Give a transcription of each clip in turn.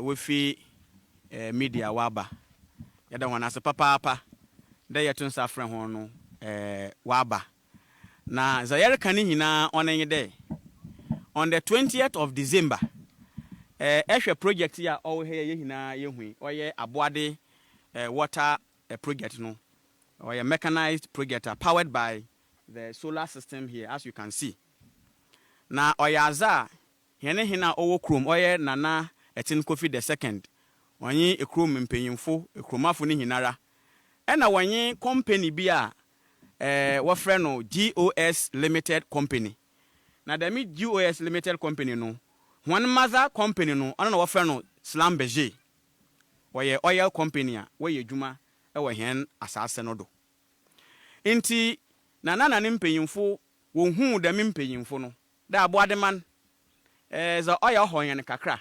we fi media waba yada wana se papa da yetun safran ho no waba na zayere kani hina onenye day on the 20th of December ehwe project ya owo he ye hina ye hui oye aboade water project no oye mechanized project powered by the solar system here, as you can see. Na oyaza hene hina owo krom oye nana etin Kofi the second wanyi ekrom mpanyimfo ekromafo ni hinara ena wanyi company bi a wo frɛ no GOS Limited Company. Na demi GOS Limited Company no one mother company no ana wo frɛ no Slambeje woye oil company a woye dwuma wo hen asase no do inti nana ne mpanyimfo wo hu demi mpanyimfo no da aboade man za oil ho yen kakra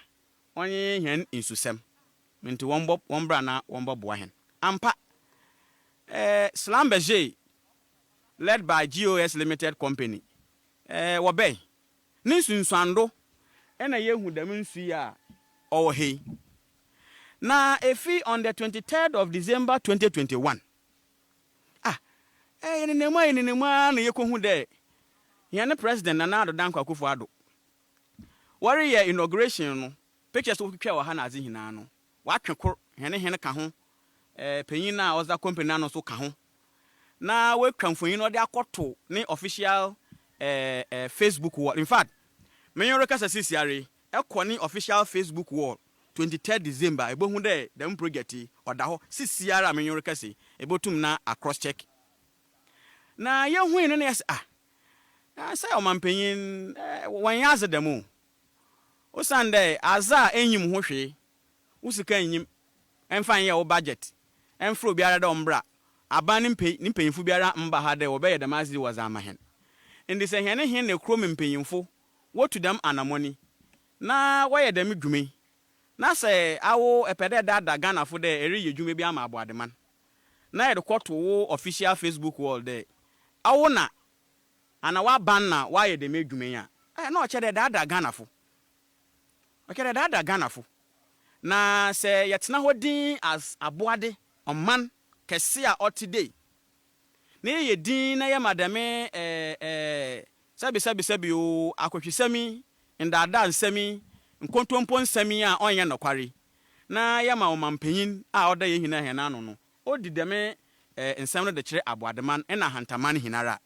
onye hen insusem minti wombra na wombo boa hen ampa Slambeje led by GOS Limited Company wobey ni sunsuando ena yehu dam nsu ya owo hei na efi on the 23rd of December 2021 yenenema na yekohu de yene president Nana Addo Dankwa Akufo-Addo wari ye inauguration no pictures wo twetwa wa ha na azi hina no watwekor hene ka ho panyin na oza company na no so ka ho na wetwa mfonyin no de akoto ne official Facebook wall. In fact menyo kasa sisiare ekoni official Facebook wall 23rd December ebohu de dem project oda ho sisiara menyo kasa ebotum na across check na yehu ino ne yes say o mampanyin wanyaze demo osande aza enyim ho hwe usika enyim enfan ye wo budget enfro biara de ombra aban ni mpanyimfo biara mba ha de wo be yedamazi wazama hen ndi se hene hen ne krom mpanyimfo wotu dem anamoni na waye dem dwume na se awo epede dada Ghana fo de eri yedwume bi ama aboade man na ye de kwoto wo official Facebook wall de awo na ana wa ban na waye dem edwume ya na o chede dada Ghana fo o chede dada Ghana fo na se yetena hodin as aboade oman kese a otide na ye din na ye madame sabi o akwhwesami ndada nsami nkontompo nsami a onye nokware na ye ma omampanyin a oda ye hina hena no no odi deme nsam no de kire aboademan na hantaman hinara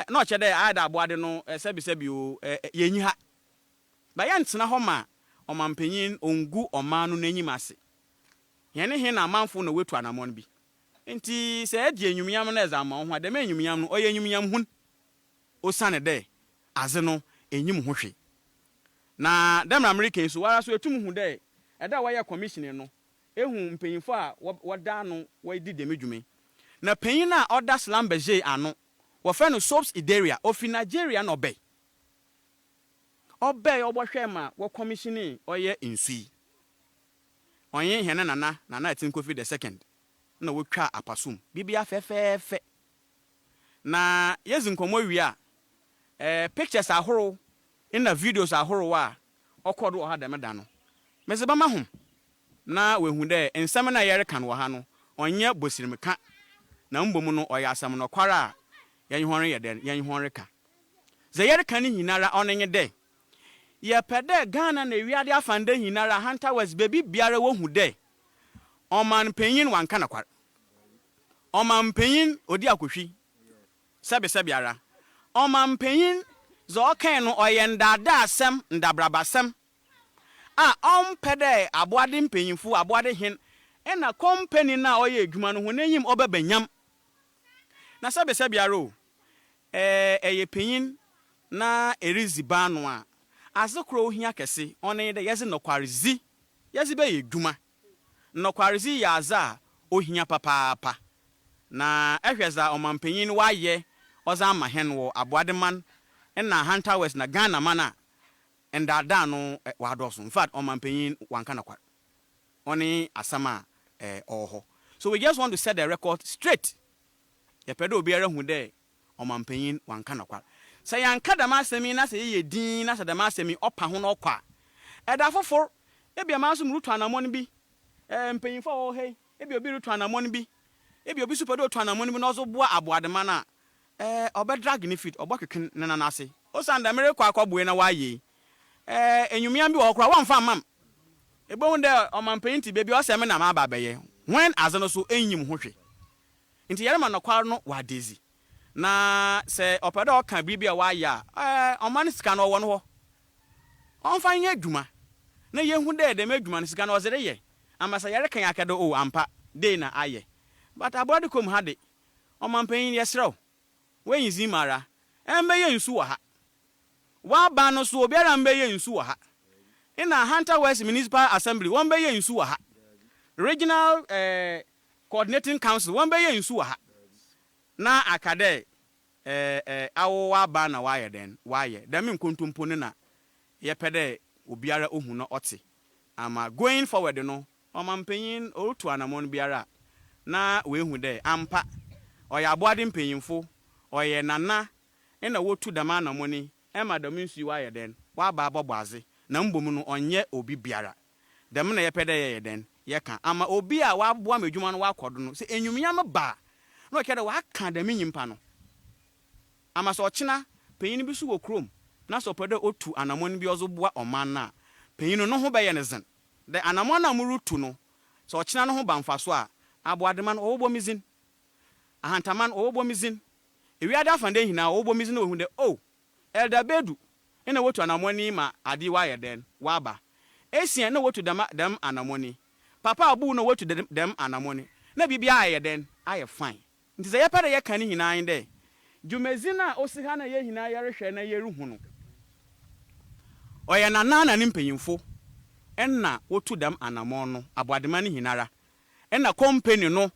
na o chede ada aboade no sabi o yenyi ha ba ya ntena ho ma omampanyin ongu omanu n'enyim ase yene hena amanfo na wetu anamon bi enti se edi enyumyam na eza ma ho adem enyumyam no oye enyumyam hun osane de aze no enyim ho hwe na dem American so wara so etum hu de eda waya commission no ehu mpanyimfo a woda no wadi demedwume na panyin na oda Slambeje ano wo fe no Soaps Idaria ofi Nigeria no obey obohwe ma wo commissioning oye insui onye hene nana etin Kofi the second na wotwa apasum bibia fefefe na yezi nkomo wi a pictures ahoro na videos ahoro wa okodo ha dem da no meseba ma hom na wehu de ensam na yere kan wo ha no onye bosirimka na mbom no oya asam no kwara yan hwonre ye de yan hwonre ka ze yere kan hinara onenye de ye pede Ghana na wiade afande hinara Hunter West baby biara wo hu de oman panyin wanka na kwara oman panyin odi akohwi sabe ara oman panyin zo kan no oyendada asem ndabrabasem a ompede aboade mpanyimfu aboade hen ena company na oye adwuma no ho n'enyim obebanyam na sabe ara o eye panyin na eriziba no a azekro ohia kese one de yeze nokwarezi yeze be yedwuma nokwarezi ya aza ohia papa na ehweza omampanyin waye oza ama hen wo aboade man na Hunter West na Ghana mana ndada no wadoso in fact omampanyin wanka na kwar oni asama oho so we just want to set the record straight ye pedo obiara hu de omampanyin wanka na kwar say yanka da masemi na say ye din na say da masemi opa ho no kwa eda fofor ebi amaso mrutu anamon bi mpanyimfo wo he ebi obi rutu anamon bi ebi obi super do tu anamon bi no zo boa aboadema na obedrag ni fit obokeken nena na ase o sanda mere kwa akwabue na waye enyumia bi wo kra wo mfa mam ebo hunde omampanyinti bebi o se me na ma ba beye when azano so enyim hwehwe nti yare ma no kwar no wa dezi na se opeda o kan bibia wa ya oman sika no wo no ho onfa nya adwuma na yehu de me adwuma no sika no ozere ye amasa yare kan akado o ampa de na aye but abode kom ha de omampanyin yesrew wenyizi mara embe ye nsu wa ha wa ba no so obiara mbe ye nsu wa ha ina Hunter West Municipal Assembly won be ye nsu wa ha regional coordinating council won be ye nsu wa ha na akade awo wa ba na wa ye den wa ye da me nkontompo ne na ye pede obiara ohu no ote ama going forward no omampanyin otu anamon biara na we hu de ampa oya aboade mpanyimfo oye nana ina wotu dama anamoni madam nsu wa ye den wa ba bobwaze na mbom no onye obi biara dem na ye pede ye den ye ka ama obi a wa boa madwuma no wa kodo no se enyumyam ba no kede wa ka dem nyimpa no ama so ochina panyin bi so wo krom na so pede otu anamon bi ozo boa oman na panyin no ho be ye ne zen de anamon na murutu no so ochina no ho ba mfaso a aboadema no obo mizin ahantaman obo mizin ewiada afande hina obo mizin no hu de elder bedu ina wotu anamoni ma adi wa ye den wa ba esien na wotu dem anamoni papa abu na wotu dem anamoni na bibia aye den aye fine nti ze ye pere ye kan hinan de dwumezina osiha na ye hina ye rehwe na ye ruhu no oye nana na ne mpanyimfo enna wotu dem anamon no aboadema ne hinara enna company no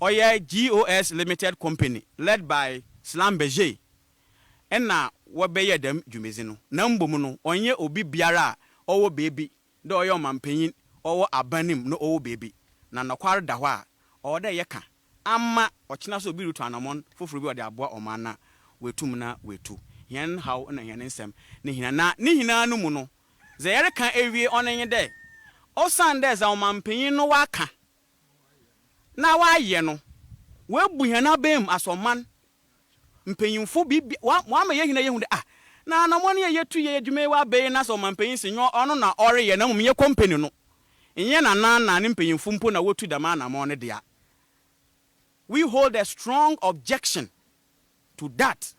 oye GOS Limited Company led by Slam Beje enna wobeye dem dwumezi no na mbom no onye obi biara owo bebi de oyo mampanyin owo abanim no owo bebi na nokwar da ho a ode yeka ama ochina so obi rutu anamon foforo bi ode aboa omana wetum na wetu yen haw na yen nsem ne hina no mu no ze yere kan ewie onenye de osande za omampanyin no waka na waye no webu hena bem asoman mpanyimfo bi wa ma ye hina ye hu de na anamon ye yetu ye adwuma wa be na so mampanyin senyo ono na ore ye na mum ye company no enye na ne mpanyimfo mpo na wotu dama anamon ne dia. We hold a strong objection to that.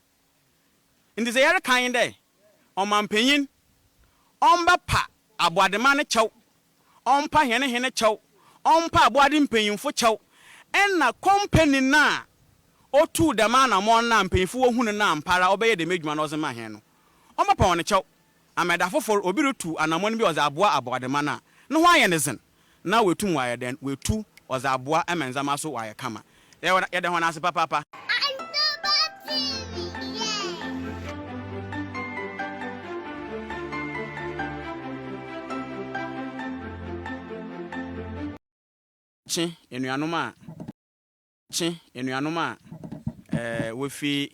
In this area kind there omampanyin omba pa aboadema ne chew ompa hene chew ompa aboade mpanyimfo chew enna company na otu dama anamon na mpanyimfo wo hunu na ampara obeye de medwuma na ozema hen no omba pa won chew ameda fofor obi rutu anamon bi oza aboa aboadema na no ho aye ne zen na wetum wa ye den wetu oza aboa emenzama so wa ye kama ye de ho na ase papa chi enuanoma we fi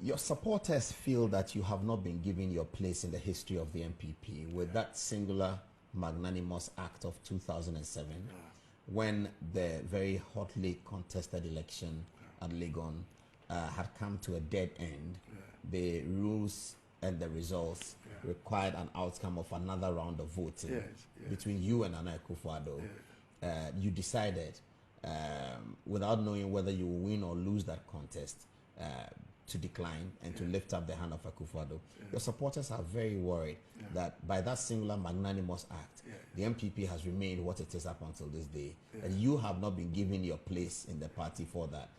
Your supporters feel that you have not been given your place in the history of the MPP with that singular magnanimous act of 2007 when the very hotly contested election at Legon had come to a dead end. The rules and the results required an outcome of another round of voting between you and Nana Akufo-Addo. You decided, without knowing whether you will win or lose that contest, to decline and to lift up the hand of Akufo-Addo. Your supporters are very worried that by that singular magnanimous act, the MPP has remained what it is up until this day, and you have not been given your place in the party for that.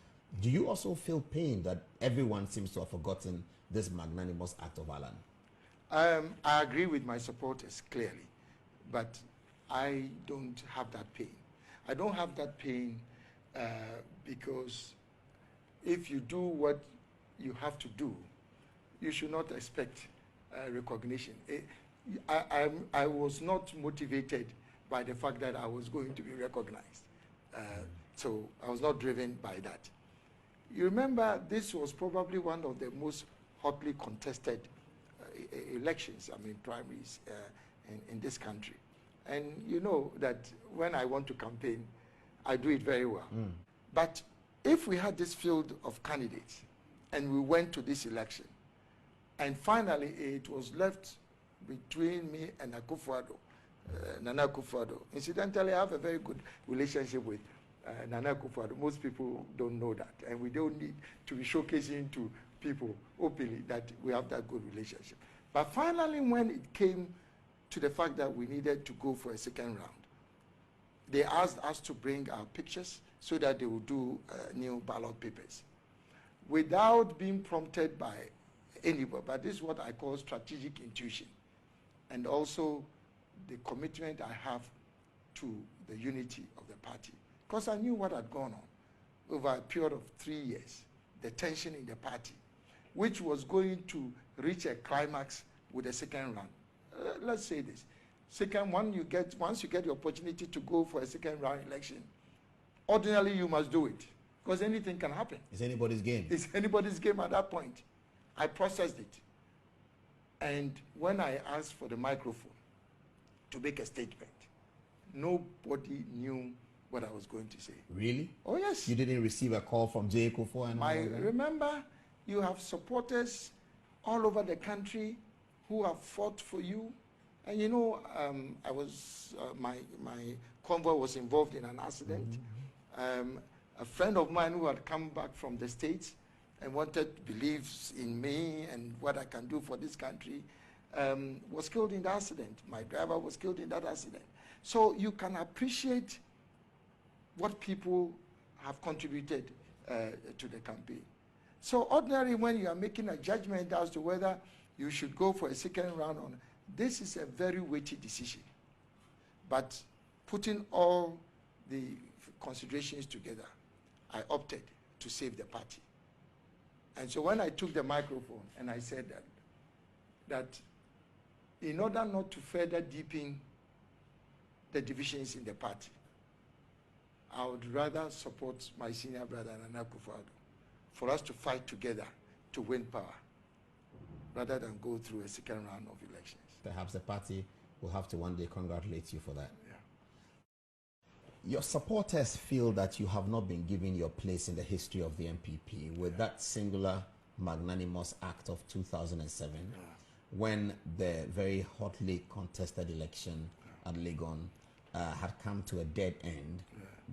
Do you also feel pain that everyone seems to have forgotten this magnanimous act of Alan? I agree with my supporters clearly, but I don't have that pain. I don't have that pain because if you do what you have to do, you should not expect recognition. I was not motivated by the fact that I was going to be recognized. So I was not driven by that. You remember, this was probably one of the most hotly contested elections, primaries in this country. And you know that when I want to campaign, I do it very well. But if we had this field of candidates and we went to this election, and finally it was left between me and Akufo-Addo, Nana Akufo-Addo. Incidentally, I have a very good relationship with Nana Akufo-Addo. Most people don't know that, and we don't need to be showcasing to people openly that we have that good relationship. But finally, when it came to the fact that we needed to go for a second round, they asked us to bring our pictures so that they would do new ballot papers without being prompted by anybody. But this is what I call strategic intuition, and also the commitment I have to the unity of the party. Because I knew what had gone on over a period of 3 years, the tension in the party, which was going to reach a climax with the second round. Let's say this. Second one, once you get the opportunity to go for a second round election, ordinarily you must do it, because anything can happen. It's anybody's game. It's anybody's game at that point. I processed it. And when I asked for the microphone to make a statement, nobody knew what I was going to say. Really? Oh, yes. You didn't receive a call from J. Kufuor and all of that? Remember, you have supporters all over the country who have fought for you. And you know, I was, my convoy was involved in an accident. A friend of mine who had come back from the States and believes in me and what I can do for this country, was killed in the accident. My driver was killed in that accident. So you can appreciate what people have contributed to the campaign. So ordinarily, when you are making a judgment as to whether you should go for a second round on, this is a very weighty decision. But putting all the considerations together, I opted to save the party. And so when I took the microphone and I said that in order not to further deepen the divisions in the party, I would rather support my senior brother Nana Akufo-Addo for us to fight together to win power rather than go through a second round of elections. Perhaps the party will have to one day congratulate you for that. Yeah. Your supporters feel that you have not been given your place in the history of the MPP with that singular magnanimous act of 2007 when the very hotly contested election at Legon had come to a dead end.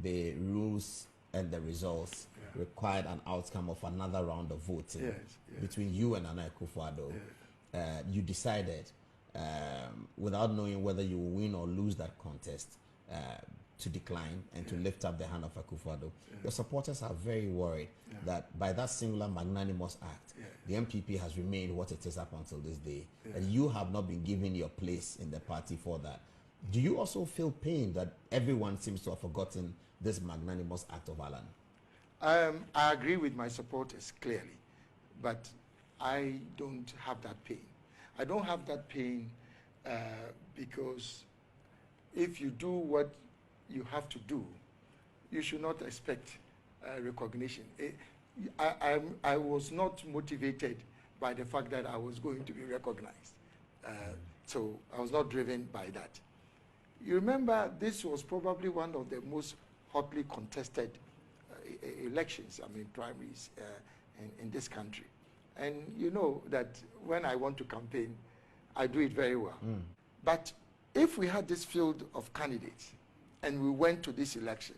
The rules and the results required an outcome of another round of voting between you and Nana Akufo-Addo. You decided, without knowing whether you will win or lose that contest, to decline and to lift up the hand of Akufo-Addo. Your supporters are very worried that by that singular magnanimous act, the MPP has remained what it is up until this day, and you have not been given your place in the party for that. Do you also feel pain that everyone seems to have forgotten this magnanimous act of Alan? I agree with my supporters clearly, but I don't have that pain. I don't have that pain because if you do what you have to do, you should not expect recognition. I was not motivated by the fact that I was going to be recognized. So I was not driven by that. You remember, this was probably one of the most hotly contested elections, primaries in this country. And you know that when I want to campaign, I do it very well. But if we had this field of candidates and we went to this election,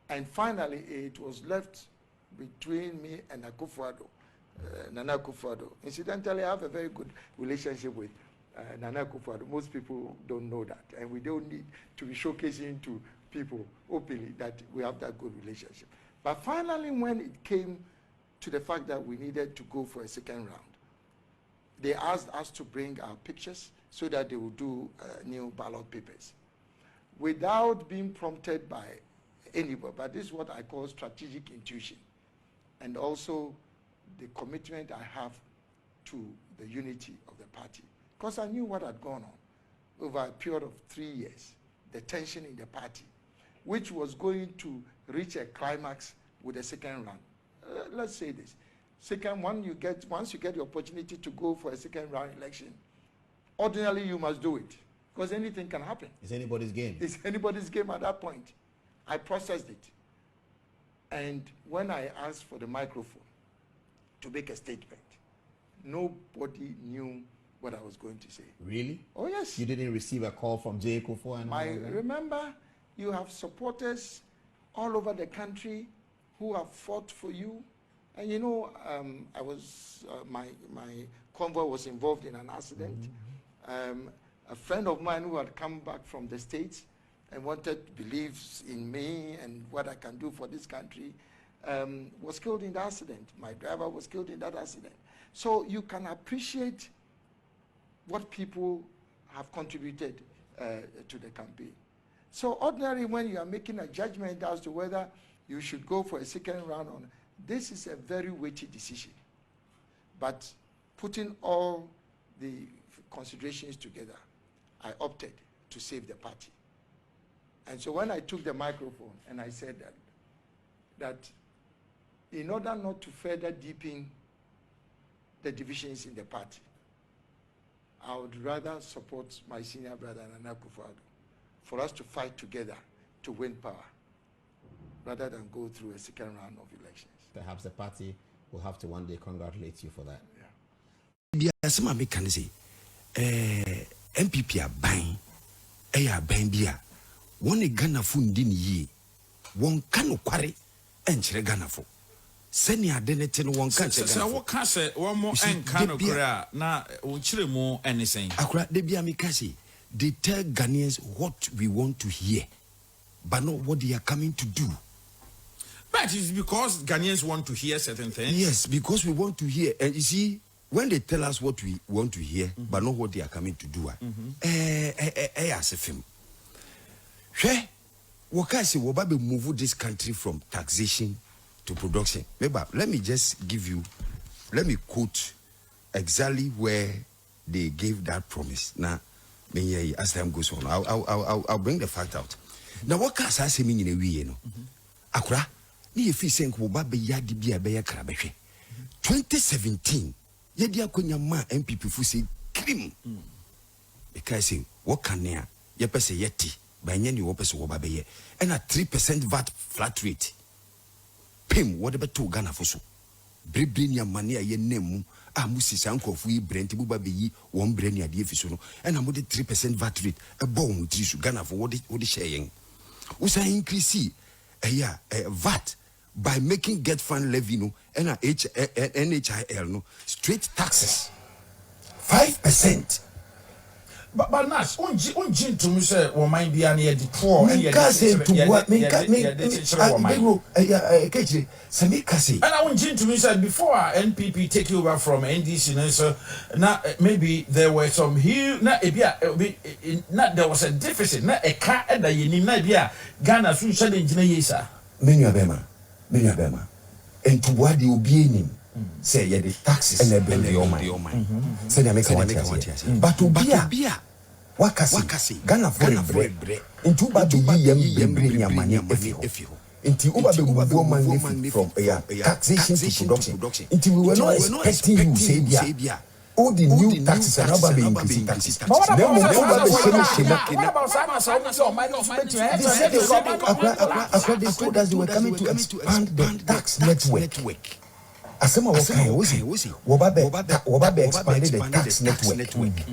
and finally it was left between me and Akufo-Addo, Nana Akufo-Addo. Incidentally, I have a very good relationship with Nana Akufo-Addo. Most people don't know that, and we don't need to be showcasing to people openly that we have that good relationship. But finally, when it came to the fact that we needed to go for a second round, they asked us to bring our pictures so that they would do new ballot papers without being prompted by anybody. But this is what I call strategic intuition, and also the commitment I have to the unity of the party. Because I knew what had gone on over a period of 3 years, the tension in the party, which was going to reach a climax with the second round. Let's say this. Once you get the opportunity to go for a second round election, ordinarily you must do it, because anything can happen. It's anybody's game. It's anybody's game at that point. I processed it. And when I asked for the microphone to make a statement, nobody knew what I was going to say. Really? Oh, yes. You didn't receive a call from J. Kufuor and all of that? Remember, you have supporters all over the country who have fought for you. And you know, my convoy was involved in an accident. A friend of mine who had come back from the States and believes in me and what I can do for this country, was killed in the accident. My driver was killed in that accident. So you can appreciate what people have contributed to the campaign. So ordinarily, when you are making a judgment as to whether you should go for a second round on, this is a very weighty decision. But putting all the considerations together, I opted to save the party. And so when I took the microphone and I said that in order not to further deepen the divisions in the party, I would rather support my senior brother Nana Akufo-Addo for us to fight together to win power rather than go through a second round of elections. Perhaps the party will have to one day congratulate you for that. Yeah. Some of me can say, MPP are buying, bia. One Ghana funding ye, one cano quarry, and Ghana for. Send your identity one can say. So what can say one more and cano cura na uchre more anything. Akura de bia mikasi. They tell Ghanaians what we want to hear, but not what they are coming to do. But it's because Ghanaians want to hear certain things. Yes, because we want to hear. And you see, when they tell us what we want to hear, but not what they are coming to do, as a film. Let me move this country from taxation to production. Let me just give you, let me quote exactly where they gave that promise. Now, as time goes on, I'll bring the fact out. Now, what can I say in a way, you know? Akura, ni efi senko babe yadi bia be yakrabehwe. 2017, yadi akonya ma MPP fu say krim. Because say what can ya pese yeti, ba nya ni wo pese wo babe ye. And a 3% VAT flat rate. Pim whatever to Ghana for so. Brebrin ya mania ye nemu. Musi sanko fu yi brenti bu babe yi one brain ya die fi so no. And amode 3% VAT rate e bon trisu Ghana for what the sharing. Usa increase VAT by making get fund levy no and NHIL no straight taxes 5%. But Nash, unjin to me say we mind be an the poor and to what me Samikasi. And I unjin to me said before NPP take over from NDC so now maybe there were some huge not there was a deficit not a car and the na bia Ghana so challenge na yesa menu abema and to what the obi say yeah the taxes and the mind say they make a but obia wakasi Ghana for bread into baby yam money if you into over money from taxation to production until we were not expecting you say bia all the new taxes are now being increasing taxes. What about they told us they were coming to expand the tax network. Asema wakai wobabe expanded the tax network.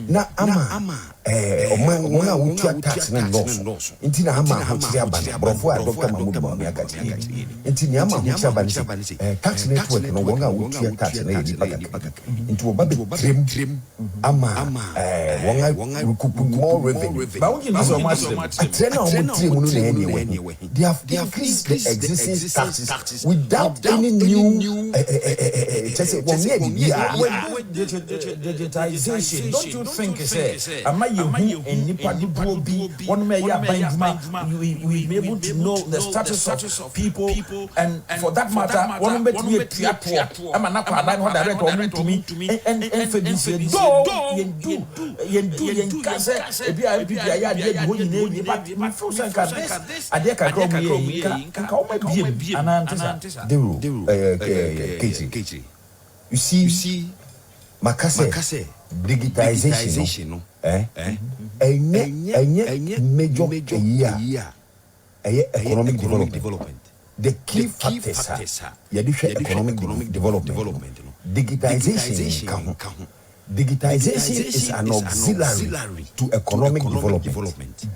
Na ama omanga wutua tax na loss. Inti na ama hochia bana brofo a Dr. Mahmoud Bawumia akati. Inti ni ama hochia bana tax network no wanga wutua tax na yedi pakaka. Inti wobabe trim ama wanga recoup more revenue. Ba wunji na so much atrena omutrim no na anyway. They have increased the existing taxes without any new digitization. Don't you think say am I you and nipa will be one may we be able to know the status of people and for that matter one may be a poor am not direct or to me and for this yen kase e bia ya de ho nyina but my friends can this ade ka go me ka o ma biem anantesa Deru you see Makase digitization no major economic development. The key factors are economic development. Digitization is an auxiliary to economic development.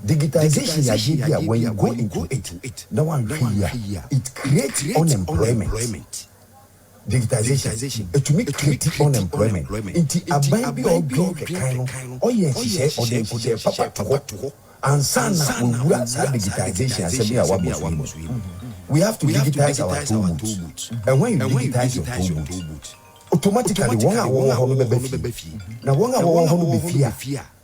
Digitization when you go into it, no one here, it creates unemployment. Digitization to make create unemployment. Inti ababi obi kekano oye chise ode put papa to ansana unura sa digitization asebi awabo. We have to digitize our tool booths. And when you digitize your tool booths, automatically wonga hono bebefi. Na wonga hono befi.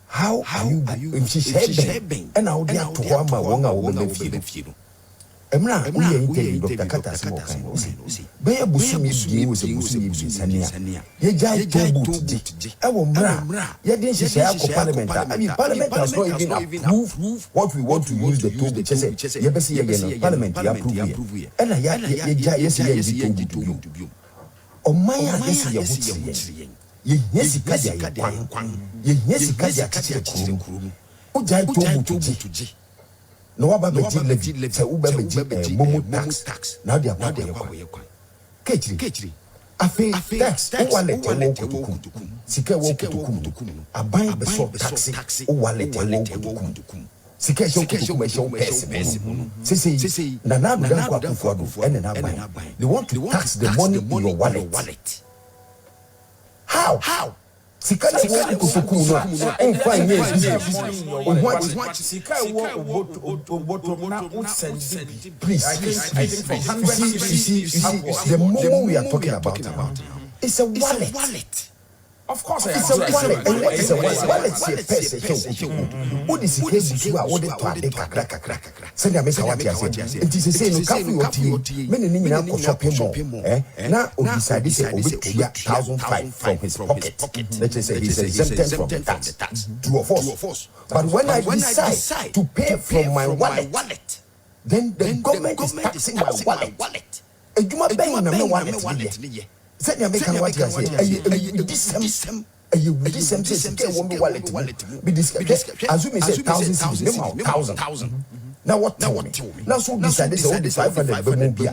How are you if she said and how they are to wonga bebefi. Emra we intelligent Dr. Kata small kind be busumi bi wo se busumi bi sania ye jai tobu di e wo mra ye den hye akọ parliament I mean parliament has not even approved what we want to use the tobu chese ye be se ye no parliament ya approve ye na ye jai ye se ye di tobu o man ya ye se ye ye sika dia ye kwan ye sika dia tete kuro o jai to mutuji no wa ba beji levy se u ba beji momo tax na dia kwa ye kwan kechiri afi tax o wallet wo kutukum sika wo kutukum aban be so tax o wallet wo kutukum sika show kutukum show pesi sisi na dan kwa kufuado ene na ban they want to tax the money in your wallet. How? Sika wo kutukum no on fine yes what sika wo obotom na unsend please I think for 100 see the moment we are talking about it's a wallet. Of course, It's a wallet. It's a wallet. It's a person. What is the case? You are ordered to a kakra. Send a message. What you say? It is a say no coffee or tea. Many nina for shopping more. Now, we decided to say we clear 1,500 from his pocket. Let's just say he's exempted from the tax. True or false? But when I decide to pay from my wallet, then the government is taxing my wallet. A juma bang na me wallet. Send your make what you say. This says get one wallet. Be this assume me say 1,000. Now what now so decided so the 500 be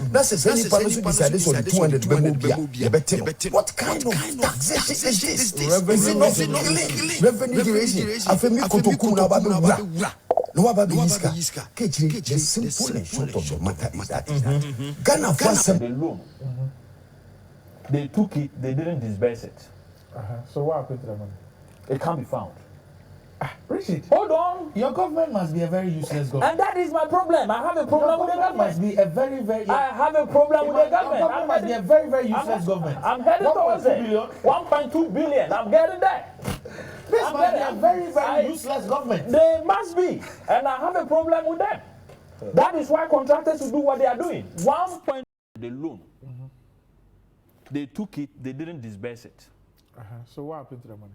now says any person decided so the 200 be what kind of taxation is this? Revenue generation afemi kotoku na ba no about the iska kechiri the simple and short of the matter is that Ghana for the loan. They took it, they didn't disburse it. So what happened to the money? It can't be found. Richard, Hold on. your government must be a very useless government. And that is my problem. I have a problem with the government. Must be a very I have a problem with the government. Your government must be a very useless government. I'm heading towards it. 1.2 billion. I'm getting there. This must be a very useless government. They must be. And I have a problem with them. That is why contractors will do what they are doing. 1. The loan. They took it, they didn't disburse it. So what happened to the money?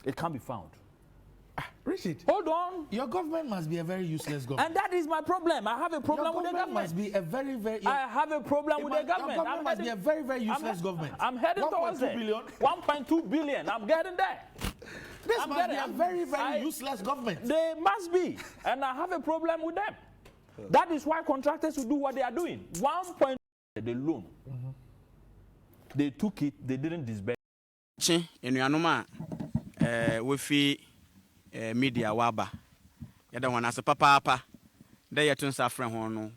It can't be found. Richard, Hold on. your government must be a very useless government. And that is my problem. I have a problem with the government. Must be a very I have a problem with the government. Your government must be a very useless government. I'm heading towards it. 1.2 billion. I'm getting there. This must be a very useless government. They must be. And I have a problem with them. That is why contractors will do what they are doing. 1. The loan. They took it, they didn't disburse. Enuanoma we fi media waba yada wana se papa da yetun safre ho no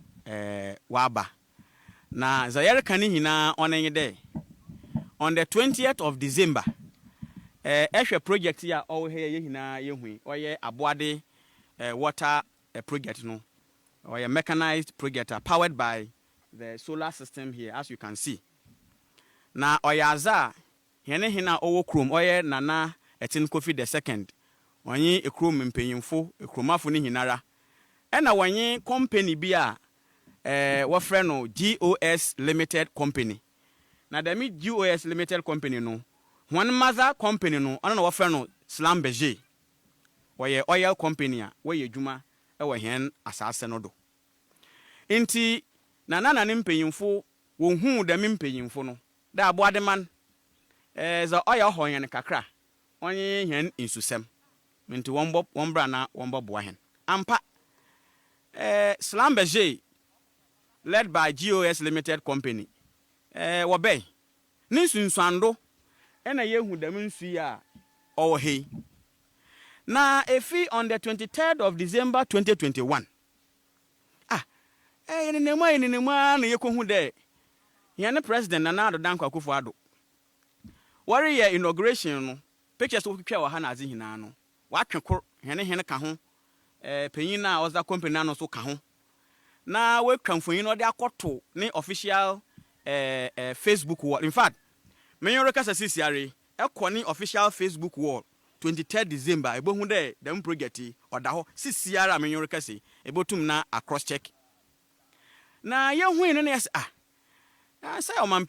waba na zayere kani hina onenye de on the 20th of December ehwe project ya owo he ye hina ye hu oye aboade water project no oye mechanized project powered by the solar system here, as you can see. Na oyaza hene hina owo krom oye nana etin kofi the second onye ekrom mpanyimfo ekromafo ni hinara ena wonye company bia wo frɛ no GOS Limited Company. Na demi GOS Limited Company no one mother company no ono na wo frɛ no Slam Beje woye oil company a woye dwuma ewo hen asase no do enti nana ne mpanyimfo wo hu demi mpanyimfo no da aboade man za oya hoyen kakra onye hen insusem nti wombra na womboboa hen ampa Slam Beje led by GOS Limited Company wobey ninsunsando ena yehu dam nsu ya owo he na efi on the 23rd of December 2021 yenenema na yekohu de yene president Nana Addo Dankwa Akufo-Addo worry your inauguration no pictures wo twetwa wa ha na aze hina no watwekor hene ka ho panyin na oza company na no so ka ho na we kamfonyin no de akoto ne official Facebook wall. In fact menyo reka sasisiare ekoni official Facebook wall 23rd December ebohu de dem project oda ho sisiara menyo reka se ebotum na across check na yehu ne yes say o.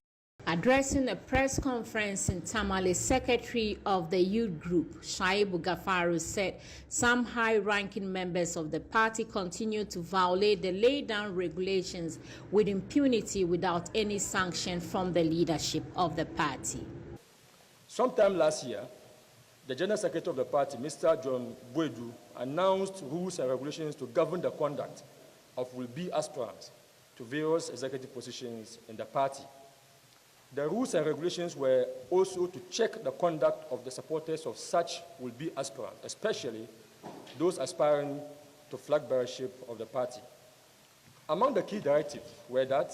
Addressing a press conference in Tamale, Secretary of the Youth Group, Shaibu Gafaru, said some high-ranking members of the party continue to violate the laid-down regulations with impunity without any sanction from the leadership of the party. Sometime last year, the General Secretary of the party, Mr. John Boedu, announced rules and regulations to govern the conduct of will-be aspirants to various executive positions in the party. The rules and regulations were also to check the conduct of the supporters of such will-be aspirants, especially those aspiring to flag bearership of the party. Among the key directives were that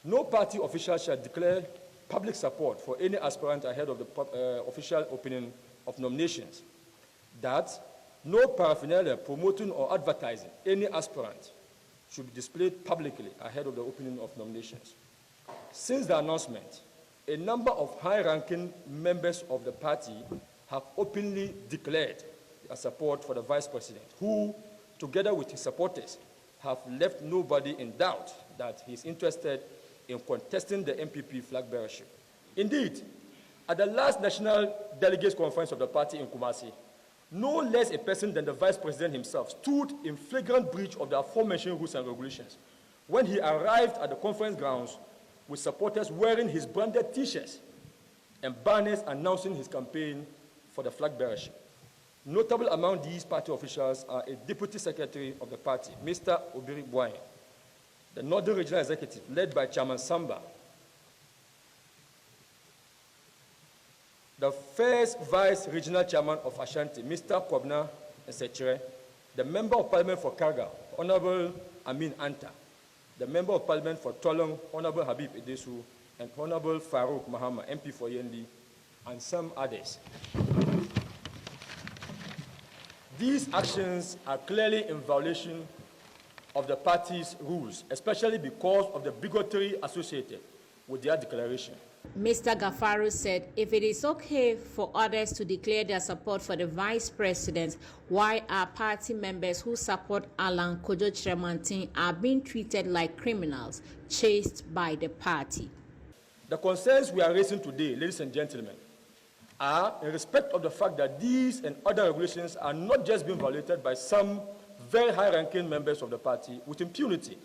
no party official shall declare public support for any aspirant ahead of the official opening of nominations, that no paraphernalia promoting or advertising any aspirant should be displayed publicly ahead of the opening of nominations. Since the announcement, a number of high-ranking members of the party have openly declared their support for the vice president, who, together with his supporters, have left nobody in doubt that he is interested in contesting the MPP flag bearership. Indeed, at the last National Delegates Conference of the party in Kumasi, no less a person than the vice president himself stood in flagrant breach of the aforementioned rules and regulations when he arrived at the conference grounds with supporters wearing his branded T-shirts and banners announcing his campaign for the flag bearership. Notable among these party officials are a deputy secretary of the party, Mr. Obiri Bawumai, the Northern Regional Executive, led by Chairman Samba, the first Vice Regional Chairman of Ashanti, Mr. Kwabna Nsechere, the Member of Parliament for Karga, Honorable Amin Anta, the Member of Parliament for Tolong, Honorable Habib Idesu, and Honorable Farouk Mahama, MP for Yendi, and some others. These actions are clearly in violation of the party's rules, especially because of the bigotry associated with their declaration. Mr. Gafaru said if it is okay for others to declare their support for the vice president, why are party members who support Alan Kojo Chremantin are being treated like criminals chased by the party? The concerns we are raising today, ladies and gentlemen, are in respect of the fact that these and other regulations are not just being violated by some very high-ranking members of the party with impunity.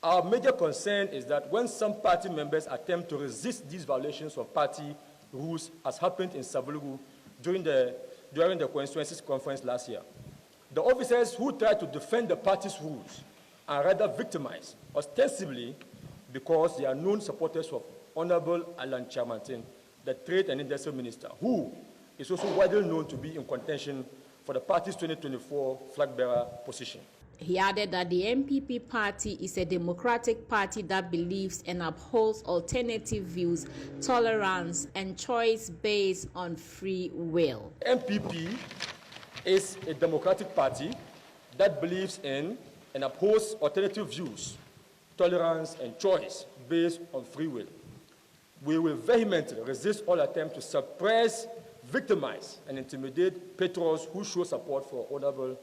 Our major concern is that when some party members attempt to resist these violations of party rules, as happened in Savulugu during the constituency conference last year, the officers who try to defend the party's rules are rather victimized, ostensibly because they are known supporters of Honorable Alan Chremantin, the Trade and Industrial Minister, who is also widely known to be in contention for the party's 2024 flag bearer position. He added that the MPP party is a democratic party that believes and upholds alternative views, tolerance, and choice based on free will. MPP is a democratic party that believes in and upholds alternative views, tolerance, and choice based on free will. We will vehemently resist all attempts to suppress, victimize, and intimidate patrons who show support for Honorable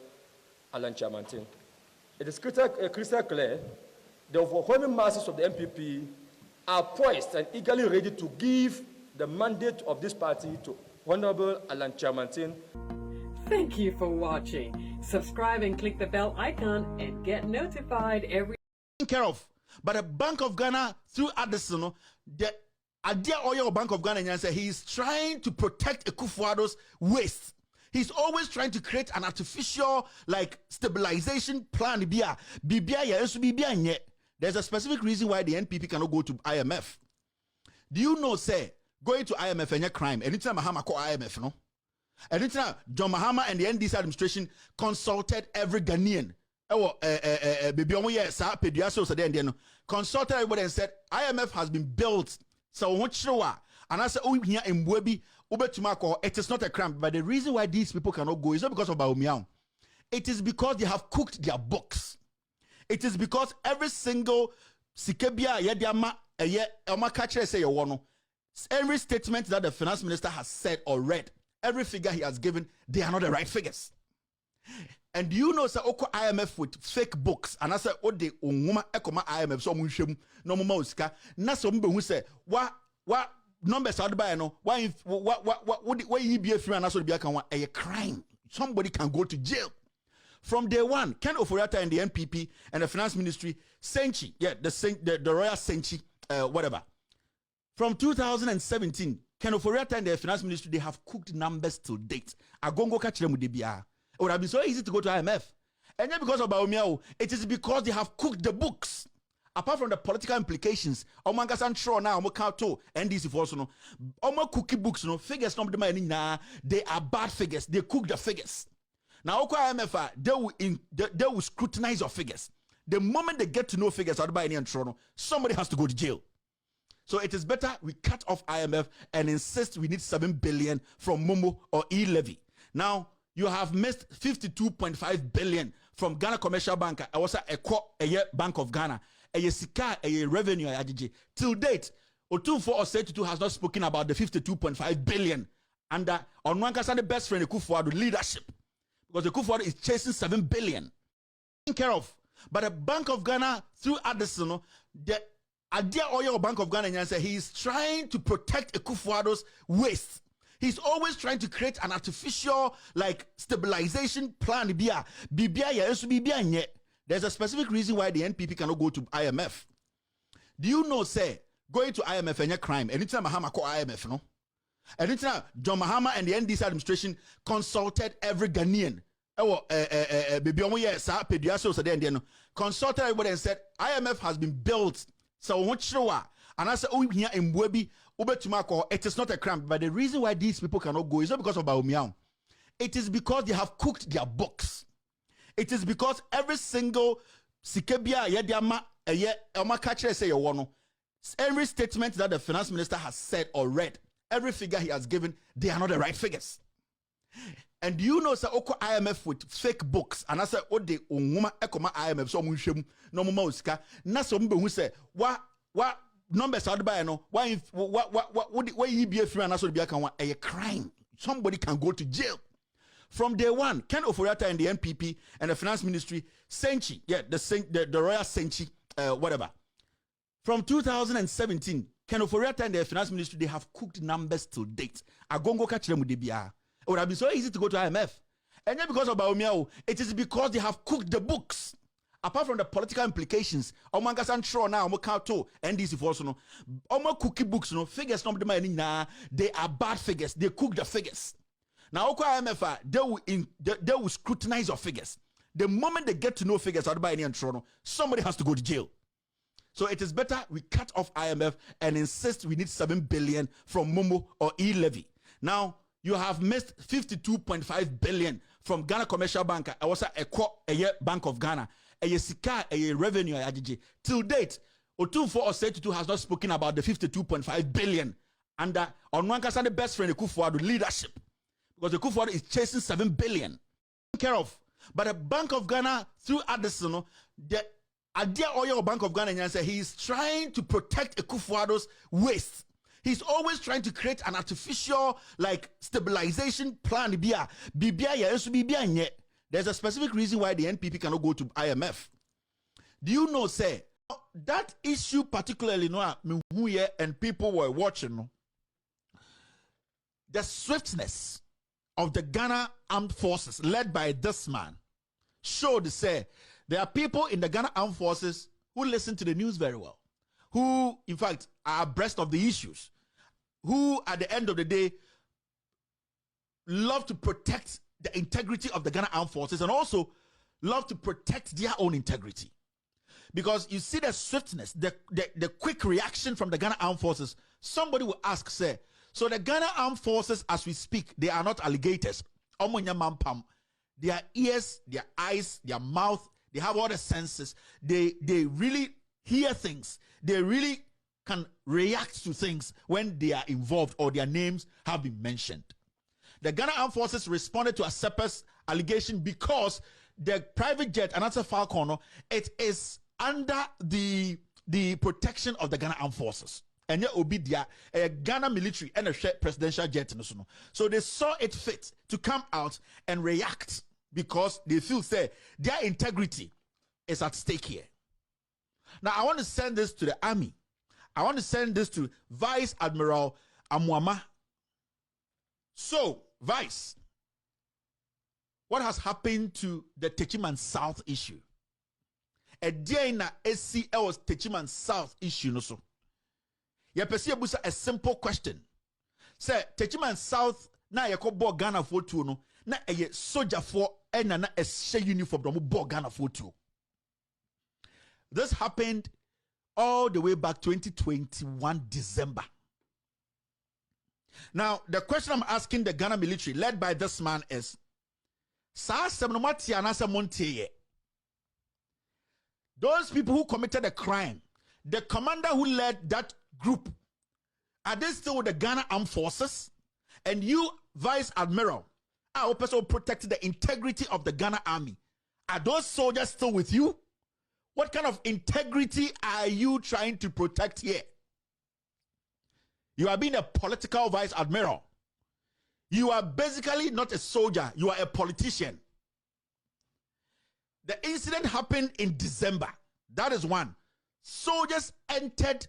Alan Chremantin. It is crystal clear the overwhelming masses of the MPP are poised and eagerly ready to give the mandate of this party to Honorable Alan Chremantin. Thank you for watching. Subscribe and click the bell icon and get notified every care of. But the Bank of Ghana, through Addison, the idea oil Bank of Ghana said he is trying to protect Akufo-Addo's waste. He's always trying to create an artificial stabilization plan. There's a specific reason why the NPP cannot go to IMF. Do you know, say, going to IMF is a crime? Anytime Mahama call IMF, no? Anytime John Mahama and the NDC administration consulted every Ghanaian, consulted everybody and said, IMF has been built. So and I said, oh, here in Webi, it is not a crime. But the reason why these people cannot go is not because of BAWUMIA. It is because they have cooked their books. It is because every single every statement that the finance minister has said or read, every figure he has given, they are not the right figures. And you know, sir, Oko IMF with fake books, and I said, oh, the Ekoma IMF, so Munshim, no Moska, Naso who say, what numbers are by no, why you be a free and also be a crime. Somebody can go to jail. From day one, Ken Oforiatta and the NPP and the finance ministry, Senchi, the Royal Senchi, whatever. From 2017, Kenoforiata and the finance ministry, they have cooked numbers to date. Agongo kachire mudibia. It would have been so easy to go to IMF. And then because of BAWUMIA, it is because they have cooked the books. Apart from the political implications, Omangasan Tro now, Omokato, NDC for also, Omo cookie books, no figures, no, they are bad figures. They cook the figures. Now, IMF, they will scrutinize your figures. The moment they get to know figures out by any Toronto, somebody has to go to jail. So it is better we cut off IMF and insist we need 7 billion from Momo or e-levy. Now, you have missed 52.5 billion from Ghana Commercial Bank. I was a Bank of Ghana. A sika a revenue till date. Otunfo Osei has not spoken about the 52.5 billion under on one the best friend Kufuor leadership, because the Kufuor is chasing 7 billion taken care of. But the Bank of Ghana through Addison, the idea oil Bank of Ghana say he is trying to protect Kufuor's waste. He's always trying to create an artificial like stabilization plan. There's a specific reason why the NPP cannot go to IMF. Do you know, say, going to IMF and a crime? Anytime Mahama call IMF, no? Anytime John Mahama and the NDC administration consulted every Ghanaian. Consulted everybody and said, IMF has been built. So and I said, oh, here in Webi, it is not a crime. But the reason why these people cannot go is not because of BAWUMIA. It is because they have cooked their books. It is because every single sikebia every statement that the finance minister has said or read, every figure he has given, they are not the right figures. And you know, sir, Oko IMF with fake books, and I said, oh, the ekoma IMF so munshemu no mama usika. Na so mbe hu say what numbers out by no why you be a free and also be a crime. Somebody can go to jail. From day one, Ken Oforiata and the NPP and the finance ministry, Senchi, the Royal Senchi, whatever. From 2017, Ken Oforiata and the finance ministry, they have cooked numbers to date. Agongo kachire mudibia. It would have been so easy to go to IMF. And then because of BAWUMIA, it is because they have cooked the books. Apart from the political implications, Omangasan Tro now, Omokato, NDC for also, Omo cookie books, no figures, no, they are bad figures. They cook the figures. Now, IMF, they will scrutinize your figures. The moment they get to know figures out by any Toronto, somebody has to go to jail. So it is better we cut off IMF and insist we need 7 billion from Momo or e-levy. Now, you have missed 52.5 billion from Ghana Commercial Bank. I was a Bank of Ghana. A sika a revenue till date. Otunfo Osei has not spoken about the 52.5 billion under on one the best friend Kufuor leadership. Because the Kufuor is chasing 7 billion taken care of. But the Bank of Ghana through Addison, the idea oil Bank of Ghana say he is trying to protect Kufuor's waste. He's always trying to create an artificial like stabilization plan. There's a specific reason why the NPP cannot go to IMF. Do you know, say, that issue particularly, and people were watching, the swiftness of the Ghana Armed Forces led by this man showed, say, there are people in the Ghana Armed Forces who listen to the news very well, who, in fact, are abreast of the issues, who, at the end of the day, love to protect the integrity of the Ghana Armed Forces and also love to protect their own integrity. Because you see the swiftness, the quick reaction from the Ghana Armed Forces. Somebody will ask, say, so the Ghana Armed Forces, as we speak, they are not alligators. Their ears, their eyes, their mouth, they have all the senses. They really hear things. They really can react to things when they are involved or their names have been mentioned. The Ghana Armed Forces responded to a Asepa's allegation because the private jet, another Falcon, it is under the protection of the Ghana Armed Forces. And yet Obidia, a Ghana military and a presidential jet. So they saw it fit to come out and react because they feel say their integrity is at stake here. Now I want to send this to the army. I want to send this to Vice Admiral Amwama. So, Vice, what has happened to the Techiman South issue? A day na SCL was Techiman South issue no so. Ya pesi busa a simple question. Say Techiman South na yeko Ghana for two no na eye soldier for na a uniform from Ghana for two. This happened all the way back 2021 December. Now, the question I'm asking the Ghana military, led by this man, is those people who committed a crime, the commander who led that group, are they still with the Ghana Armed Forces? And you, Vice Admiral, are also protecting the integrity of the Ghana Army. Are those soldiers still with you? What kind of integrity are you trying to protect here? You are being a political Vice Admiral. You are basically not a soldier. You are a politician. The incident happened in December. That is one. Soldiers entered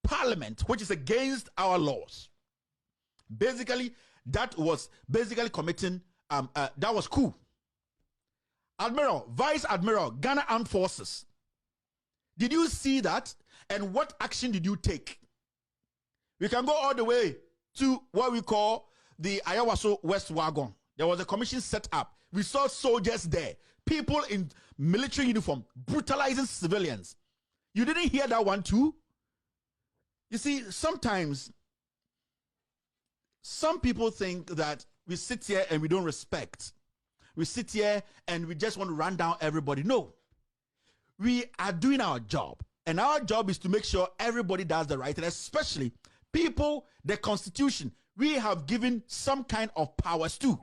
Parliament, which is against our laws. Basically, that was basically committing, that was coup. Admiral, Vice Admiral, Ghana Armed Forces. Did you see that? And what action did you take? We can go all the way to what we call the Ayawaso West Wagon. There was a commission set up. We saw soldiers there, people in military uniform, brutalizing civilians. You didn't hear that one too? You see, sometimes some people think that we sit here and we don't respect. We sit here and we just want to run down everybody. No. We are doing our job. And our job is to make sure everybody does the right thing, especially people, the Constitution. We have given some kind of powers too.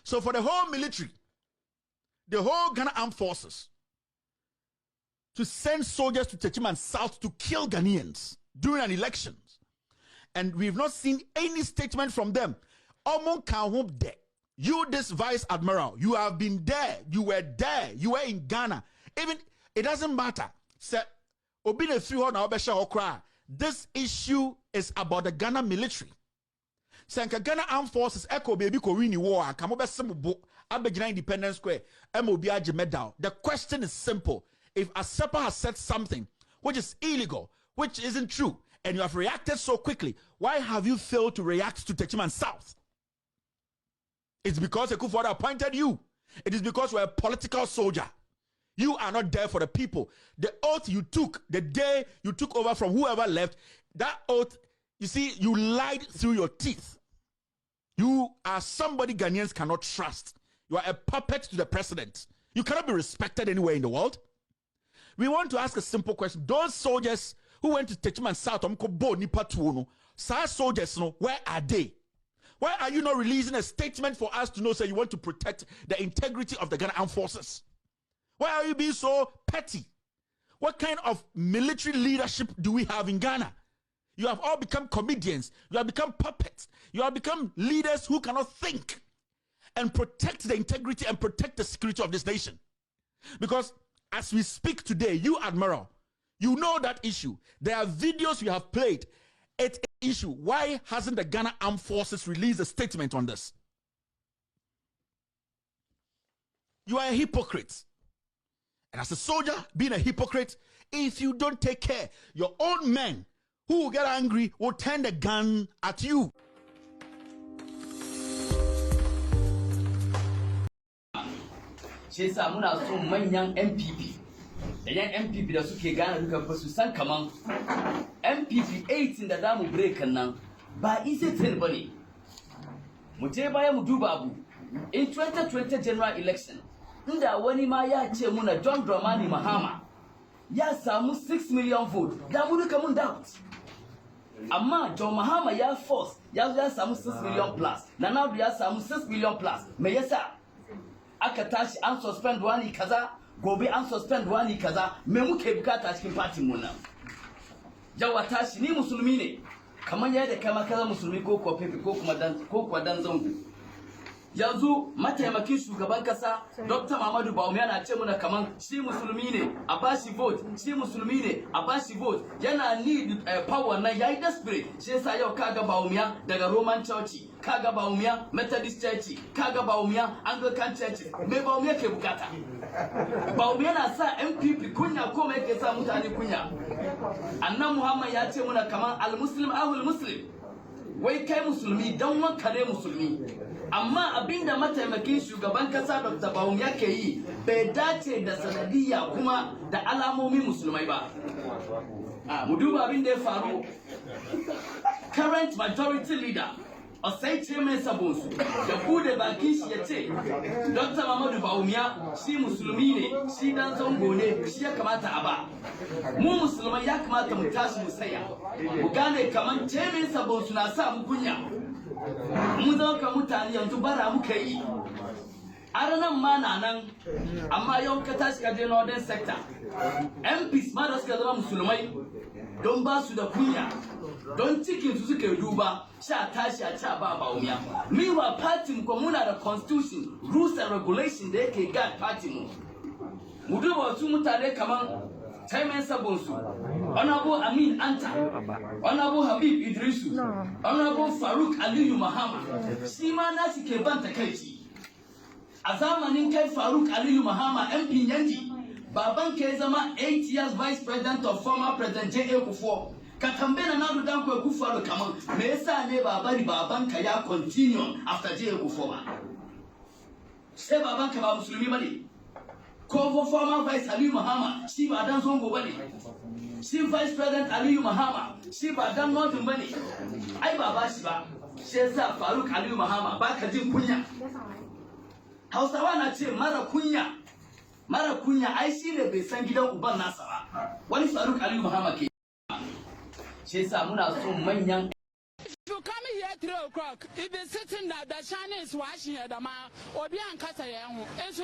So for the whole military, the whole Ghana Armed Forces, to send soldiers to Techiman South to kill Ghanaians during an election, and we've not seen any statement from them. You, this Vice Admiral, you have been there, you were there, you were in Ghana. Even, it doesn't matter. This issue is about the Ghana military. Ghana Armed Forces echo baby Korini war Abegina Independence Square MOB medal. The question is simple. If Asepa has said something which is illegal, which isn't true, and you have reacted so quickly, why have you failed to react to Techiman South? It's because Ekufuor appointed you. It is because you're a political soldier. You are not there for the people. The oath you took the day you took over from whoever left, that oath, you see, you lied through your teeth. You are somebody Ghanaians cannot trust. You are a puppet to the president. You cannot be respected anywhere in the world. We want to ask a simple question. Those soldiers who went to Techiman South, soldiers, where are they? Why are you not releasing a statement for us to know, say you want to protect the integrity of the Ghana Armed Forces? Why are you being so petty? What kind of military leadership do we have in Ghana? You have all become comedians. You have become puppets. You have become leaders who cannot think and protect the integrity and protect the security of this nation. Because as we speak today, you, Admiral, you know that issue. There are videos you have played. It's an issue. Why hasn't the Ghana Armed Forces released a statement on this? You are a hypocrite. And as a soldier, being a hypocrite, if you don't take care, your own men who will get angry will turn the gun at you. She said, "I'm not so young MPP. The young MPP that suke Ghana who can pursue some command. MPP 8 in the dam break now. But is it anybody? Muteba Mudubabu in 2020 general election. Nda wani ma ya ce muna John Dramani Mahama ya samu 6 million vote. Da mu duka mun doubt. Amma John Mahama ya force ya samu 6 million plus. Nana ya samu 6 million plus. Me yasa aka tashi an suspend wani kaza, gobe an suspend wani kaza. Me muke bukata cikin party mu nan. Jawa tashi ni musulmi ne. Kamar yadda kai ma kaza musulmi ko ko pepe ko kuma dan ko kwa dan zango. Yanzu mataimakin shugaban kasa Dr. Muhammadu Bawumia na ce muna kaman shi musulmi ne a bashi vote, shi musulmi ne a bashi vote. Yana need power na yayi desperate. Shi yasa yau kaga Bawumia daga Roman Church, kaga Bawumia Methodist Church, kaga Bawumia Anglican Church. Me Bawumia ke bukata. Bawumia na sa MPP kunya ko me yake sa mutane kunya. Annan Muhammad ya ce muna kaman al-Muslim ahul Muslim. wai kai musulmi dan wanka ne musulmi amma abinda mataimakin shugaban kasa Dr. Bawumia ke yi bai dace da sanadiyya kuma da alamomin musulmai ba mu duba abin da ya faru current majority leader Osai Chairman Sabonsu da bude bakin shi ya ce Dr. Mamadu Bawumia shi musulmi ne shi dan zango ne shi ya kamata a ba mu musulmai ya kamata mu tashi mu saya mu gane kaman Chairman Sabonsu na sa mu kunya mu zama kan mutane yanzu bara muka yi aranan ma na nan amma yau ka tashi ka je northern sector MPs ma da suka zama musulmai don ba su da kunya don cikin su suka duba sha tashi a ca ba Bawumia meanwhile party mu muna da constitution rules and regulations da yake guide party mu duba wasu mutane kaman Chairman Sabonsu, Honorable Amin Anta, Honorable Habib Idrisu, Honorable Faruk Aliyu Mahama, shi ma nashi ke ban takaici. A zamanin kai Faruk Aliyu Mahama MP Yanji, baban ke zama 8 years Vice President of former President J.A. Kufuor. Ka tambaye na Nadu Danko Kufuor kaman me yasa ne babari babanka ya continue after J.A. Kufuor ba? Sai babanka ba musulmi bane. Ko former Vice Aliyu Mahama shi ba dan zongo bane. Shi Vice President Aliyu Mahama shi ba dan Northern bane. Ai baba shi ba. Shi yasa Faruk Aliyu Mahama ba ka jin kunya. Hausawa na ce mara kunya. Mara kunya ai shi ne bai san gidan uban nasa ba. Wani Faruk Aliyu Mahama ke. Shi yasa muna so manyan. If you come here at 3 o'clock, if you're sitting there, the China is washing the man, or be on Kata. If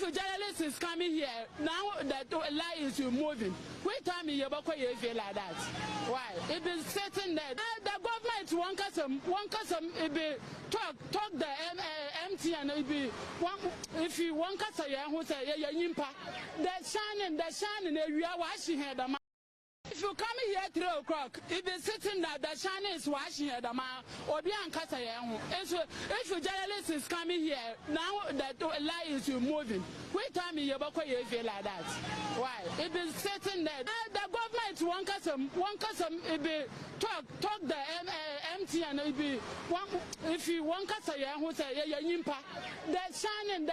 a journalist is coming here, now that lie is moving, wait time me about you feel like that. Why? If you're sitting there, the government won't custom, if you talk the MT and if you want Kata, who say, the shining, we are washing the man. If you come here at 3 o'clock, if you're sitting there, the China is washing the man, or be on Kata. If a journalist is coming here, now that lie is moving, wait time me about you feel like that. Why? If you're sitting there, the government won't custom, if you talk the MT and if you want Kata, who say, the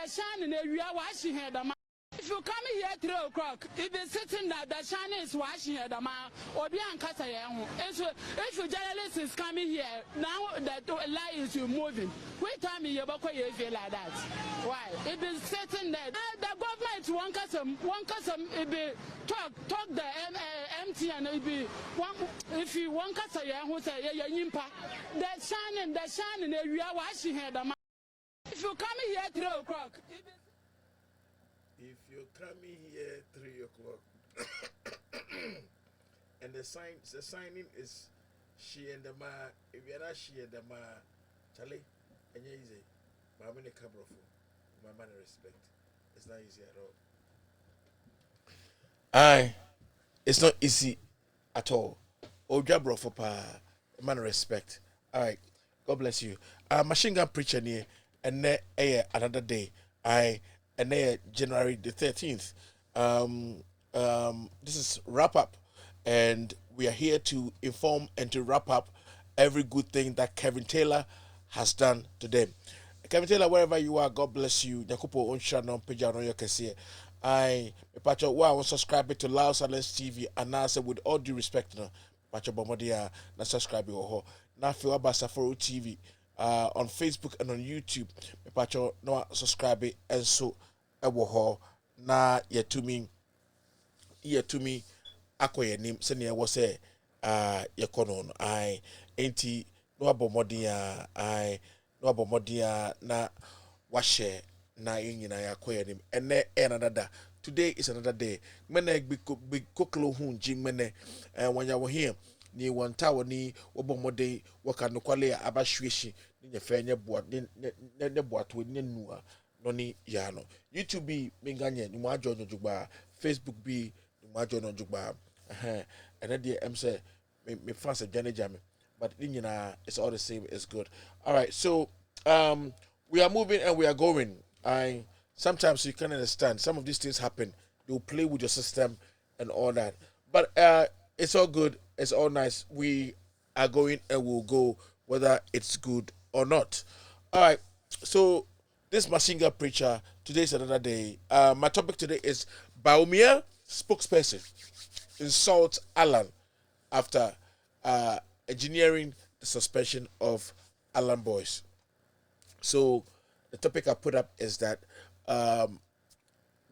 shining, we are washing the man. If you come here at 3 o'clock, if you're sitting there, the China is washing the man, or be on Kata. If a journalist is coming here, now that lie is moving, wait time me about you feel like that. Why? If you're sitting there, the government won't custom, if you talk the MT and if you want Kata, who say, the shining, we are washing the man. If you come here at 3 o'clock, if you're coming here 3 o'clock and the signing is she and the ma, if you're not she and the ma, Charlie, and you're easy, but I'm in a camera for my man of respect. It's not easy at all. Aye, it's not easy at all. Oh, Jabro for pa, man of respect. All right, God bless you. Machine gun preacher near, and then another day. And then January the 13th. This is wrap up, and we are here to inform and to wrap up every good thing that Kevin Taylor has done today. Kevin Taylor, wherever you are, God bless you. Nyakupo on channel page on your kese. I Pacho wow subscribe to Loud Silence TV, and now say with all due respect, no Pacho Bomodia na subscribe ho. Na feel about Safari TV. On Facebook and on YouTube, me pacho no subscribe and so ewo ho na yetumi akoye nim se ne wo se yekono no ai enti no abomodia ai no abomodia na wahye na yinyina yakoye nim ene another today is another day mena bi koklo hunji mene wanya wo here ni wanta woni wobomode waka no kwale abahweshi ni fenye boat ne boat woni nua no ni ya no YouTube bi minganye ni mo ajo jugba Facebook bi ni mo ajo jugba and then em say me fans jane jame but it's all the same. It's good. All right, so we are moving and we are going. Sometimes you can understand some of these things happen. They'll play with your system and all that, but it's all good. It's all nice. We are going and we'll go whether it's good or not. All right, so this machine gun preacher, today is another day. My topic today is BAWUMIA spokesperson insult Alan after engineering the suspension of Alan Boys. So the topic I put up is that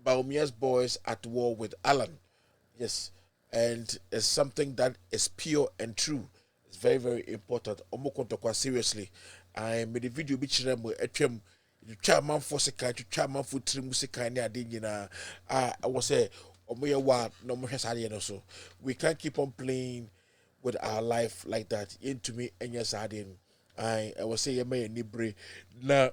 BAWUMIA's boys at war with Alan. Yes, and it's something that is pure and true. It's very, very important. Omo seriously. I made a video which you try man for second, you try man for 3 musica and I did I was say omo wa no more so we can't keep on playing with our life like that. Into me and yes I was say you may nibre na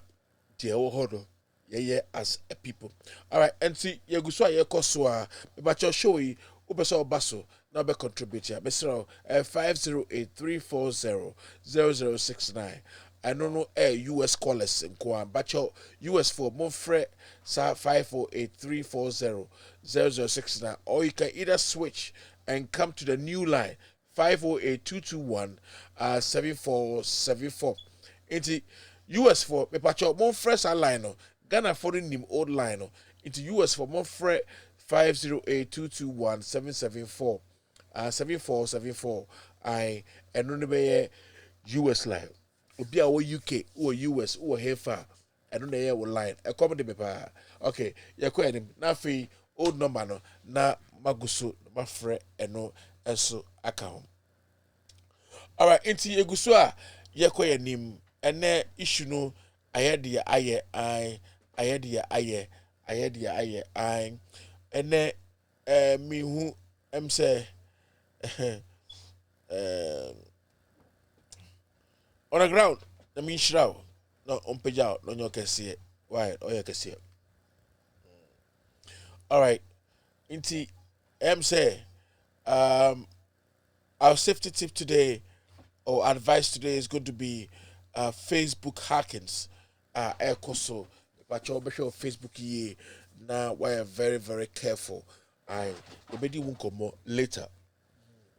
dear hodo. Yeah, as a people. All right, and see, you go so you koswa, but your show you, ubeso baso, now be contribute here. Mr. 508-340-0069. I don't know US callers in Kwan, but your US for Monfre, 508-340-0069, or you can either switch and come to the new line 508-221-7474. Into US for me, but your Monfre line. Ghana foreign name old line into US for more fret 508-221-774 7474 I and no US line obi a UK or US or hefa and no line a common de okay ya ko enim na fi old number no na maguso ma fret eno eso account. All right, into yeguso a ya ko enim ene issue no ayede aye I and then me who am say on the ground I mean shroud no on page out no you can see it why or you can see it. All right, inti say our safety tip today or advice today is going to be Facebook hackings so but you'll be sure Facebook ye now we are very, very careful. I the baby won't come more later.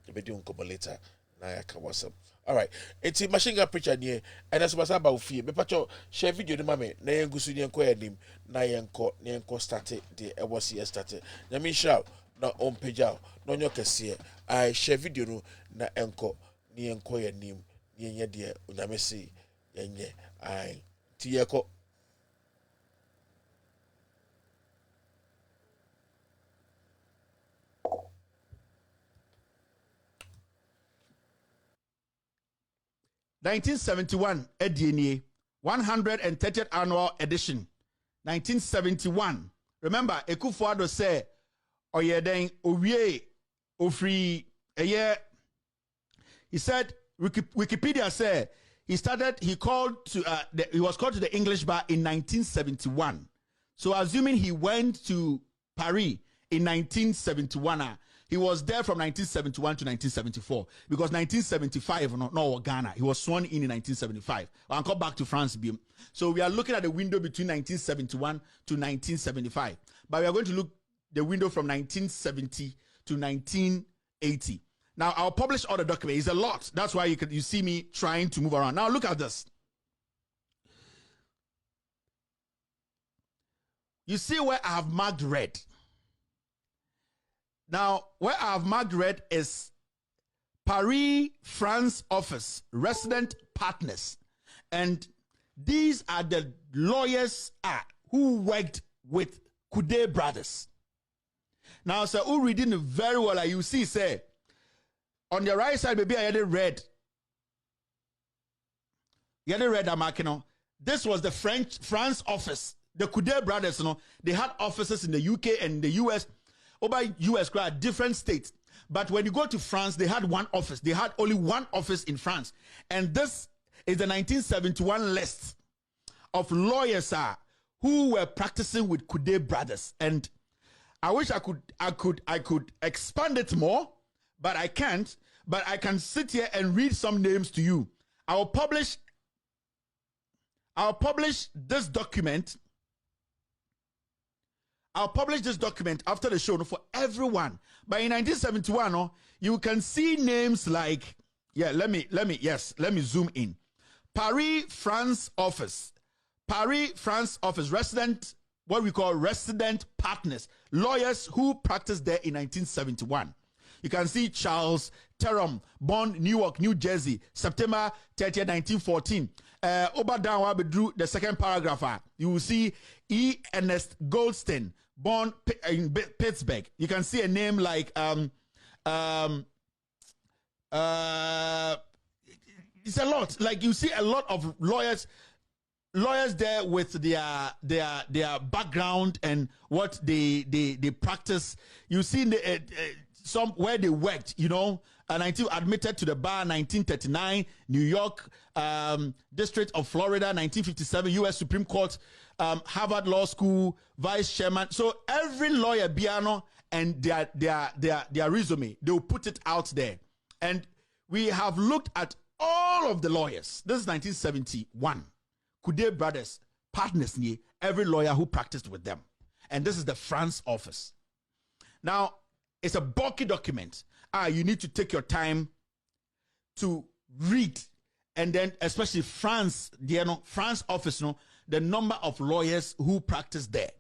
The baby won't come more later. Now I can WhatsApp. All right. It's a machine gun preacher near and that's what's about fear. But you share video the mame. Na yen gusu yen ko enim. Na yen ko started the was here started. Na me shout na on page out. No nyo kese. I share video no na enko ni yen ko enim. Ni yen de unyame se yen ye. I ti ye ko 1971 edienie 130th annual edition 1971. Remember Ekufuado say oyeden owie ofri eye. He said Wikipedia said he was called to the English bar in 1971. So assuming he went to Paris in 1971, he was there from 1971 to 1974 because 1975 no Ghana. He was sworn in 1975 and come back to France. So we are looking at the window between 1971 to 1975, but we are going to look the window from 1970 to 1980. Now I'll publish all the documents. It's a lot. That's why you see me trying to move around. Now look at this. You see where I have marked red. Now, where I have marked red is Paris, France office, resident partners. And these are the lawyers who worked with Kude brothers. Now, so who reading it very well, like you see, say, on the right side, maybe I had it red. You had it red, I'm marking. This was the France office. The Kude brothers, they had offices in the UK and the US. Over US, different states. But when you go to France, they had one office. They had only one office in France. And this is the 1971 list of lawyers who were practicing with Kude brothers. And I wish I could expand it more, but I can't. But I can sit here and read some names to you. I'll publish this document. I'll publish this document after the show for everyone. But in 1971, you can see names like, let me zoom in. Paris, France office. Paris, France office. Resident, what we call resident partners. Lawyers who practiced there in 1971. You can see Charles Terom, born Newark, New Jersey, September 30, 1914. Over down where we drew the second paragraph. You will see E. Ernest Goldstein, born in Pittsburgh. You can see a name like it's a lot. Like you see a lot of lawyers there with their background and what they practice. You see the some where they worked, you know, admitted to the bar 1939, New York District of Florida 1957, U.S. Supreme Court, Harvard Law School vice chairman. So every lawyer piano and their resume, they will put it out there. And we have looked at all of the lawyers. This is 1971. Coudet Brothers, partners, every lawyer who practiced with them. And this is the France office. Now, it's a bulky document. You need to take your time to read. And then, especially France, France office, the number of lawyers who practiced there.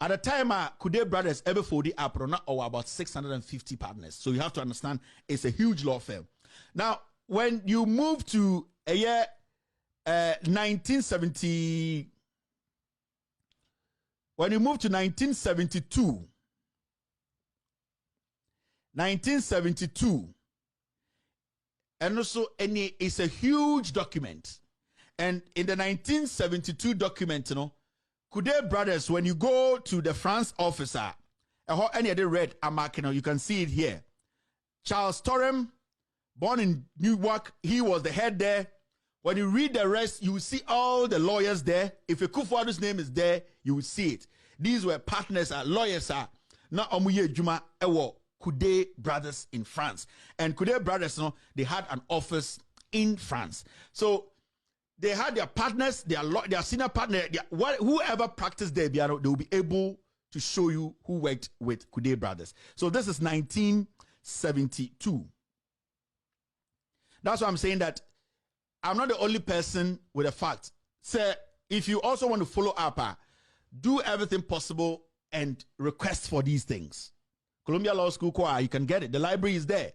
At the time, Coudet Brothers ever 40 up or about 650 partners. So you have to understand it's a huge law firm. Now, when you move to a year 1970, when you move to 1972, and also it's a huge document. And in the 1972 document, Coudet Brothers, when you go to the France officer, any other red you can see it here. Charles Torrem, born in Newark, he was the head there. When you read the rest, you will see all the lawyers there. If a Kufuadu's name is there, you will see it. These were partners, lawyers, not Omuye Juma, Coudet Brothers in France. And Coudet Brothers, they had an office in France. So they had their partners, their senior partner, whoever practiced there, they will be able to show you who worked with Coudet Brothers. So this is 1972. That's why I'm saying that I'm not the only person with a fact. So if you also want to follow up, do everything possible and request for these things. Columbia Law School, you can get it. The library is there.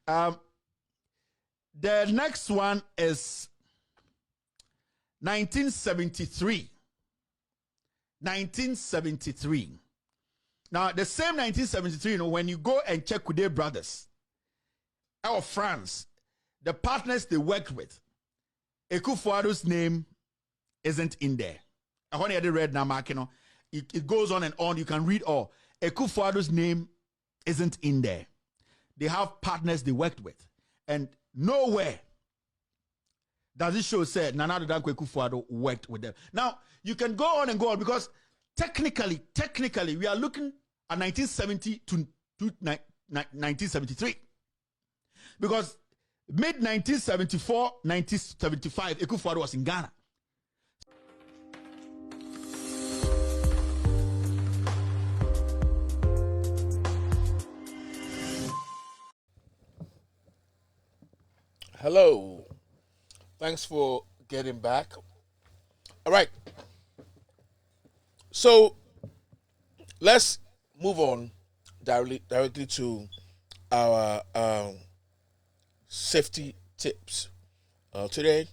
The next one is 1973. 1973. Now, the same 1973, when you go and check Coudet Brothers of France, the partners they worked with, Ekufuado's name isn't in there. I only had read now, it goes on and on. You can read all. Ekufuado's name isn't in there. They have partners they worked with. And nowhere does it show said Nana Dankwa Ekufuado worked with them. Now, you can go on and go on because technically, we are looking at 1970 to 1973. Because mid-1974, 1975, Ekufuado was in Ghana. Hello. Thanks for getting back. All right. So let's move on directly to our safety tips. Today,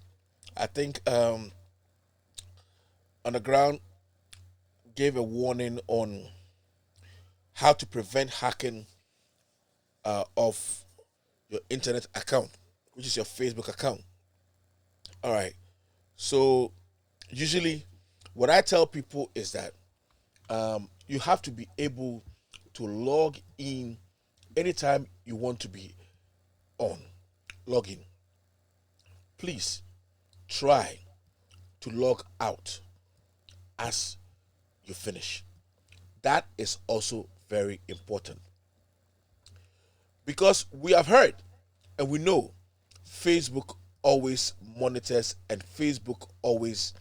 I think on the ground gave a warning on how to prevent hacking of your internet account, which is your Facebook account. All right. So usually what I tell people is that you have to be able to log in anytime you want to be on. Log in. Please try to log out as you finish. That is also very important. Because we have heard and we know Facebook always monitors and Facebook always,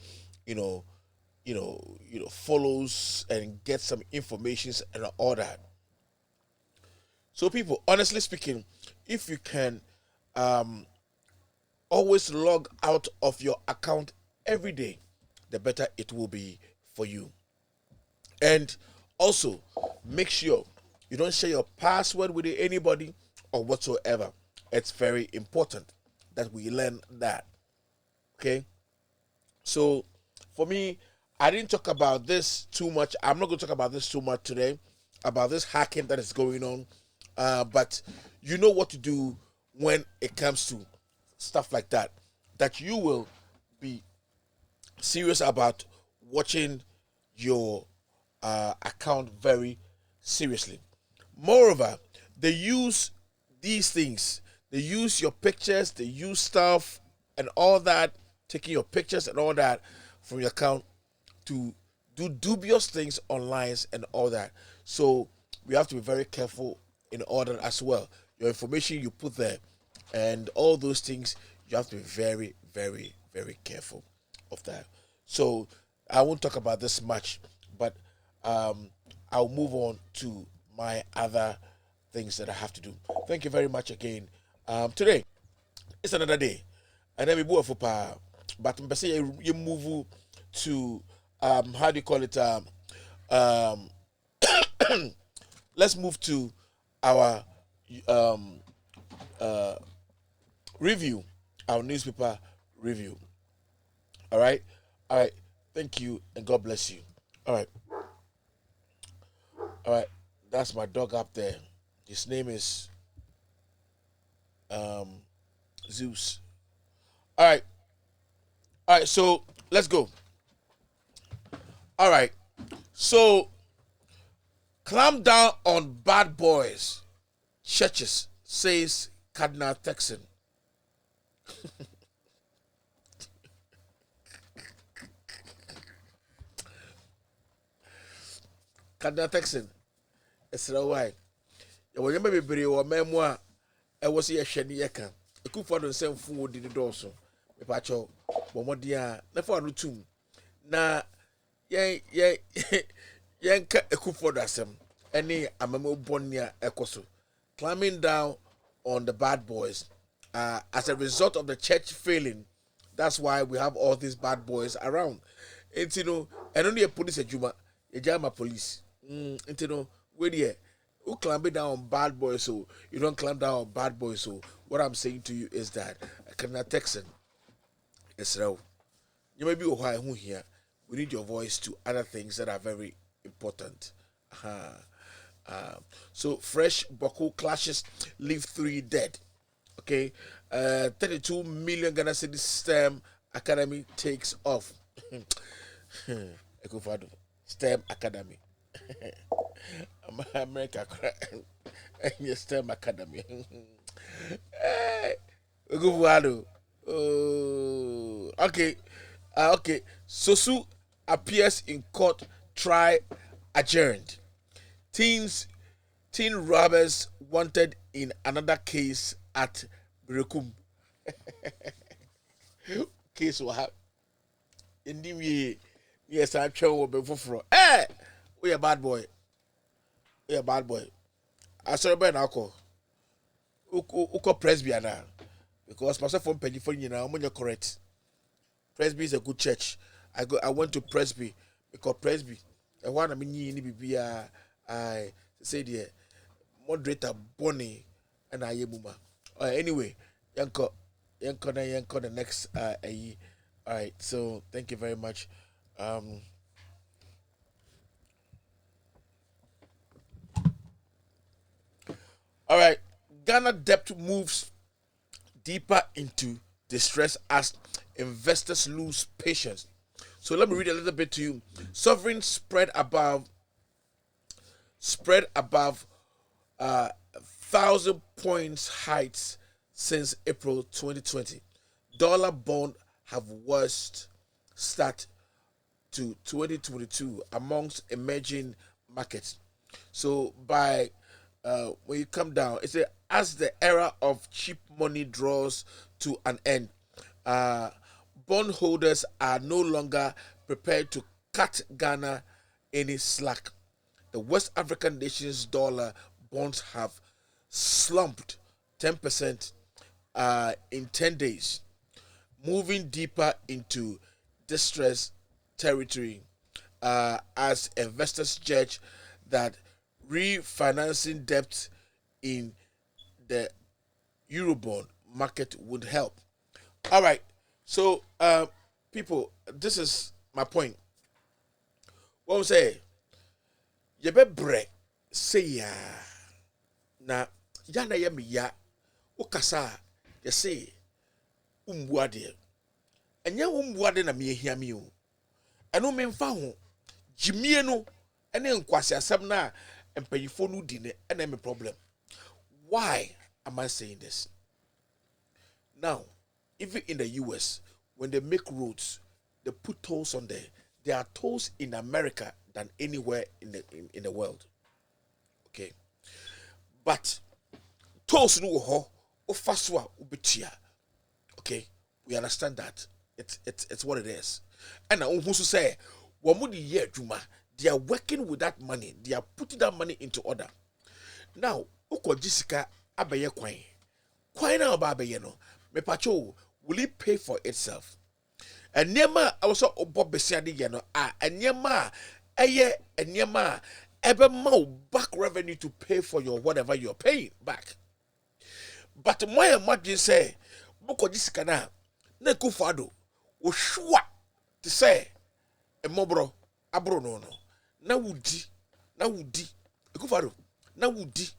follows and gets some information and all that. So people, honestly speaking, if you can always log out of your account every day, the better it will be for you. And also, make sure you don't share your password with anybody or whatsoever. It's very important that we learn that. Okay? So, for me, I didn't talk about this too much. I'm not going to talk about this too much today, about this hacking that is going on. But you know what to do when it comes to stuff like that. That you will be serious about watching your account very seriously. Moreover, they use these things. They use your pictures, they use stuff and all that, taking your pictures and all that from your account to do dubious things online and all that. So we have to be very careful in order as well. Your information you put there and all those things, you have to be very, very, very careful of that. So I won't talk about this much, but I'll move on to my other things that I have to do. Thank you very much again. Today it's another day, and then we move for power. But you move to how do you call it? Let's move to our review, our newspaper review. All right. Thank you, and God bless you. All right. That's my dog up there. His name is Zeus. All right. So let's go. All right. So clamp down on bad boys, churches, says Cardinal Texan. Cardinal Texan. It's why. You will remember be or memoir. I was here shady yaka. A coup for the same food did it also. Me pacho, Bomodia, never no tomb. Na, yanka a coup for the same. Any amamo bonia ecoso. Climbing down on the bad boys. As a result of the church failing, that's why we have all these bad boys around. And you know, and only a police a juma, a jama police. You know, where the who climb down on bad boys, so you don't climb down on bad boys. So what I'm saying to you is that I cannot Texan. It's real. You may be why who here. We need your voice to other things that are very important. So fresh Boko clashes leave 3 dead. Okay, 32 million Ghana City STEM Academy takes off. STEM Academy. America STEM Academy. Okay. Sosu appears in court, trial adjourned. Teen robbers wanted in another case at Brekum. Case will have. Indeed, yes, I'm sure before. Hey, we a bad boy. I saw a alcohol. Uko presby now. Because myself from Penny for you now, when you're correct. Presby is a good church. I went to Presby because Presby. I want to be I say the moderator Bonnie and I muma. Anyway, yanko the next all right. So thank you very much. All right, Ghana debt moves deeper into distress as investors lose patience. So let me read a little bit to you. Sovereign spread above 1,000 points heights since April 2020. Dollar bond have worst start to 2022 amongst emerging markets. So by when you come down, it says as the era of cheap money draws to an end, bondholders are no longer prepared to cut Ghana any slack. The West African nations' dollar bonds have slumped 10% in 10 days. moving deeper into distress territory as investors judge that refinancing debt in the Eurobond market would help. All right, so people, this is my point. What I'm saying, you better say ya na yana ya mi ya ukasa ya say umbuade enya umbuade na me hia mi o eno me mfa ho jimie no ene nkwase asem na empanyifo no di ne ene me problem. Why am I saying this? Now, even in the US, when they make roads, they put tolls on there. There are tolls in America than anywhere in the world. Okay, but tolls no ho ofaswa ubetia. Okay, we understand that it's what it is. And I also say, wamudi ye juma, they are working with that money. They are putting that money into order. Now, uko Jessica abaye kwai na abaye no. Me pacho, will it pay for itself? And nyema also obo besiade ye no and nyema eye and nyema ebe ma back revenue to pay for your whatever you're paying back. But my imagine say boko jisika na kufado o shwa to say e mobro abro no na wudi kufado na wudi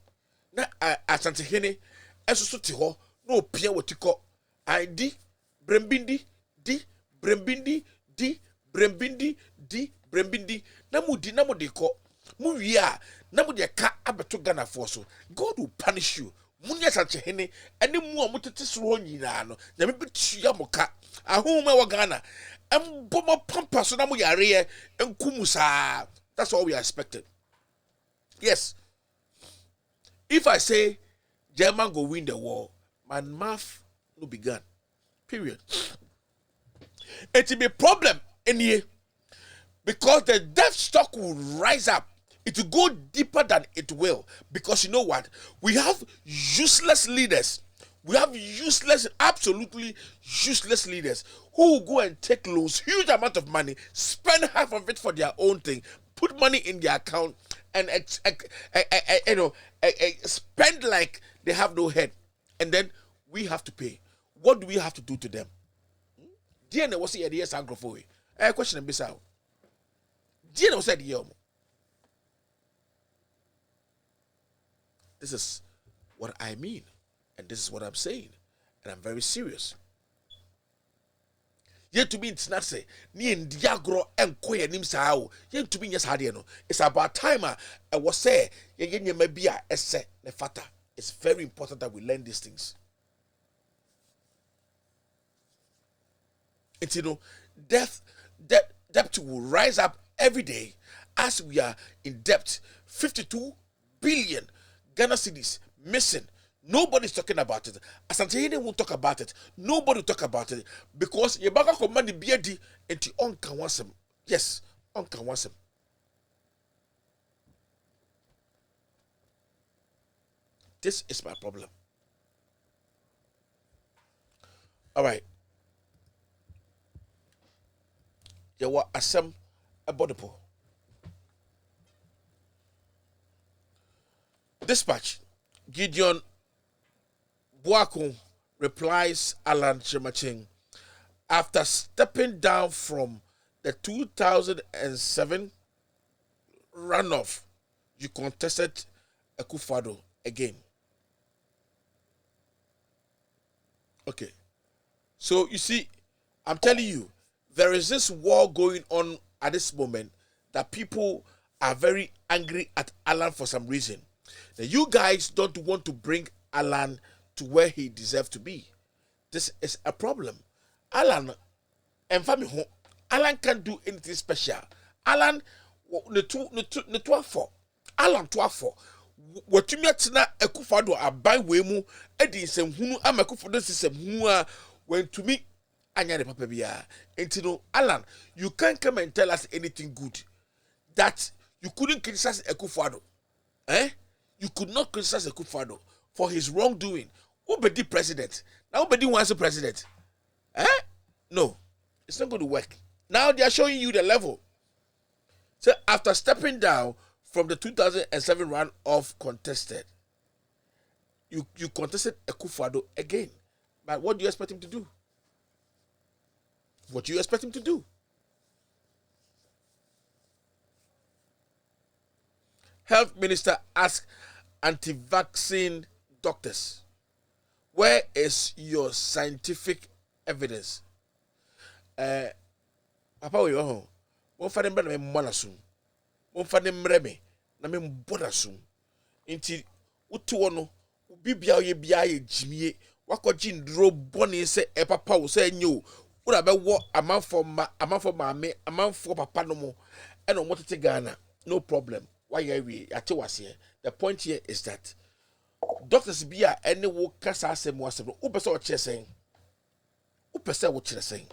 na asante hene esoso te ho na opia wotiko ID brembindi di brembindi di brembindi di brembindi na mudi ko mu wia na mudi ka abeto Ghana for so God will punish you. Munya sache hene ene mu a mutete soro nyina no na me betua moka ahoma wa Ghana embomo pampa so na mu yare enkumu saa. That's all we are expected. Yes, if I say German go win the war, my mouth will be gone. Period. It will be a problem in here because the debt stock will rise up. It will go deeper than it will because you know what? We have useless leaders. We have absolutely useless leaders who will go and take loans, huge amount of money, spend half of it for their own thing, put money in their account, and spend like they have no head, and then we have to pay. What do we have to do to them? DNA was here. Yes, I'm going to question and bisa. DNA was said here. This is what I mean, and this is what I'm saying, and I'm very serious. Yet to me, it's not say ni indiagro and koya nim sao. Yet to me, yes, hadiano. It's about time I was say ye may be a esse nefata. It's very important that we learn these things. And you know, debt will rise up every day as we are in debt. 52 billion Ghana cedis missing. Nobody's talking about it. Asante won't talk about it. Nobody will talk about it because Yabaka command the BD into Onkawansem. Yes, Onkawansem. This is my problem. All right. Yawa asem abodopo. Dispatch. Gideon Boakum replies Alan Chemachin after stepping down from the 2007 runoff. You contested Akufo-Addo again. Okay. So you see, I'm telling you, there is this war going on at this moment that people are very angry at Alan for some reason. Now, you guys don't want to bring Alan to where he deserves to be. This is a problem. Alan, and family home, Alan can't do anything special. Alan, the 12 Alan 12 what you met na Akufo-Addo abai wemu edi semhunu ama Akufo-Addo semhunu when to me anya de papa bia. Entino Alan, you can't come and tell us anything good that you couldn't criticize Akufo-Addo. You could not criticize Akufo-Addo for his wrongdoing. Who be the president? Now who be the president? No, it's not going to work. Now they are showing you the level. So after stepping down from the 2007 runoff contested, you contested Akufo-Addo again. But what do you expect him to do? What do you expect him to do? Health Minister asked anti-vaccine doctors, where is your scientific evidence? Papa, we are home. One for them, me monasum. One for them, me na me bodasum. Inti utuono bibia ye bia ye jimie. Wako jin dro boni se papa wo se nyo. Ura be wo amanfo maame, amanfo papa no mo. E no motete Ghana. No problem. Why we ate wase. The point here is that doctors bia any wo kasa asem wasem. Wo pese wo kire sen. Wo pese wo kire sen.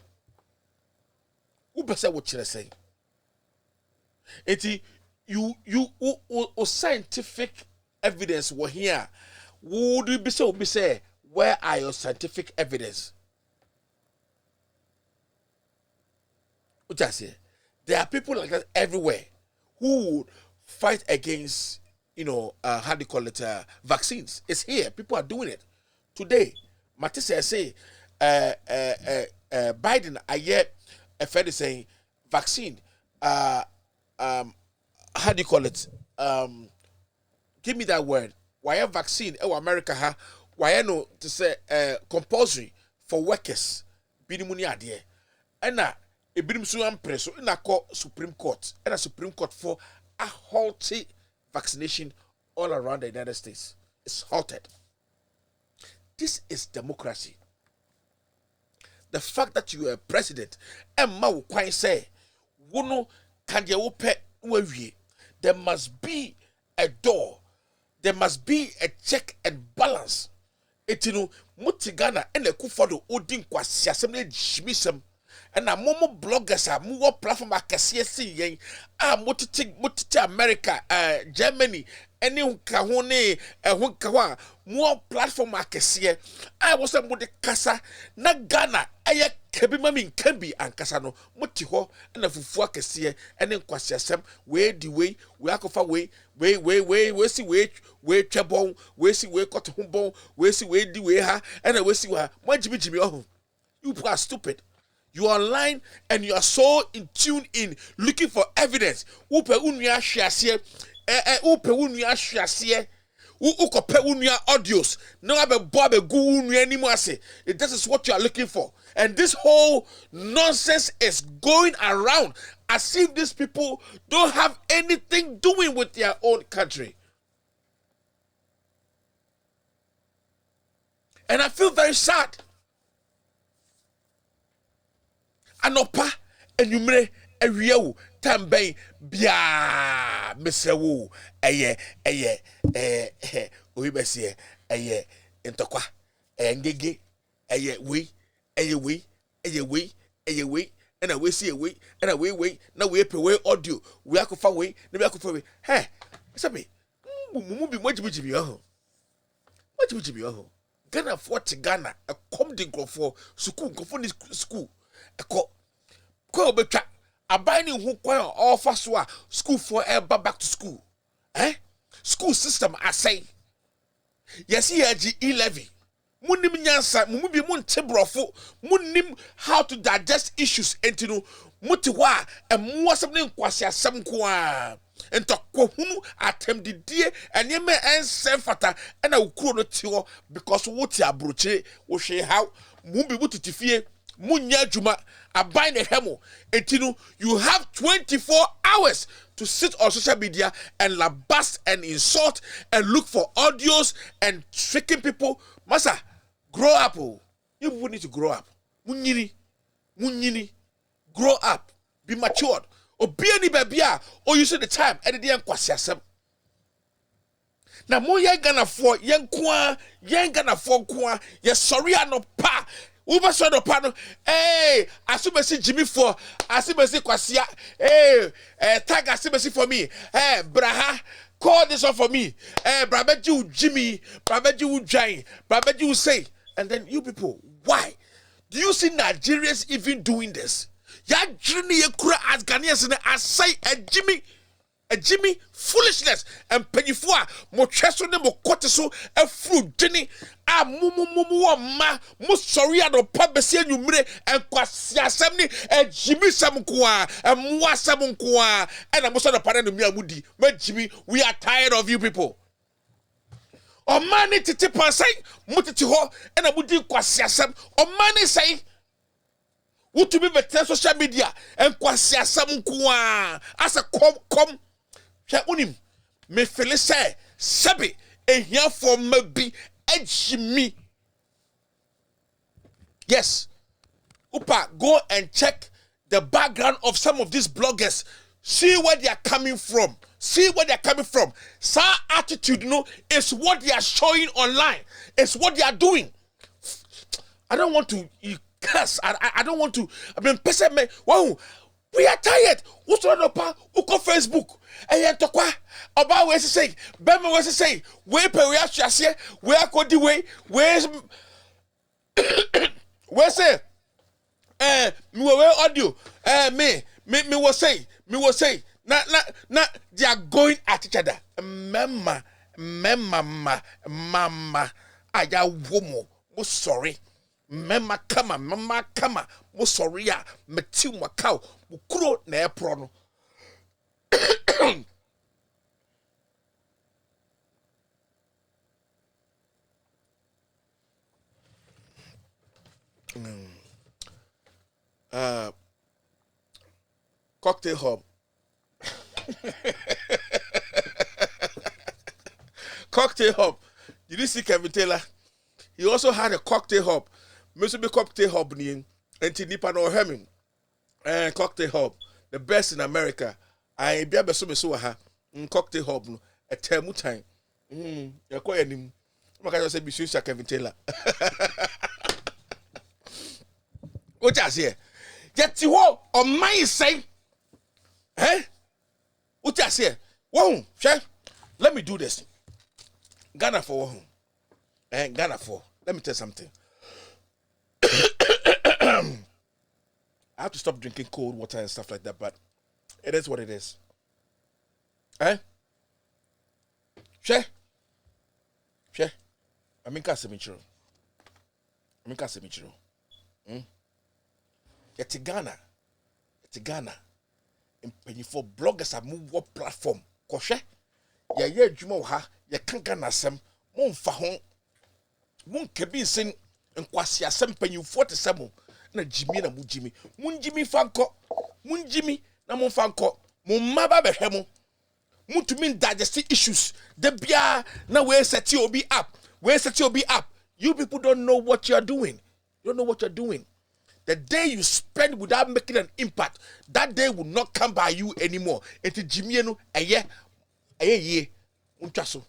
Wo pese wo kire sen. Eti you scientific evidence were here. Would you be say where are your scientific evidence? What I say? There are people like that everywhere who would fight against, how do you call it, vaccines. It's here. People are doing it. Today, Matisse say, Biden, I hear a friend saying, vaccine, how do you call it? Give me that word. Why vaccine? Oh, America, why no to say compulsory for workers? Binimuni adie. And now, a binimsuan preso in a Supreme Court and a Supreme Court for a halted vaccination all around the United States. It's halted. This is democracy. The fact that you are president, and Mao quite say, "Wono can you open?" There must be a door. There must be a check and balance. Etinu mutigana ene Akufo-Addo odin kwasi assembly jimisem. And a momo bloggers are more platform akasiye si yen. Mutiti America, Germany, any kahone, hunkawa, more platform akasiye. I was a mode kasa na Ghana. Aya kebimami kembi and kasano mutiho and a fufu akasiye and then kwasiasem way the way we akofa way see way chabon we see way cut humbon we see way the way ha and we see wa jimmy oh you are stupid. You are online and you are so in tune in looking for evidence. Upe unuya shiasie, upe unuya shiasie, ukope unuya audios. No abe bobe gu unuya anymore. This is what you are looking for, and this whole nonsense is going around as if these people don't have anything doing with their own country. And I feel very sad. Anopa enumere awiawo tambɛn bia mesewo eye oyi besie eye ntokwa ngege eye we and we see we and we na we pay we audio we akofa we na we akofa we hey sabi mumu bi mojibi ho Ghana for Ghana a come the go for school Ko betwa abani hu kwan offer so school for ever back to school. School system asay. Yes here G11. Munim nyansa mumubi mun tebrofo munim how to digest issues entinu muti wa emwo asem nkwase asem ko a entokwo hunu atem didie eneme ensefata na ukuro no tiwo because wuti abroche wo hwe how mumbi butitifie munya juma abai ne hemo etinu you have 24 hours to sit on social media and labast and insult and look for audios and tricking people. Masa, grow up. You people need to grow up. Munyini, grow up, be matured. Or be any baby, or you see the time and the day and kwasiasem. Na mo yang gonna for yang gonna for kwa ye sorry no pa. Uba so no pa no. Hey, asubesi Jimmy for asubesi kwasia. Hey, tag asubesi for me. Hey, braha. Call this one for me. Brabeju Jimmy, Brabeju Jai, Brabeju say. And then you people, why? Do you see Nigerians even doing this? Ya journey kura as Ghanaians and asai a Jimmy foolishness and penifua mo cheso ne mo kote so a fruit jenny a mumu ma mo sorry ado pabesi anwumre en kwasia asem ni a Jimmy sam kwa a mo asem kwa and a mo so the parent no mi amudi ma Jimmy we are tired of you people. O mani tete pansai mo tete ho and a mudi kwasia asem o mani say what to be better social media and kwasia asem kwa as a come unim me feel say sabi ehia for maybe edge. Yes, Upa, go and check the background of some of these bloggers. See where they are coming from. See where they are coming from. Sa attitude, is what they are showing online. It's what they are doing. I don't want to curse. I don't want to. I mean, person me. Wow, we are tired. What's on Upa? Uko Facebook. And tokwa about where to say, Bema was to say, where per we are chassis, where could the way, where's say, me audio, me was say, not they are going at each other. Mama, I am womo, mo sorry. Mama, mo sorry, me tiu makau, mukuro ne prono. Cocktail hub. Cocktail hub. Did you see Kevin Taylor? He also had a cocktail hub. Must be cocktail hub and Nipa no Hemming. And cocktail hub. The best in America. I be able to so ha cocktail hub no a term time. You call him. I'm going to say Bishop Kevin Taylor. What I say? Yet you all on my say, eh? What I say? Whoa, chef, let me do this. Ghana for one, and Ghana for. Let me tell you something. I have to stop drinking cold water and stuff like that, but it is what it is. Eh? Chef, I mean, Casimichiro. It's Ghana. And for bloggers have moved what platform. Koshe, ya jumo ha, ya kan Ghana sem, mon fa hon, mon kebi sin, and kwasia sem penny 47 na Jimmy na mu Jimmy. Mun Jimmy fanko, mun Jimmy na mon fanko, mon maba behemo. Mun to mean digestive issues. The bia na we set you be up. You people don't know what you're doing. You don't know what you're doing. The day you spend without making an impact, that day will not come by you anymore. Enti Jimmy no eye unchaso.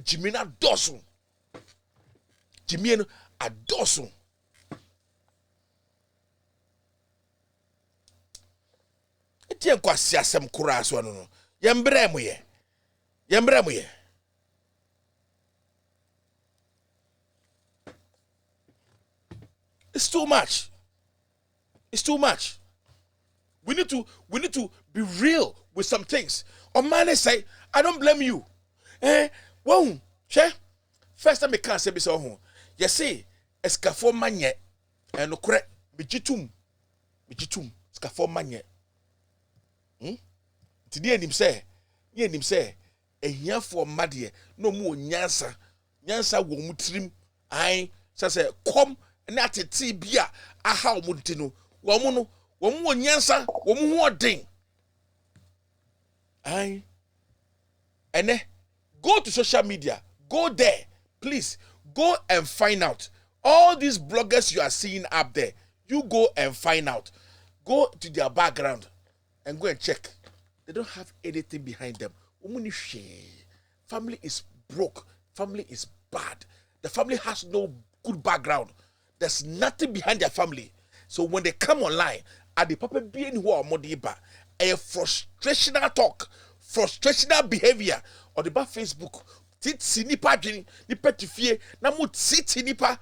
Jimmy na dosun. Jimmy no adosun. Eti en kwasi asem kura so no. Yembre mo ye. It's too much. We need to be real with some things. Or man say, I don't blame you. Well, che. First time I can't say this home. You see, escafo manye and okre bijitum escafo manye. Today him say, a year for madie no more nyansa wo mutrim ai say come na tete bia aha omutino wo mu nyansa wo mu hoden ai ene go to social media, go there, please go and find out all these bloggers you are seeing up there. You go and find out, go to their background and go and check. They don't have anything behind them. Family is broke. Family is bad. The family has no good background. There's nothing behind their family. So when they come online, at the papa being who are modiba, a frustrational talk, frustrational behavior, or the back Facebook, tit sinipa jini, nipa tifie, na mu tit sinipa.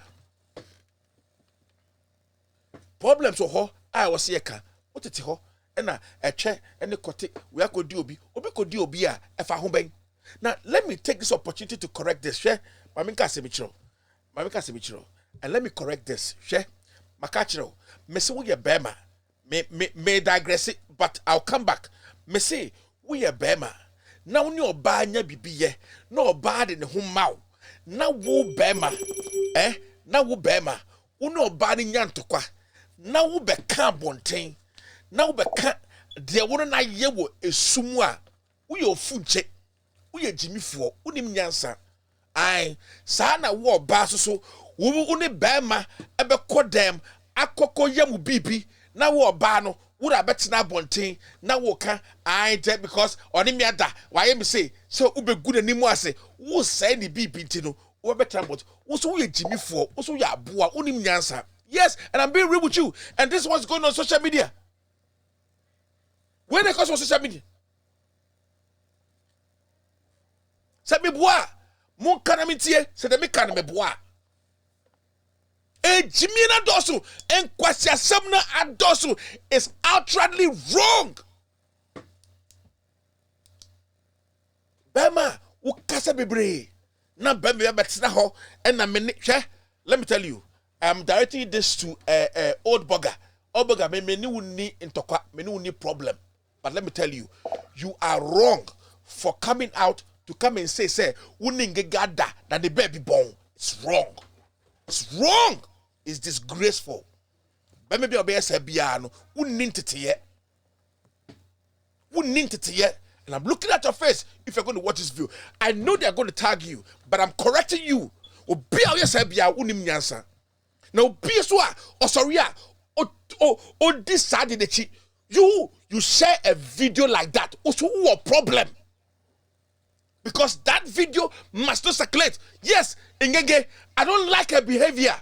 problems wɔ hɔ a wɔ se yɛka wotete hɔ ɛna ɛtwɛ ɛne kɔte we akɔdi obi kɔdi obi a ɛfa ho bɛn. Now let me take this opportunity to correct this. Share maminka semichiro and let me correct this. Share makachiro me say we bema me digress it, but I'll come back. Me say we bema now ni oba nya bibiye no oba de ne ho maw na wo bema na wo bema wo no oba ni nya ntokwa na wo be ka bonten na wo be ka de wo na ye wo esumu a wo ye ofunche wo ye jimifuo unim nyansa ai saa na wo oba so wo ne bema ebe kodem akoko yam bibi na wo oba no wo da betina bonten na wo ka ai de because oni me ada why me say so ubegu nanimu ase wo say ni bibi ntino wo betina bot wo so ye jimifuo wo so ye aboa unim nyansa. Yes, and I'm being real with you, and this is what's going on social media. When they cause on social media, say me boa mon kana mitie say de me kana me boa e jimina dosu en kwasi asemna adosu is outrightly wrong. Bema wo kasa bebre na bema betina ho and na me hwe. Let me tell you, I'm directing this to old bugger. Old bugger me ni wuni intokwa me ni wuni problem. But let me tell you, you are wrong for coming out to come and say uninge gada that the baby born. It's wrong. It's wrong. It's disgraceful. But maybe I'll be a Sabiano. Unintity. And I'm looking at your face if you're going to watch this video. I know they're going to tag you, but I'm correcting you. Obi a Sabia unim nyansa. Now be so or sorry oh this side in the chi. You share a video like that. Also a problem. Because that video must not circulate. Yes, Ngenge, I don't like her behavior.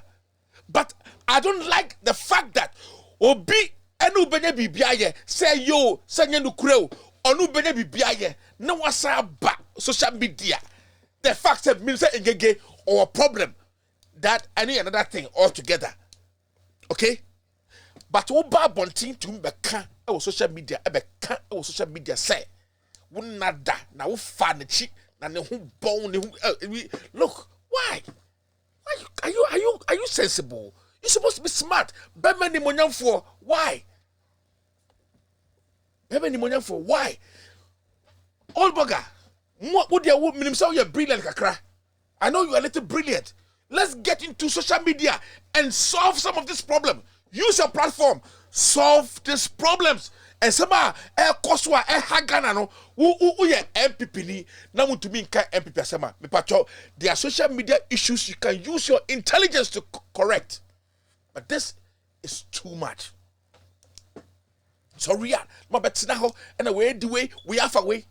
But I don't like the fact that Obi enu benye bibiaye say yo sanye nukreo onu benye bibiaye na wasa ba social media. The fact that means Ngenge or a problem that any another thing altogether. Okay? But oba bontin to mbeka e social media ebeka e social media say wunada na wo fa ne chi na ne ho bon ne ho look why are you sensible? You're supposed to be smart. Bema ni monyamfo why? Bema ni monyamfo why? Old bugger what dia wo minim say you're brilliant kakra. I know you are a little brilliant. Let's get into social media and solve some of this problem. Use your platform, solve these problems. And some koswa hagana no ye MPP ni na muntu mi nka MPP asema me pacho. There are social media issues you can use your intelligence to correct. But this is too much. So real, ma betina ho and away the way we have away.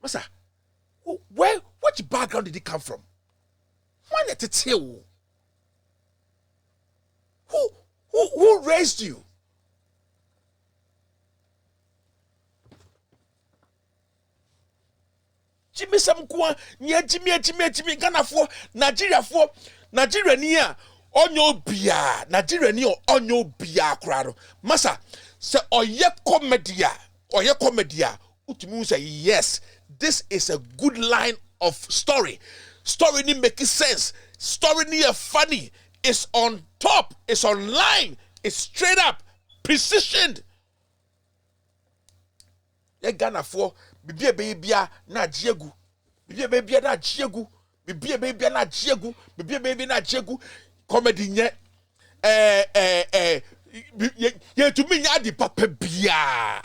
Masa, which background did he come from? Why not tell? Who raised you? Jimmy Samkwa, near Jimmy Ghana for Nigeria ni a onyo bia Nigeria ni onyo bia krado. Masa, se oye comedia utumi say yes, this is a good line of story. Story ni make sense. Story ni funny. It's on top. It's online. It's straight up. Precisioned. Ye Ghana for bibia bibia na jiegu. Bibia bibia na jiegu. Bibia bibia na jiegu. Bibia bibia na jiegu. Comedy nye. Ye to me nya di papa bia.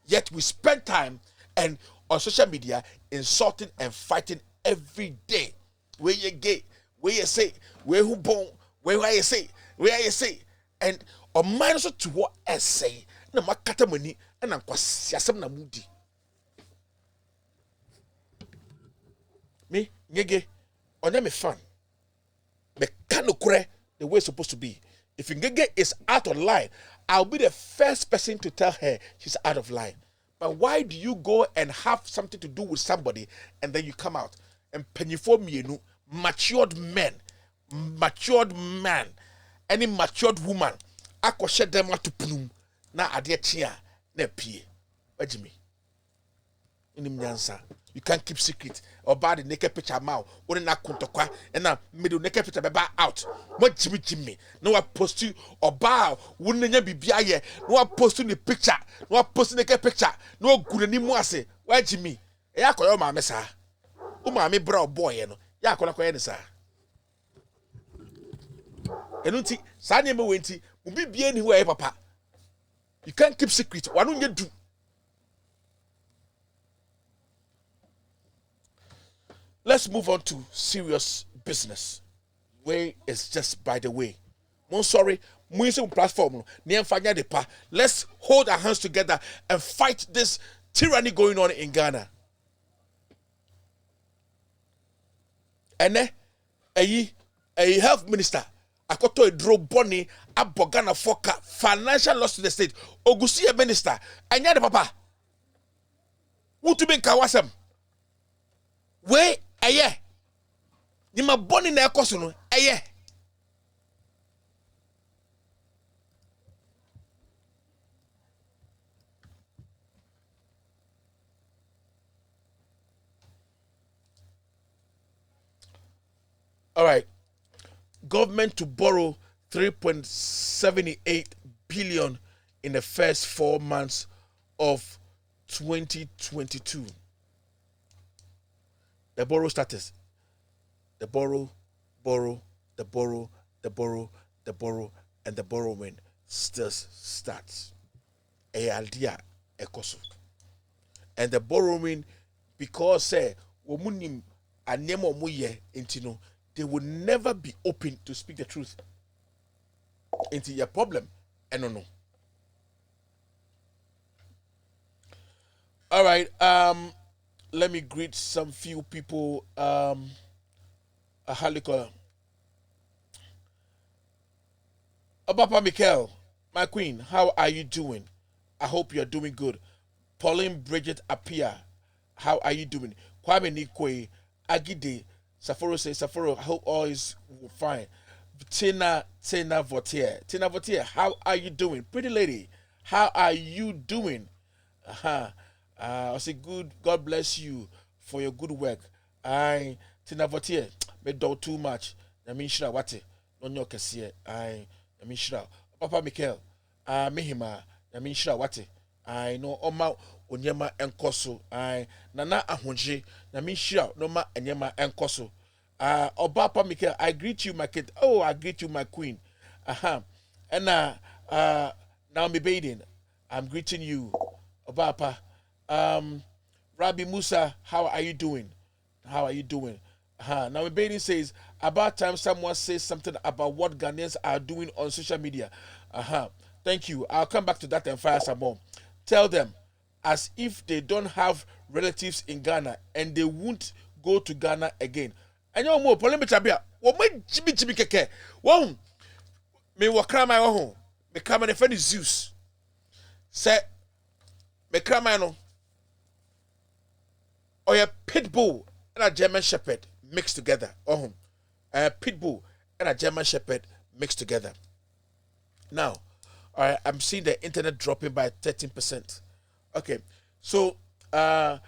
Yet we spend time and on social media insulting and fighting every day. Where you gay, where you say, where who born, where you say, and on minus to what essay, no makata money, and I'm kwasiasam na mudi. Me, nyege, on me fan. Me kanokure the way it's supposed to be. If Ngege is out of line, I'll be the first person to tell her she's out of line. But why do you go and have something to do with somebody and then you come out and penny for me, matured man, any matured woman akɔhyɛ dem ato punum na ade chia na pie wajimi inim nyansa you can't keep secret or bad the naked picture mouth or na kontokwa and na middle naked picture beba out what jimmy no wa post you or bow wouldn't nya bibia ye no wa post the picture no wa post naked picture no good ni mu ase why jimmy e akoyo ma me sa o ma me bra boy no ya akola koye ni sa enunti sa ne me wenti mu bibia ni ho e papa you can't keep secret wanu nya do. Let's move on to serious business. Way is just by the way. Mon sorry, muisum platform. Let's hold our hands together and fight this tyranny going on in Ghana. And a health minister, akoto edro boni abogana foka financial loss to the state. Ogusiye minister, anya de papa. Wutu bin kawasem. We aye ni ma boni na ekoso no aye all right, government to borrow 3.78 billion in the first 4 months of 2022. The borrow status. The borrow, the borrow, and the borrowing still starts. And the borrowing, because womunim anyemo muye intino, they will never be open to speak the truth. Into your problem, I don't know. All right, let me greet some few people. Halikola. Abapa Mikel, my queen, how are you doing? I hope you're doing good. Pauline Bridget Apia, how are you doing? Kwame Nikwe, Agide, Saforo says, Saforo, I hope all is fine. Tina Vautier, how are you doing? Pretty lady, how are you doing? I say good. God bless you for your good work. I Tina Vautier, me do too much. I mean shira wate. No nyo kesiye. I mean shira. Papa Mikel. Mehima. I mean shira wate. I know oma onyema enkoso. I nana ahonje. I mean shira no ma enyema enkoso. Papa Mikel. I greet you, my kid. Oh, I greet you, my queen. And now me bathing. I'm greeting you, Obapa. Rabbi Musa, how are you doing? How are you doing? Now, Bailey says, about time someone says something about what Ghanaians are doing on social media. Thank you. I'll come back to that and fire some more. Tell them, as if they don't have relatives in Ghana and they won't go to Ghana again. And you more, Polemic Abia, what my Jimmy Keke? Won't me wakra my home. Me come and friend Zeus. Say, me cramano. Or a pit bull and a German shepherd mixed together. A pit bull and a German shepherd mixed together. Now, I'm seeing the internet dropping by 13%. Okay, so me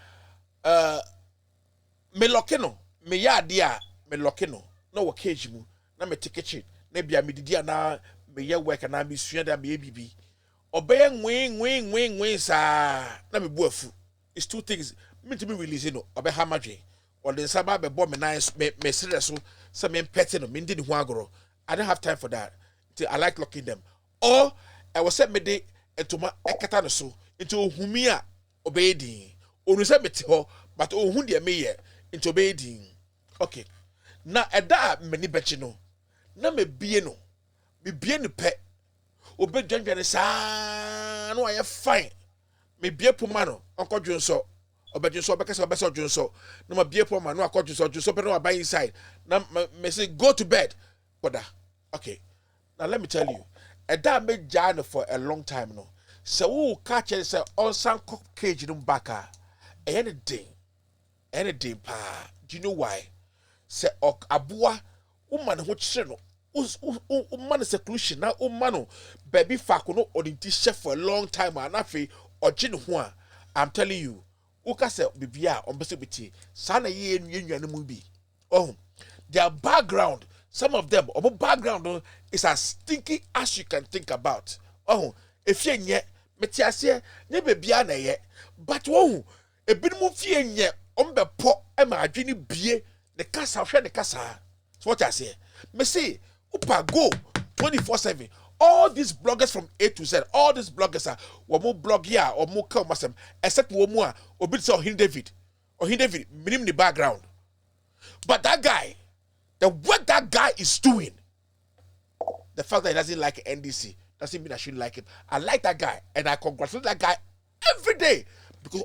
lokeno, me ya dia, me lokeno, no wakejimu, na me tikechi, ne bia me didia na me ye work na me sua da me bibi. Obey wing sa na me buafu. It's two things. Me to be releasing no obe hamaje or the saba be bomb me nice me serious so me petting no me ndi ho agoro. I don't have time for that. I like locking them. Or I was set me de etoma ekata no so into ohumia obeying. Onu se me te ho but ohun de me ye into obeying. Okay. Na eda many bechi no. Na me bie no. Me bie no pe. Obe dwanjane sa no aye fine. Me bie poma no onko dwonso. Obedunso because obeso dwonso. No ma bie poma no akọ dwonso pe no buy inside. Na me say go to bed. Koda. Okay. Now let me tell you. Eda me jano for a long time no. So who catch it say on san cage no back anything pa. Do you know why? Say ok abua woman ho chire no man seclusion na man baby fako no odinti chef for a long time and afi ogin ho a I'm telling you uka se bibia ombese biti sana ye enwanu mu bi oh their background some of them obo background is as stinky as you can think about oh if ye nye metiase nye bibia na ye but oh ebinom fie nye ombe po e ma adwene bie the kasa hwe the kasa so what I say me say upa go 24/7 all these bloggers from A to Z all these bloggers are wo blog here or mo come masem except wo mu a obi say Ohin David minimum the background but that guy the work that guy is doing the fact that he doesn't like NDC doesn't mean I shouldn't like him. I like that guy and I congratulate that guy every day because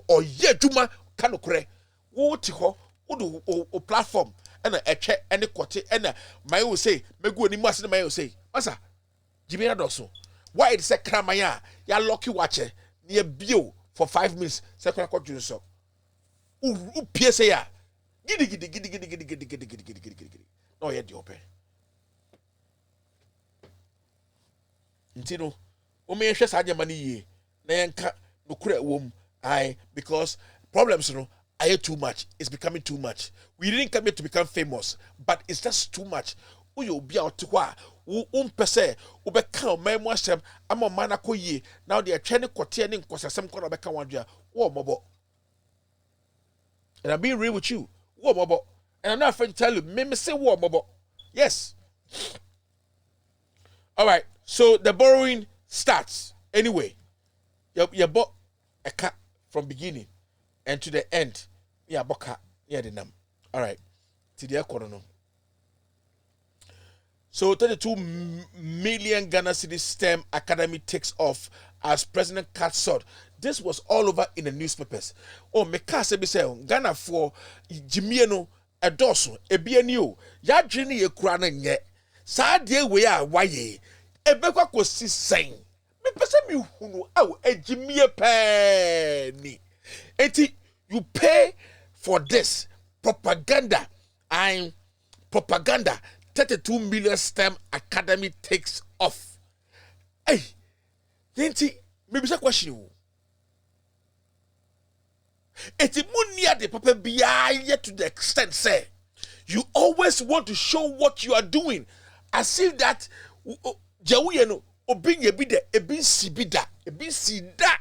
juma kanokre wo ti ho o platform and a check and a quote and my will say me go ni mas my will say masa jibina doso why it say kramaya ya lucky watcher near bio for 5 minutes second quote so u psa ya gidi no ye di ope ntino o me hwe sa nyama ni yie na yenka no kura wom I because problems no are too much. It's becoming too much. We didn't come here to become famous, but it's just too much. Uyo be out to wa pese ubeka memo asem ama mana ko ye now they are trying to kote ni nkosasem ko beka wadua wo mobo. And I'm being real with you. Wo mobo. And I'm not afraid to tell you me say wo mobo. Yes. All right. So the borrowing starts anyway. You bought a car from beginning and to the end. Yeah, boka. Yeah, the name. All right. To the economy. So 32 million Ghana cedi STEM Academy takes off as President cuts short. This was all over in the newspapers. Oh, me ka se be say Ghana for Jimieno edoso ebiani o. Ya dwene ye kura na nye. Saa de we a waye. Ebekwa kosi sen. Me pese mi hunu aw ejimie pe ni. Enti you pay for this propaganda. I'm propaganda. 32 million STEM Academy takes off. Hey, Yenti, maybe a question. It's munia de papa biya to the extent say you always want to show what you are doing as if that jawuyeno obin ye bi de ebin sibida ebin sida.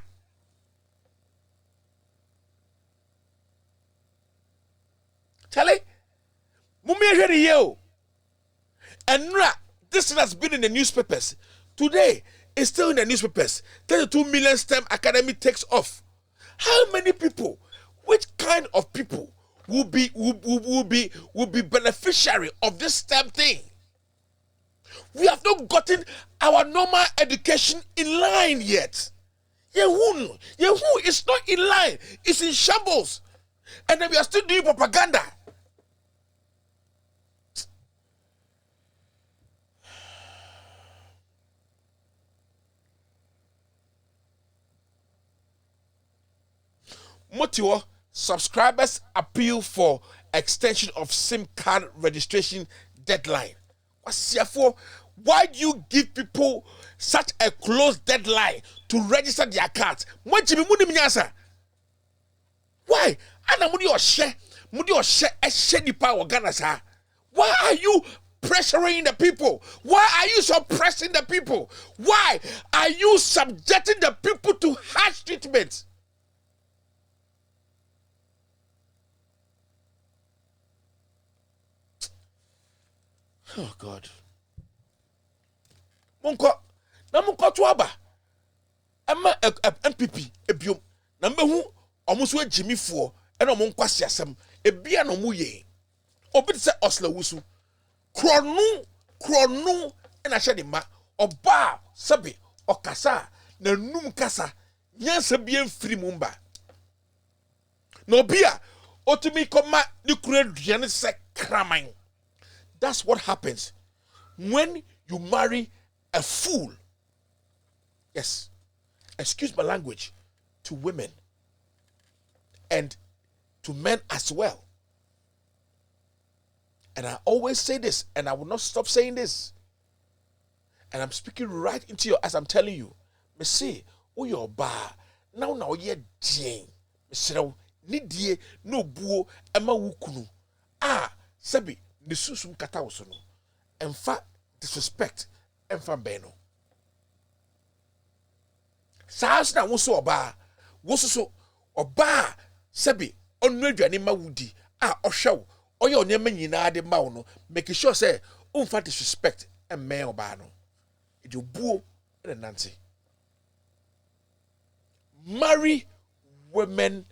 Charlie, mummy here yo. And this has been in the newspapers. Today, it's still in the newspapers. 32 million STEM Academy takes off. How many people, which kind of people will be beneficiary of this STEM thing? We have not gotten our normal education in line yet. Yehu is not in line. It's in shambles. And then we are still doing propaganda. Motiwo subscribers appeal for extension of SIM card registration deadline. Why do you give people such a close deadline to register their cards? Why? Why are you pressuring the people? Why are you suppressing the people? Why are you subjecting the people to harsh treatment? Oh God. Munko tuaba. Ama MPP ebiom. Na mehu omuso agimi fo e na omo nkwase asem. Ebia no mu ye. Obi se Oslo wusu. Kronu e na hye ma. Oba sabe okasa na num kasa. Nyansa bia mfiri mumba. No bia otumi koma ni kure duane se kraman. That's what happens when you marry a fool. Yes, excuse my language, to women and to men as well. And I always say this, and I will not stop saying this. And I'm speaking right into your eyes. I'm telling you. Me say, oh your bar. Now ye dien. Me say, ni die no buo ema wukunu. Ah, sebi ne susum kata wo so no. Emfa disrespect emfa beno. Saas na wo so oba. Wo so oba sebi onu aduane ma wudi. Ah, ohwew. Oye onyema nyina de ma wo no. Make sure say umfa disrespect emme oba no. It you buo and nancy. Marry women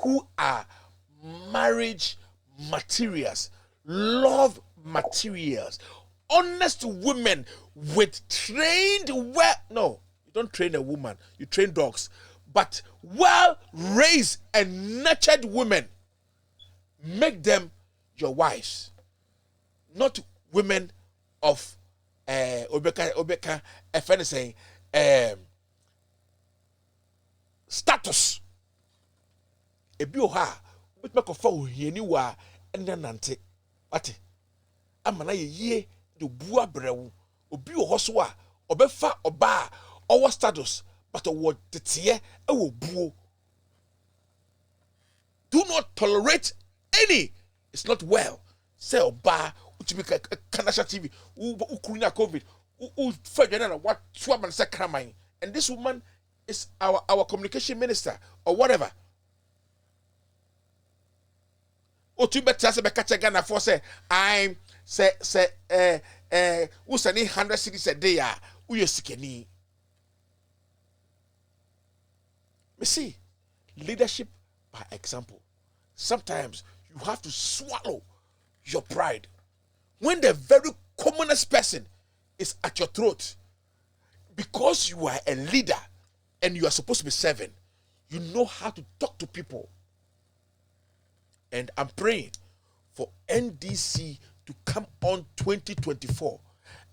who are marriage materials, love materials, honest women with trained no, you don't train a woman, you train dogs, but well raised and nurtured women. Make them your wives, not women of Obeka a friend saying status. Ebi oha bit make ofa ohiani wa enne nante ate amana ye de bua brewu obi oho so a obefa oba owo status but owo tete ewo buo. Do not tolerate any. It's not well. Say oba utibika kanasha TV ukunya covid fajana what swaman say kramai, and this woman is our communication minister or whatever. Otubeta se beka Ghana for say I'm say usani 100 cities a day ya uye sikeni. Me see leadership by example. Sometimes you have to swallow your pride. When the very commonest person is at your throat, because you are a leader and you are supposed to be serving, you know how to talk to people. And I'm praying for NDC to come on 2024.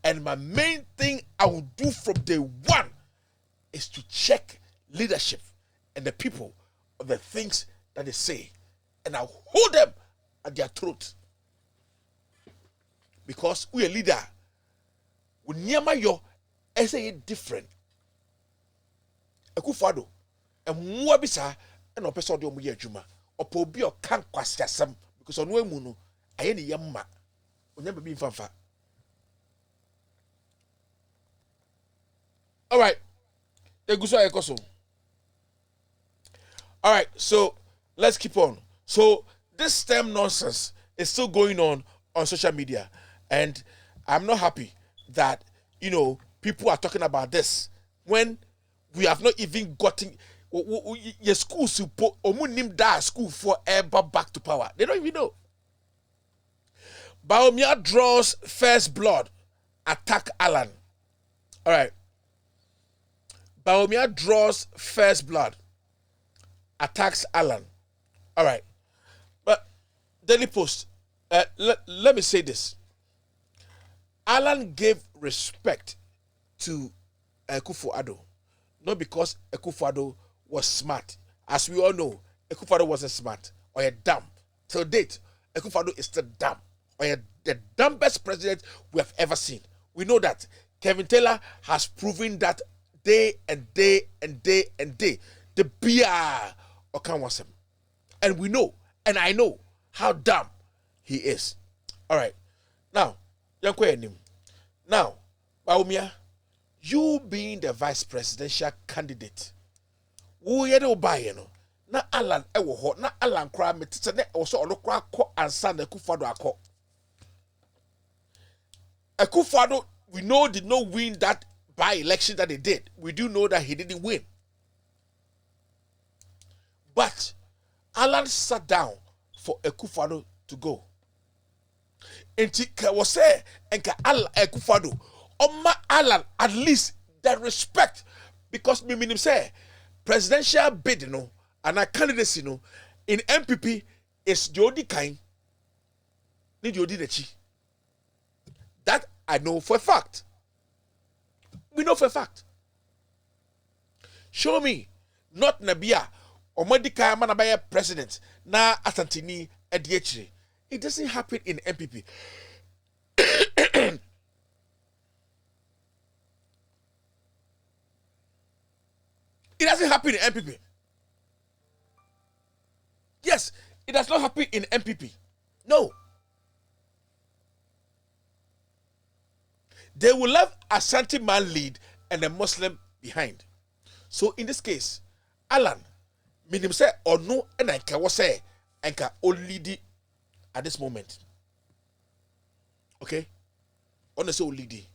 And my main thing I will do from day one is to check leadership and the people of the things that they say. And I'll hold them at their throat. Because we a leader. We nyama yo say different. Ekufado and mwabisa and opeso de omuye adwuma. Opo obi o kan kwase asem because onu emu no aye ne yamma. Onyama bi mfanfa. All right. All right, so let's keep on. So this STEM nonsense is still going on social media, and I'm not happy that people are talking about this when we have not even gotten your school support school for ever back to power. They don't even know. Bawumia draws first blood, attack Alan. All right. Bawumia draws first blood, attacks Alan. All right. But Daily Post, let me say this. Alan gave respect to Akufo-Addo, not because Akufo-Addo was smart. As we all know, Akufo-Addo wasn't smart or a dumb. Till date, Akufo-Addo is still dumb, or the dumbest president we have ever seen. We know that. Kevin Taylor has proven that day and day and day and day. The BR Okan was him. And we know, and I know how dumb he is. All right. Now, Bawumia, you being the vice presidential candidate, na Alan ewo ho na Alan kra metete ne oso onokra ko ansa na Akufo-Addo akọ. Akufo-Addo, we know, did not win that by-election that they did. We do know that he didn't win. But Alan sat down for Akufo-Addo to go. And he was say, Akufo-Addo, Oma Alan at least the respect, because me mean him say presidential bid, and a candidacy, in MPP is the only kind. Need you did the that I know for a fact. We know for a fact. Show me, not Nabia or Modika Manabaya president, na Asantini Edietri. It doesn't happen in MPP. It doesn't happen in MPP. Yes, it does not happen in MPP. No. They will have a Ashanti man lead and a Muslim behind. So in this case, Alan, minim say or no, and I can say and can only at this moment. Okay? Honestly, only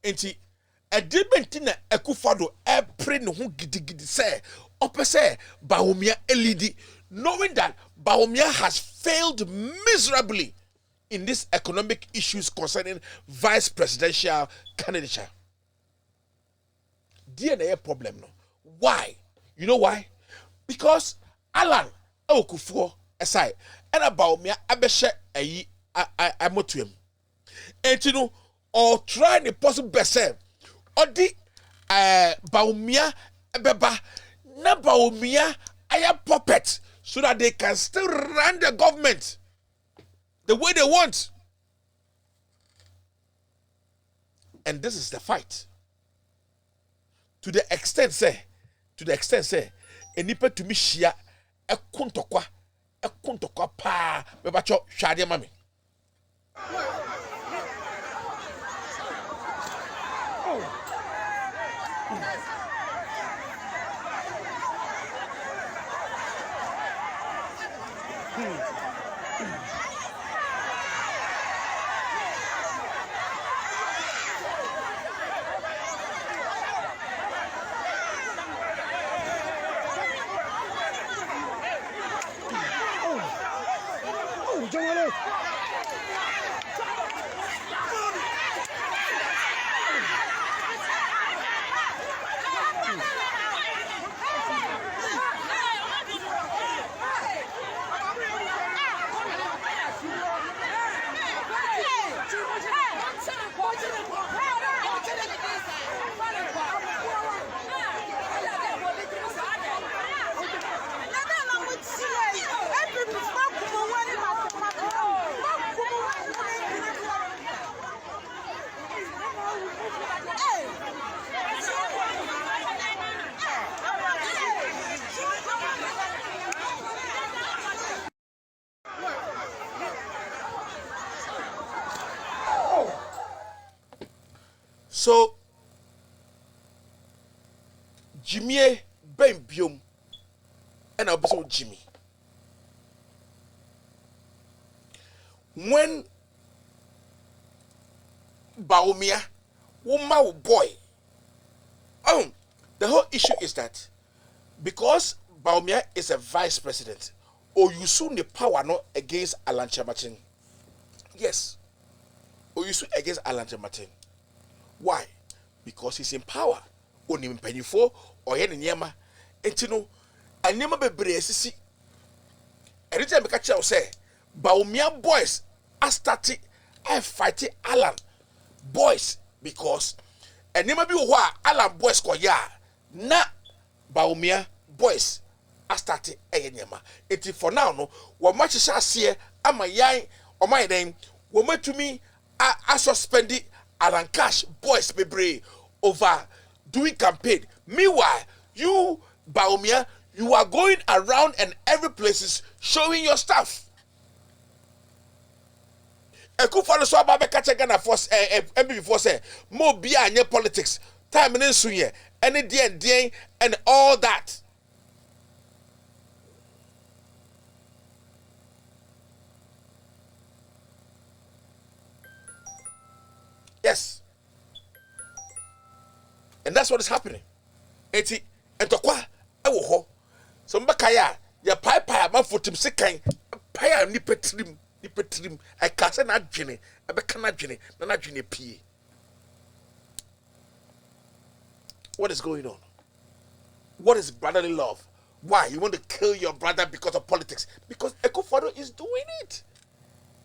enti edimenti na Akufo-Addo epre ne ho gidigidi say opese Bawumia elidi, knowing that Bawumia has failed miserably in these economic issues concerning vice presidential candidature. DNA problem no. Why? You know why? Because Alan Akufo aside and Bawumia abeshe ayi amotuem. And you know, or try the possible best or the Bawumia beba na Bawumia aya puppet so that they can still run the government the way they want. And this is the fight. To the extent say, enipa to me shia ekuntokwa pa bebacho shade mami. So Jimmy Ben Biom and also Jimmy. When Bawumia, woman boy, the whole issue is that because Bawumia is a vice president, or you soon the power not against Alan Chamachin. Yes. Or you soon against Alan Chamachin. Why? Because he's in power. Only in penifo or yen nyama. Entino, and never be bracey. Every time I catch you say, Bawumia boys are starting fighting Alan boys because and never be why Alan boys ko ya na Bawumia boys are starting nyama. Eti for now no, what much is here? Am I yang or my name? What much to me? I suspended Alan Cash boys be over doing campaign. Meanwhile, you Bawumia, you are going around and every places showing your stuff. Akufo-Addo so aba be catch Ghana force MPP force mo bia anye politics time in sunye any day and all that. Yes. And that's what is happening. Eti entokwa ewo ho. So mbakaya ya pai man fotim sekan pai ni petrim I can't say na dwene e be kana dwene na dwene pie. What is going on? What is brotherly love? Why you want to kill your brother because of politics? Because Akufo-Addo is doing it.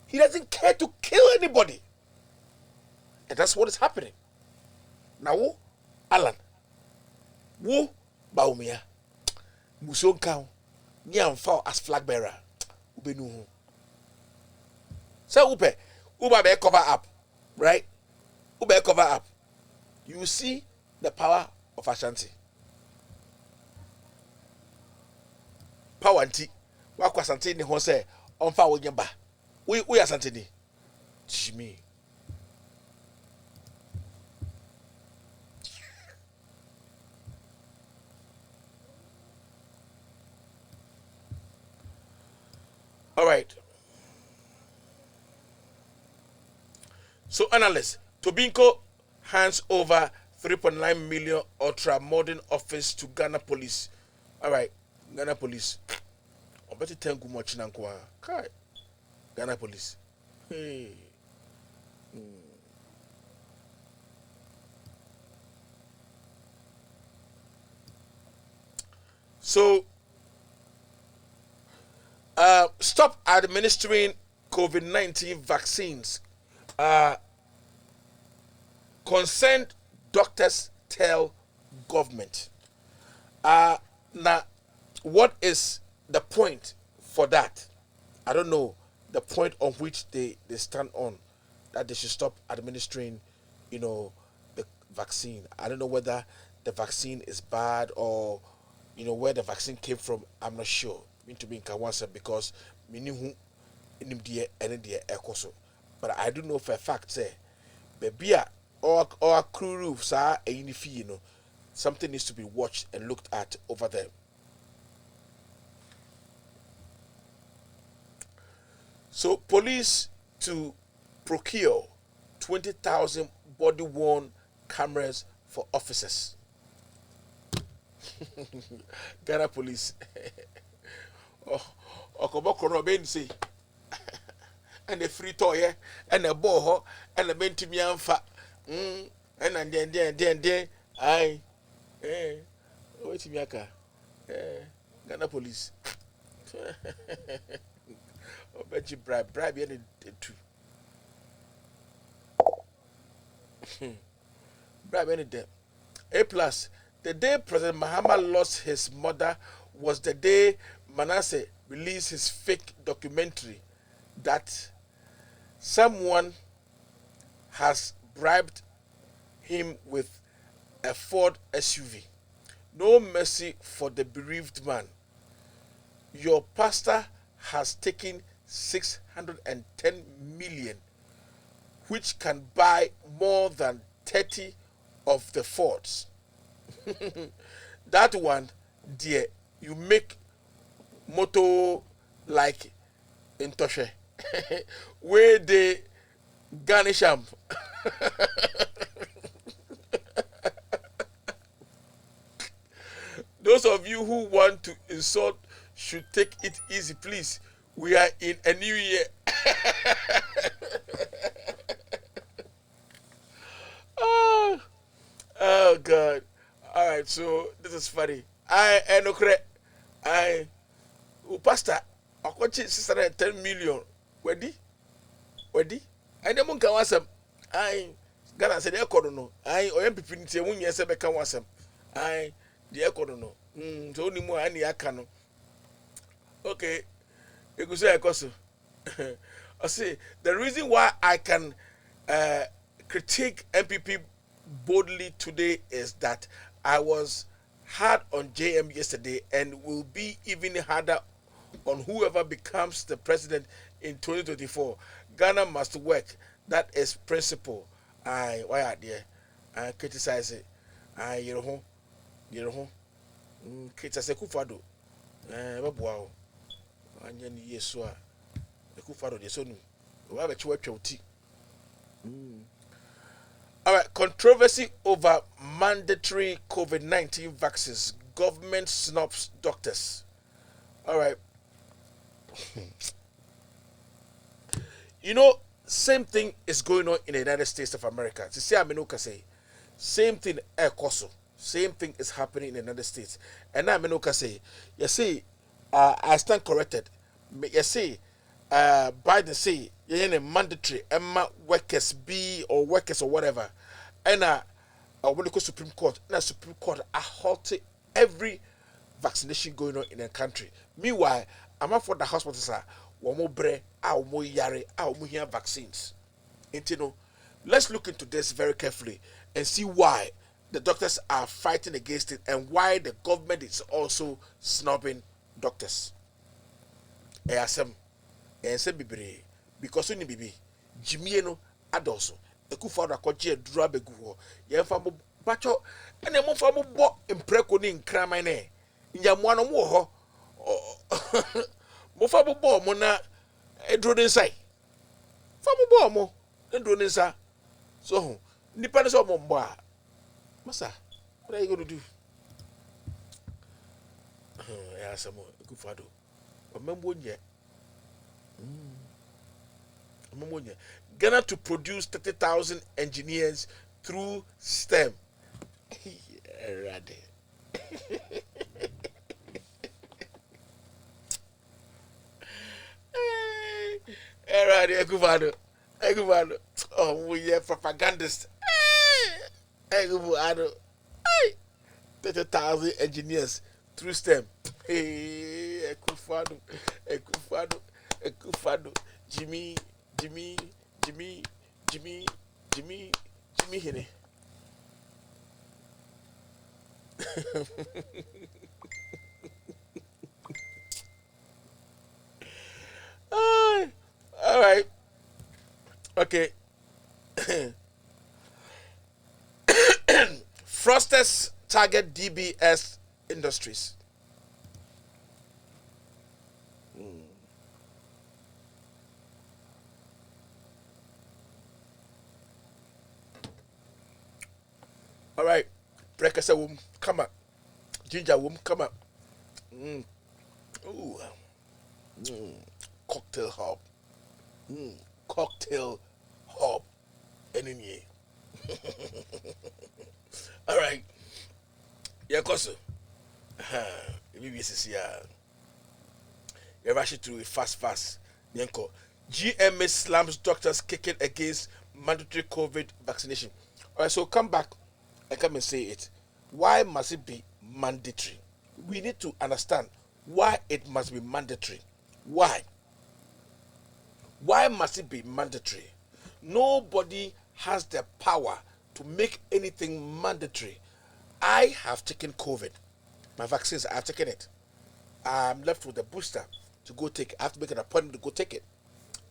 He doesn't care to kill anybody. And that's what is happening. Now, wo, Alan, wo, Bawumia, Muson Kau, ni amfao as flag bearer, ubenu. So, Uber be cover up, right? Ube cover up. You see the power of Ashanti. power anti wakwa asante ni ho say onfa wo nyeba we asante ni Jimmy. All right. So, analysts, Tobinco hands over 3.9 million ultra modern office to Ghana police. All right, Ghana police. I bet you 10 good much nankwa. Kai. Ghana police. Hey. So, stop administering COVID-19 vaccines. Concerned doctors tell government. Now, what is the point for that? I don't know the point on which they stand on that they should stop administering, the vaccine. I don't know whether the vaccine is bad or, where the vaccine came from. I'm not sure. Mean to be in Kawasa because many but I do know for a fact say baby or crew roofs are something needs to be watched and looked at over there. So police to procure 20,000 body-worn cameras for officers. Ghana police. Okoboko Robin say and a free toy and a boho and a bentimi amfa and then I wait miaka Ghana police. I bet you bribe any two. Bribe any day. A plus, the day President Mahama lost his mother was the day Manasseh released his fake documentary that someone has bribed him with a Ford SUV. No mercy for the bereaved man. Your pastor has taken 610 million, which can buy more than 30 of the Fords. That one, dear, you make moto like in Toshe, where they garnish them. Those of you who want to insult should take it easy, please. We are in a new year. Oh God. All right, so this is funny. Pastor, I got 610 million. Wedi? And then munka wasem. Ghana said the no. OMPP ntie munye se beka wasem. The econo. So ni mu ani aka no. Okay. You say I see the reason why I can critique MPP boldly today is that I was hard on JM yesterday and will be even harder on whoever becomes the president in 2024. Ghana must work. That is principle. Why are there? I criticize it. Criticize Kufado. Wow. Anyan Yesua. The Kufado de Sonu. We have a chouti. All right, controversy over mandatory COVID-19 vaccines. Government snubs doctors. All right. Same thing is going on in the United States of America. To say Aminoka say, same thing same thing is happening in the United States. And now Aminoka say, you see, I stand corrected. You see, Biden say, you're mandatory, Emma workers be or workers or whatever. And when it goes to Supreme Court, and the Supreme Court are halting every vaccination going on in the country. Meanwhile, I'm up for the hospitals are one more bre, more yare, more here vaccines. And let's look into this very carefully and see why the doctors are fighting against it and why the government is also snubbing doctors. Asem bibre because ni bibi Jimmy no adoso ekufa da kwaje dura begu ho ye fa mo bacho ene mo fa mo bo impreko ni nkraman ne nyamoa no mo ho mo fa mo bo mo na edro den sai fa mo bo mo edro den sa so nipa ne so mo mbo a masa what are you going to do asem ekufa do Omembo nye. Ghana to produce 30,000 engineers through STEM. Erade. Erade, Ekuvado. Oh, we are propagandists. Ekuvado. 30,000 engineers through STEM. Hey, Ekufado, Jimmy, Hine. All right. Okay. Frosters target DBS Industries. All right, breakfast womb come up, ginger womb come up. Ooh, cocktail hop, cocktail hop, enemy. All right, yeah, koso. Maybe this is you rush it through it fast. Yanko, GMA slams doctors kicking against mandatory COVID vaccination. All right, so come back. I come and say it. Why must it be mandatory? We need to understand why it must be mandatory. Why? Why must it be mandatory? Nobody has the power to make anything mandatory. I have taken COVID. My vaccines, I have taken it. I'm left with a booster to go take it. I have to make an appointment to go take it.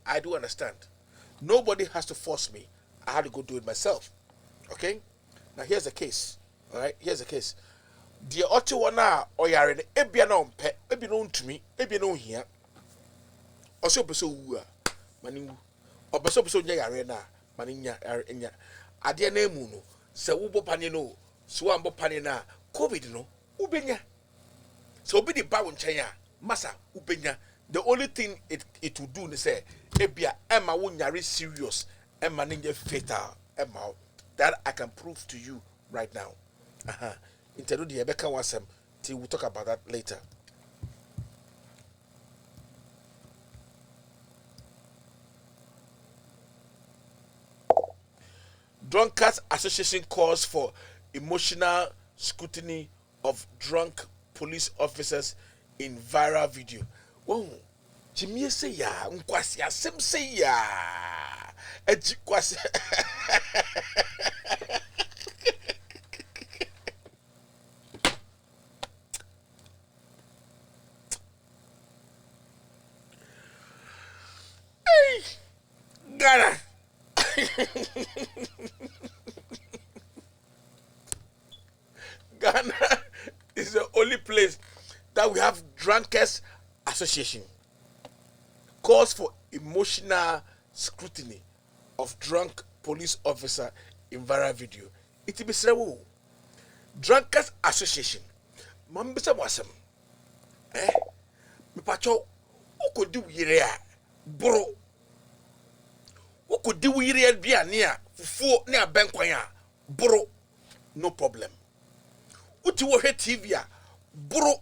I do understand. Nobody has to force me. I have to go do it myself. Okay? Now here's the case. All right, here's the case. The Ottawa oyare ne ebia na ompe, ebi no ntumi, ebi no hia. Oso peso wu a, maningu. Obeso peso nya yare na, maninya nya. Ade na emu no, se wo bopane no, so ambo pane na, COVID no, ubenya. So obi di ba wo nchen a, masa ubenya. The only thing it will do is say, ebia ema wo nyare serious, ema ninja fatal, ema. That I can prove to you right now. Interlude the Rebecca Wasem till we'll talk about that later. Drunkards Association calls for emotional scrutiny of drunk police officers in viral video. Whoa, Jimmy say ya, Nkwasi Asem say ya, Ejikwasi. Ghana. Ghana is the only place that we have drunkards association. Calls for emotional scrutiny of drunk police officer in viral video. It be said, drunkards association. Mambisa wasem. Me pacho, who could do yere bro? Who could do yere be near fufu near bankwaya bro? No problem. Uti wo TV bro,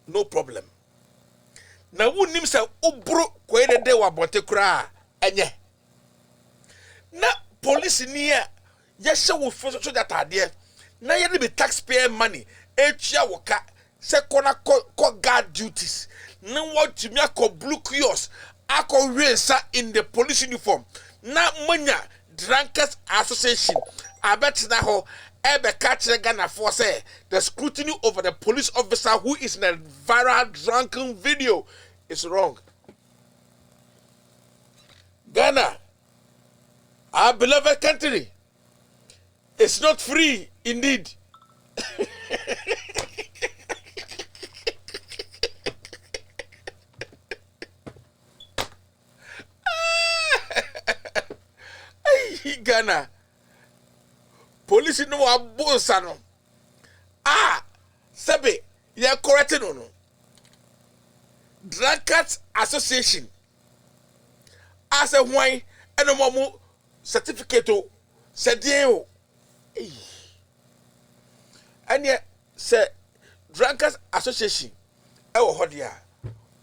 no problem. Na wu nim se obro kwede de wa bonte kura enye. Na police ni ya hye wo so that ade na ye be taxpayer money etua wo ka se kona ko guard duties na what me akọ blue kiosk akọ wensa in the police uniform na manya drunkards association abetina ho ebe catch Ghana for say the scrutiny over the police officer who is in a viral drunken video is wrong. Ghana, our beloved country, is not free indeed. Ghana police no abonsa no sebe ye correct no Drunkards Association as a wine and a momo certificate said you and yet say Drunkards Association hodia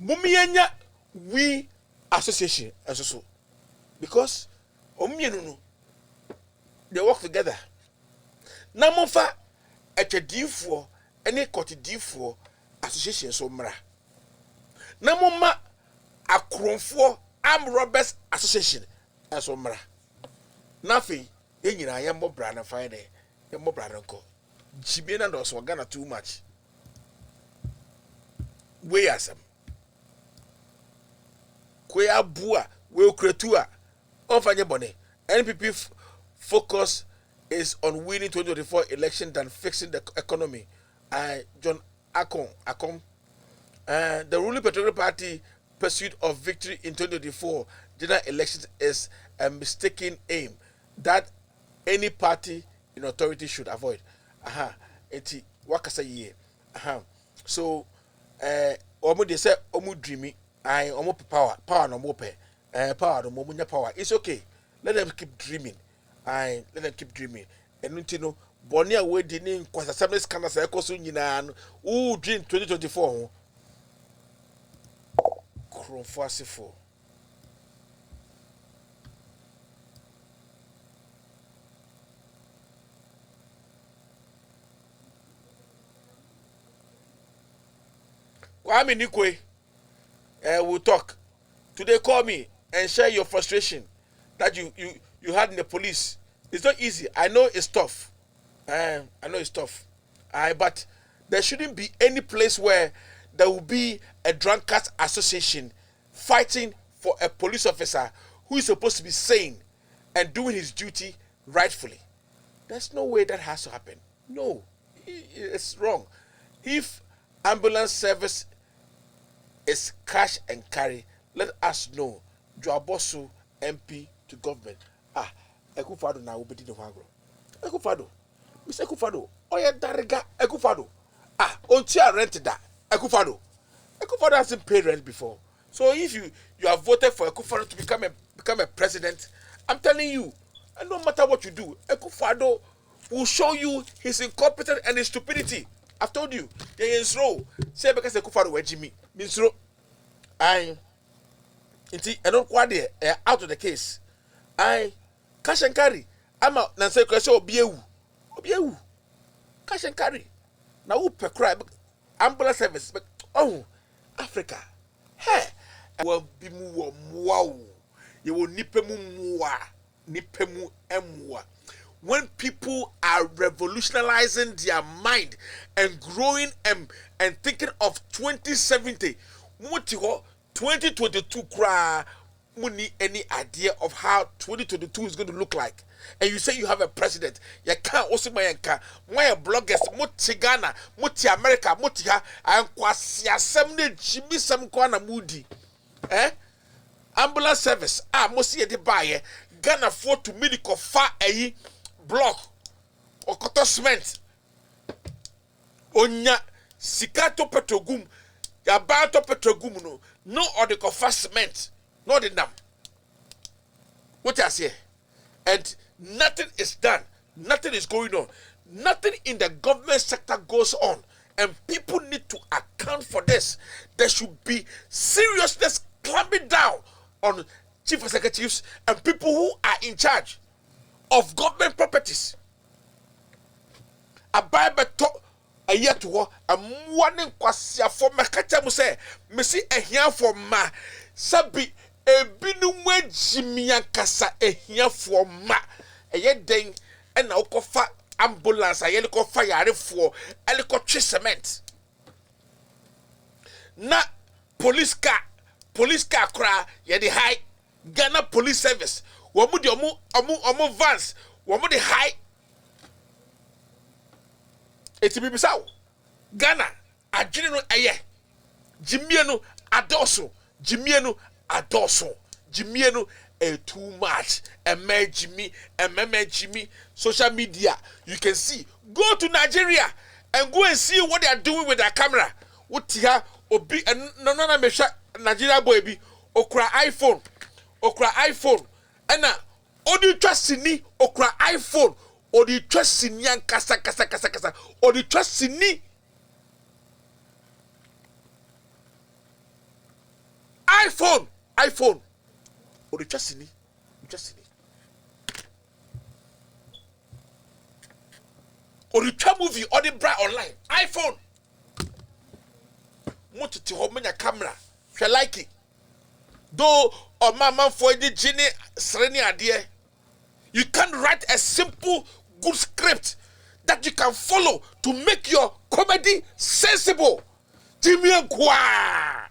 mumianya we association as so because no they work together. Namofa etwedifo ene kotidifo association so mra. Namoma akronfo armed robbers association so mra. Nafi ye nyina ye mbobra na fine ye mbobra nko. Jibie na ndo so Ghana too much. We asem. Kwe abua we okretua onfanye bone. NPP focus is on winning 2024 election than fixing the economy. John Akom. The ruling Patriotic Party pursuit of victory in 2024 general elections is a mistaken aim that any party in authority should avoid. Eti wakasa ye. So omo they say omo dreamy. Omo power no mo pe. Power no mo munya power. It's okay. Let them keep dreaming. Let them keep dreaming. And you know, Bonia we didn't cause a seven scandals. I cause you know, dream 2024. Crofasifo. Kwame Nikwe, we'll talk. Today, call me and share your frustration that you had in the police. It's not easy. I know it's tough. I know it's tough. But there shouldn't be any place where there will be a drunkards association fighting for a police officer who is supposed to be sane and doing his duty rightfully. There's no way that has to happen. No, it's wrong. If ambulance service is cash and carry, let us know. Joabosu MP to government. Ekufado na ubedi no hagro. Ekufado. Mr. Ekufado. Oya dariga Ekufado. Ontia rent da. Ekufado. Ekufado hasn't paid rent before. So if you have voted for Ekufado to become a president, I'm telling you, and no matter what you do, Ekufado will show you his incompetence and his stupidity. I've told you. Yes, row. Say because Ekufado were Jimmy. Minsro. I don't quite out of the case. Cash and carry. I'm out. Now say question Obiewu. Cash and carry. Now who per cry ambulance service. But Africa. Hey. Will be mu wow. You will nipemu mwa. Nipemu emwa. When people are revolutionizing their mind and growing and thinking of 2070, 2022 cry. Money any idea of how 2022 is going to look like, and you say you have a president. You can't also my bloggers, Muti Ghana, Muti America, Mutiha, and Kwasia Semne Jimmy Sam Kwana Moody. Ambulance service. Mosi de buy Ghana afford to medical far a block or cotton cement. Onya Sikato Petrogum, Yabato Petrogum, no or the cofa cement. Not in them. What I say, and nothing is done, nothing is going on, nothing in the government sector goes on, and people need to account for this. There should be seriousness clamping down on chief executives and people who are in charge of government properties. A Bible talk a year to war, a warning kwasia for my kachamu say, Missy a here for ma sabi. Ebinu jimiya kasa ehia for ma eye den na okofa ambulance a yɛde kɔ fa yarefoɔ ɛde kɔ twe cement na police car kora yɛde high Ghana police service wɔn de ɔmo vans wɔn de high eti bibisa wo Ghana adwene no ɛyɛ jimie no adɔso jimie no too much Jimmy social media you can see go to Nigeria and go and see what they are doing with their camera wotia obi no mesha Nigeria boy bi okra iPhone ena odi twasini okra iPhone odi twasini ankasa kasa odi twasini iPhone odi twasini odi twa movie odi bra online iPhone mutiti ho menya camera hwe like do or mama for the genie sreni adie you can write a simple good script that you can follow to make your comedy sensible Jimmy Nkwa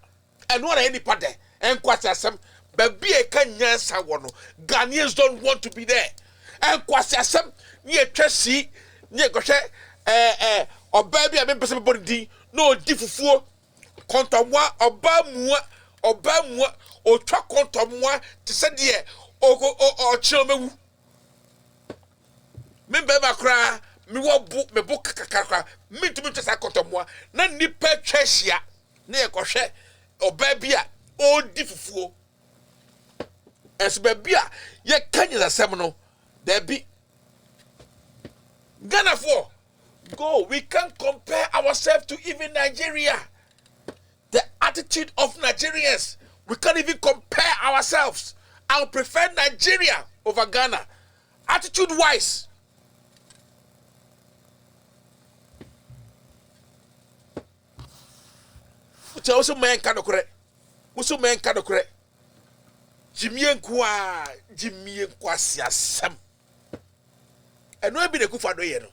and what any part there and kwasiasem baby e kan nyansa wo no Ghanaians don't want to be there and kwasiasem ye twasi ye gohwe oba bi a me pese body din no di fufuo kontomwa oba mua otwa kontomwa te se de o chiromewu me be ba kra me wo bu me bu kakakra me tumi twesa kontomwa na nipa twahia na ye kohwe oba bi a o di fufuo es be bi a ye kanya asem no there be Ghana for go we can't compare ourselves to even Nigeria. The attitude of Nigerians, we can't even compare ourselves. I would prefer Nigeria over Ghana, attitude-wise. Also, man cannot correct. Also, man cannot correct. Jimmy Nkwa siasam. And no be the good for no yeno.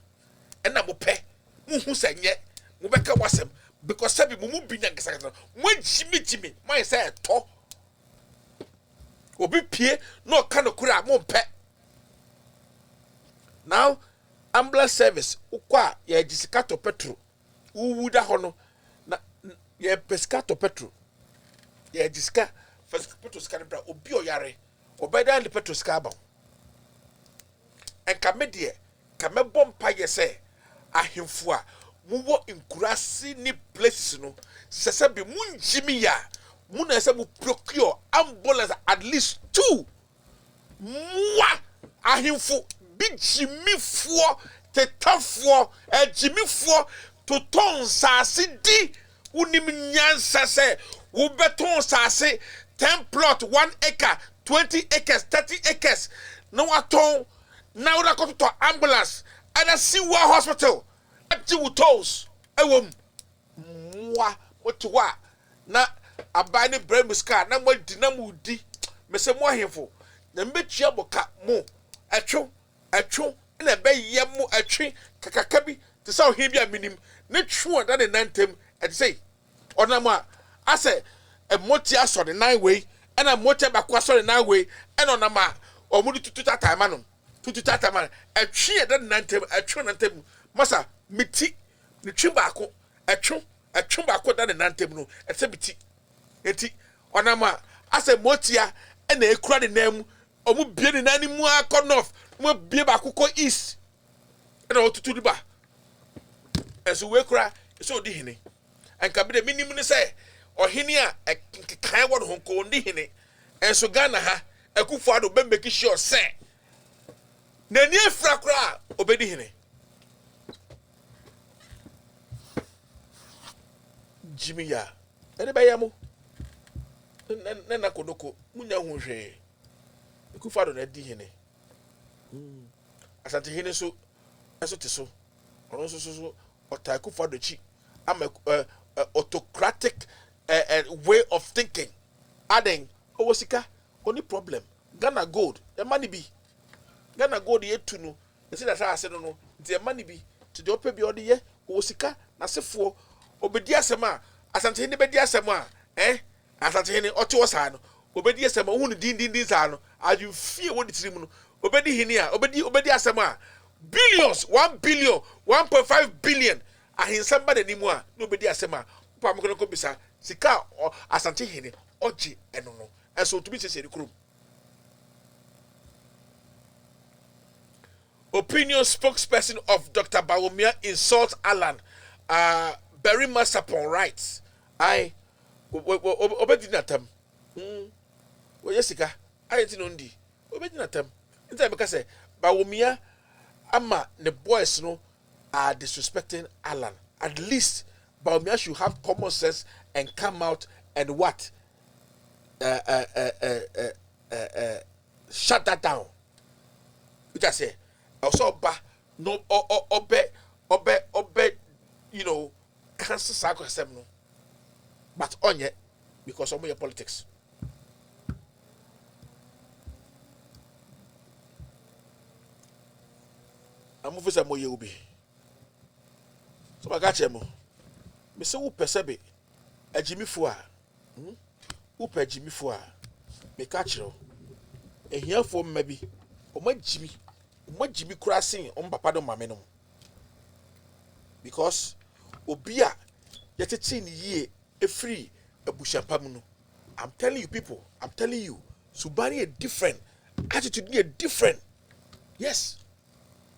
And I'm pay. Who said yet? Mubeka wasem. Because sabi mumu binya nkasa when Jimmy my say to obi pie no kind of kura mo pe now ambulance service ukwa ya jisikato petro uwuda hono na ya pescato petro ya jisika first petro scanbra obi oyare obeda the petro scaba en kamedie kamebompa yese ahemfu a muwo inkurasi ni places no sese bi munjimi ya muna se mu procure ambulance at least 2 mwa ahimfu bi jimifuo tetafo jimifuo to ton sase di unim nyansa se wo beton sase 10 plot 1 acre 20 acres 30 acres no aton na wo ko to ambulance and a Siwa hospital ati toes ewom mwa wotwa na abane bremuska na mwadi na mudi mese mo ahemfo na mbetua boka mo atwo na be yem atwe kakaka bi te sa ohia bi aminim na twu da ne nantem e say onama ase emoti aso ne nine way na moti bakwa aso ne nine way na onama omudi tututa time no tututa time atwe da ne nantem atwe nantem masa miti ni twibako atwo bako da ne nantem no ese biti enti onama ase motia na ekura ne nam omu bie ne nani mu akọ north mu bie bako ko east na otutu diba eso we kura eso di hene anka bi de minim ne se ohene a kan wo ho ko ndi hene enso Ghana ha akufo ado be make sure se na ni afra kura obedi hene Jimmy ya ene ba yamo na kodoko munya hu hwe akufo ado na di hene asante hene so eso te so ono so otaku fado chi am autocratic way of thinking adding owosika only problem Ghana gold e money be Ghana gold ye tunu e say that ase no de money bi to the ope bi odi ye wo sika na sefo obedi asema asante ne bedi asema asante ne ote wosa no obedi asema hu no din sa no aju fie wo ditrim no obedi hini a obedi asema billions 1 billion 1.5 billion ahinsa ba ni mu a no obedi asema pa mo ko bisa sika asante hini oji eno no enso to bi sese ri krum. Opinion spokesperson of Dr. Bawumia insults Alan. Berry Masapon writes, I obedinatam. Jessica, I ain't no ndi. Obedinatam. In time, because Bawumia, ama the boys no are disrespecting Alan. At least Bawumia should have common sense and come out and what? Shut that down. Which I say. Also, no, obe, you know, cancel cycle no. But on yet, because of your politics. I'm moving some more you be. So I got you. Me say who perceive a Jimmy Fua. Who per Jimmy Fua? Me catch you. A here for maybe. Or my Jimmy. What Jimmy crossing on papa do mameno because obia yet ye a free a bushapamuno. I'm telling you people, I'm telling you, Subari a different attitude a different. Yes.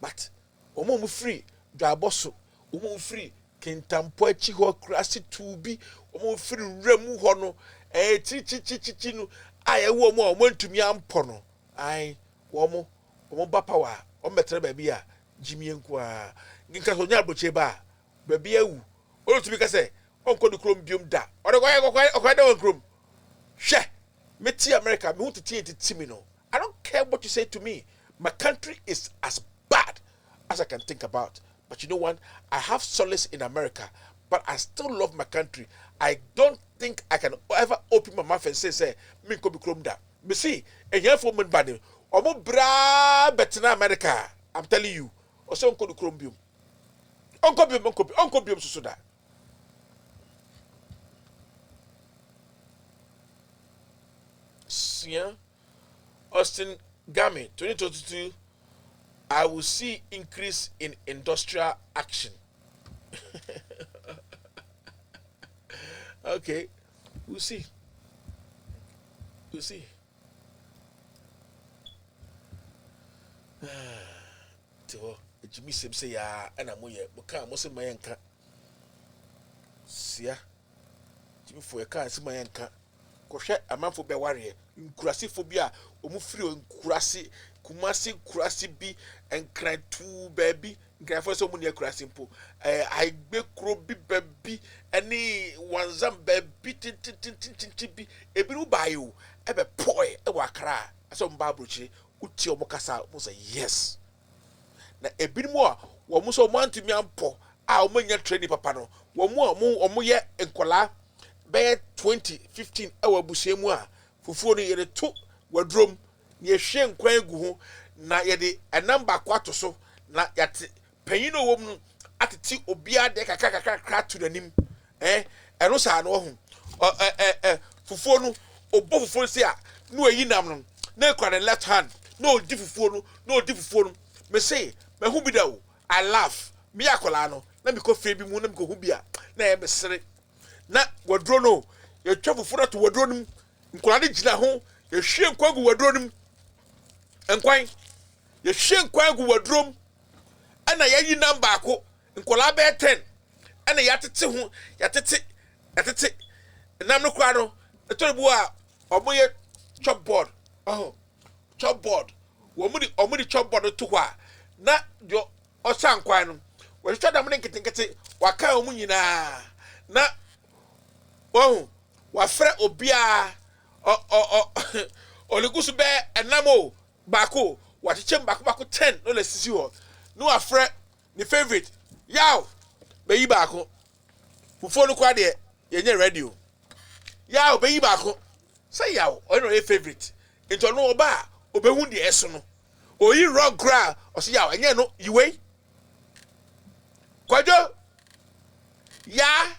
But omo free draboso, omo free kentampo chiho krasi tubi, omo free remu hono chi no I wo mo ntumi ampono. I womo Omba power, metre baby a Jimmy nkwa. Nginka so nya boche ba. Baby ewu. O to be ka say, onko de krom biom da. O de kwai da won krom. Hwe. Me ti America, me hu ti me no. I don't care what you say to me. My country is as bad as I can think about. But you know what? I have solace in America, but I still love my country. I don't think I can ever open my mouth and say me ko be krom da. Me see, e here for men bad. Omo bra betina America. I'm telling you. Ose onko du krombium. Onko bium susu da. Sia Austin Gami 2022 I will see increase in industrial action. Okay. We'll see. We'll see. Tiwo Jimmy Sim say ya ana moye buka mo se mayenka sia Jimmy fo ka se mayenka ko hwe amanfo be ware nkurasi fo bi a omu firi nkurasi kumasi kurasi bi enkran tu baby nkran fo so mu ne kurasi mpo aigbe kro bi baby ani wanzam baby tin bi ebiru bayo ebe poi e wakra aso mba abrochi uti omukasa mo say yes na ebimu a wo mo so mo antimi ampo a o manya training papa no wo mo ye enkola be 2015 e wa busuemu a fufuo no yede to wadrom na yehwe nkwan egu ho na yede enamba kwato so na yate panyin no wom no ateti obia de kakakakra to nanim eno sa no ho fufuo no obo fufuo se a no ayi nam no na kwa the left hand no di fufuo no me say me hu bi da o I laugh me akola no na me ko fe bi mu na me ko hu bia na e mesere na wadro no ye twa fufuo to wadro nim nkola de gina ho ye hwe nkwagu wadro nim enkwan ye hwe nkwagu wadrom ana yayi number ako nkola be 10 ana yatete ho yatete nam no kwa no etoribu a omoye chopboard chopboard omudi chopboard to kwa na yo osankwan no we twa dam ne nketenkete waka omu nyina na wa frɛ obia oligusu be enamo bako watchem bako 10 no le sisi ho no wa frɛ ni favorite yaw be yi bako fufo no kwa de yenye radio yaw be yi bako say yaw o no e favorite into no oba obehu de eso no oyi rock gra o say yaw enye no yiwe Kwajo. Ya.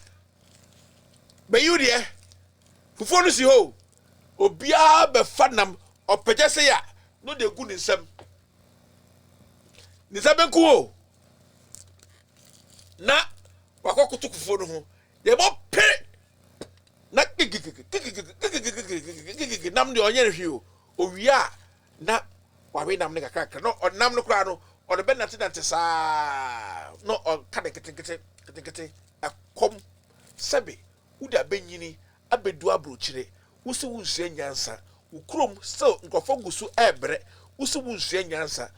Be you there. Fufuo no si ho. Obia be fanam opeje se ya. No de gu nsem. Nsem nku o. Na wakokoto fufuo no ho. Ye mo pe. Na nam de onye hwe o. Owia na wawe nam ne kakra no nam no kra no o de benante nante saa no o ka de kete akom sebe uda benyini abedu abrochire wusi wunsu nyansa ukrom still nkofo gusu ebre wusi wunsu nyansa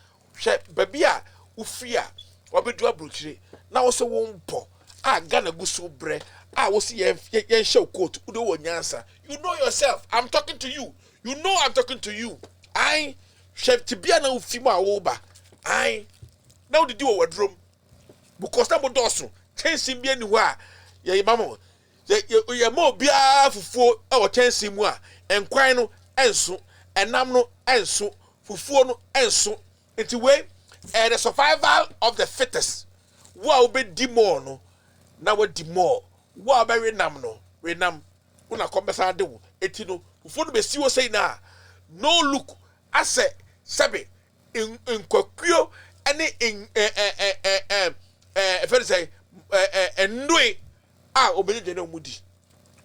hwe babi a ufia wabedu abrochire na wo se wompo a gana gusu bre a wo se yen hwe coat udo wo nyansa. You know yourself. I'm talking to you. You know I'm talking to you. I chef tibia na ufima oba. I now did you wardroom because na bodoso chensi bia ni ho a ye mama ye mo bia fufuo e wo chensi mu a enkwan no enso enam no enso fufuo no enso enti we the survival of the fittest wo be di more no na we di more wo be renam no renam una komesa de wo eti no fufuo no be siwo sei na no look ase sebe in kwakuo ene in if say endoi a obeje na omudi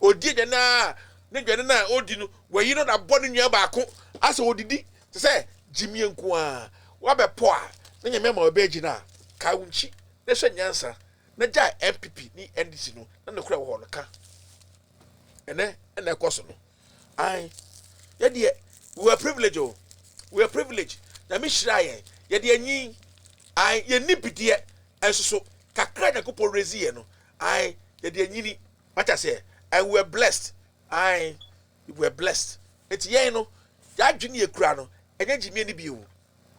odi de na ne dwene na odi no wayi no na bɔ ne nua baako ase odidi te say jimie nko a wa be po a ne nyame ma obeji na ka wunchi ne hwe nyansa na ja MPP ni NDC no na ne kura wo no ka ene ekoso no ai ye de we are privileged oh we are privileged na me shira ye de anyi ai ye nibidie enso kakra na kopo rezi ye no ai ye de anyi ni macha say and we are blessed we were blessed eti ye no ya adwene ye kura no enye jimie ni bi o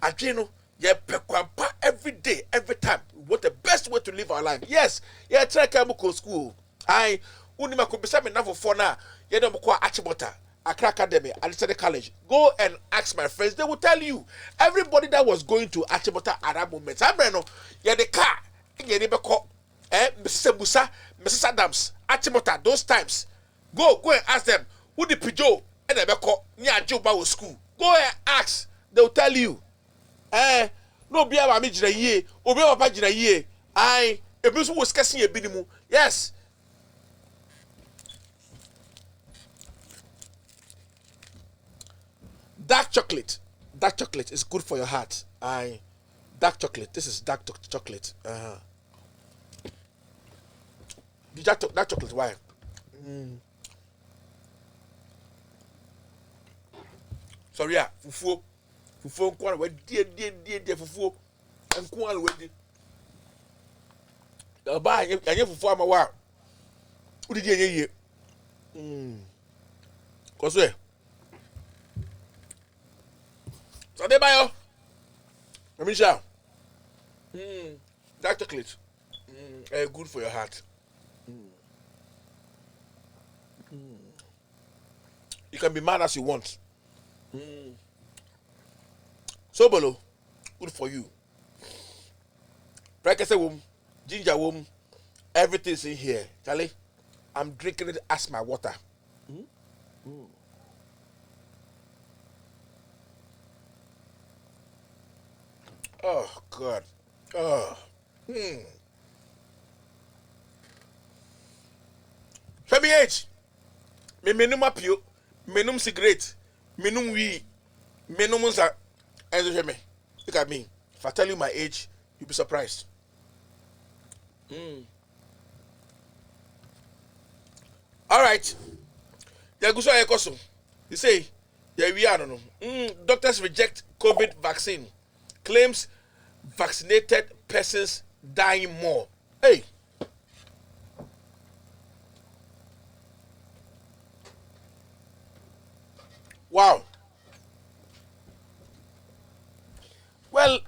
adwene no ye pekwampa every day every time what the best way to live our life. Yes ye try come go school ai unima ko bisa me na fofo na ye dem ko achibota Accra Academy, Alisade College. Go and ask my friends. They will tell you. Everybody that was going to Achimota at that moment. I know. Yeah, the car. You never call. Mrs. Musa, Mrs. Adams, Achimota. Those times. Go and ask them. Who the Pijo and never call. Yeah, Joe Bawo school. Go and ask. They will tell you. No be aba mi jina ye. Obi papa jina ye. Ebisu was casting a binimu. Yes. Dark chocolate is good for your heart. Dark chocolate. This is dark chocolate. Dark chocolate. Why? Sorry, yeah. Fufu nkwana we die fufu nkwana we di. Ba anye fufu ama wa. Udi di anye ye. Koswe. So they buy let me show. Dark chocolate. Good for your heart. You can be mad as you want. So bolo, good for you. Breakfast womb, ginger womb, everything's in here. Charlie, I'm drinking it as my water. Oh God. Show me age. Me menum apio, menum cigarette, menum we, menum unsa. And me. Look at me. If I tell you my age, you'll be surprised. All right. You say, yeah, we are no. Doctors reject COVID vaccine. Claims vaccinated persons dying more. Hey. Wow. Well,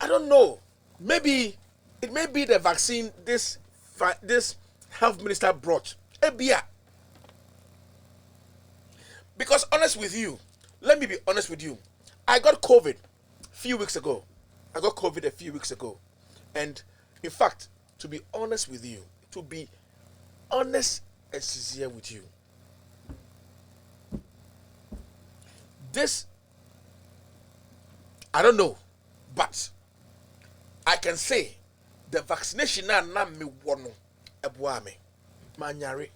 I don't know. Maybe it may be the vaccine this health minister brought. Because honest with you, let me be honest with you. I got COVID a few weeks ago. And in fact, to be honest with you, to be honest and sincere with you, this, I don't know, but I can say the vaccination na me wono eboa me manyare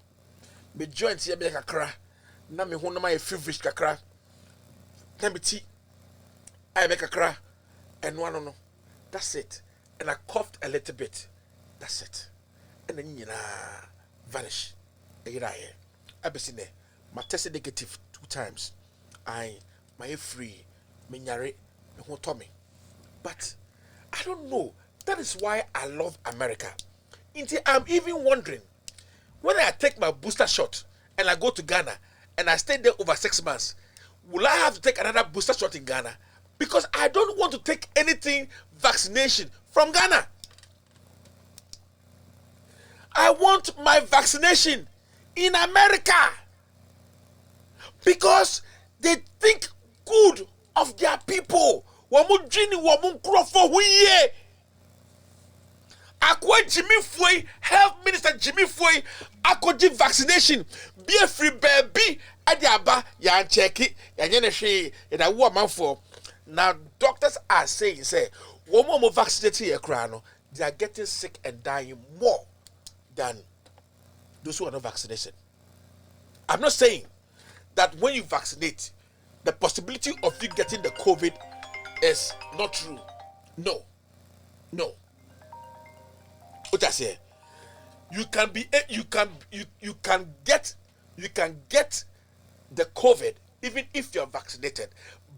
me joint ye be kakra na me ho na my feverish kakra na me ti I be kakra and no that's it, and I coughed a little bit, that's it, and then vanish I be seen my test negative 2 times, I my free me nyare me ho to me, but I don't know. That is why I love America. I'm even wondering, when I take my booster shot and I go to Ghana and I stay there over 6 months, will I have to take another booster shot in Ghana? Because I don't want to take anything vaccination from Ghana. I want my vaccination in America. Because they think good of their people. Akwa Jimmy Foy, Health Minister Jimmy Foy, Akoji vaccination, be a free baby, Adiaba, yan check it, yan she, and I want man for. Now, doctors are saying, one more vaccinated here, crano, they are getting sick and dying more than those who are not vaccinated. I'm not saying that when you vaccinate, the possibility of you getting the COVID is not true. No. What I say, you can get the COVID even if you're vaccinated,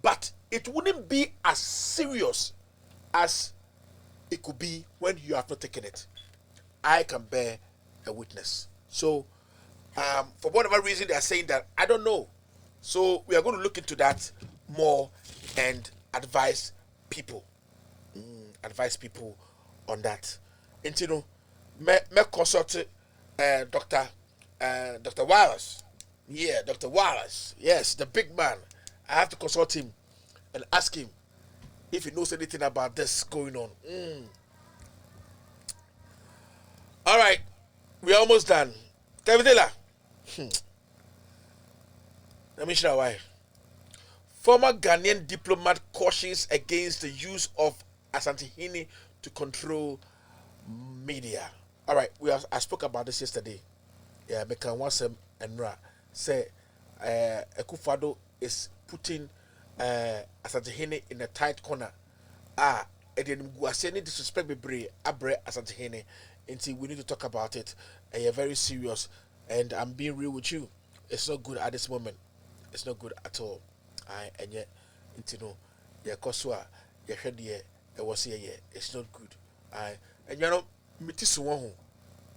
but it wouldn't be as serious as it could be when you have not taken it. I can bear a witness. So, for whatever reason they are saying that, I don't know. So we are going to look into that more and advise people. Advise people on that. And you know, me consult Dr. Wallace. Yeah, Dr. Wallace. Yes, the big man. I have to consult him and ask him if he knows anything about this going on. All right, we're almost done. Kevitela. Let me show why. Former Ghanaian diplomat cautions against the use of Asantehene to control media. All right, I spoke about this yesterday. Yeah, Mekan Wasem and Ra say Akufo-Addo is putting Asantehene in a tight corner. And then we are saying disrespect be abre Asantehene. Until we need to talk about it. And you're very serious. And I'm being real with you. It's not good at this moment. It's not good at all. And yet, you know, it's not good. And you know, mitisu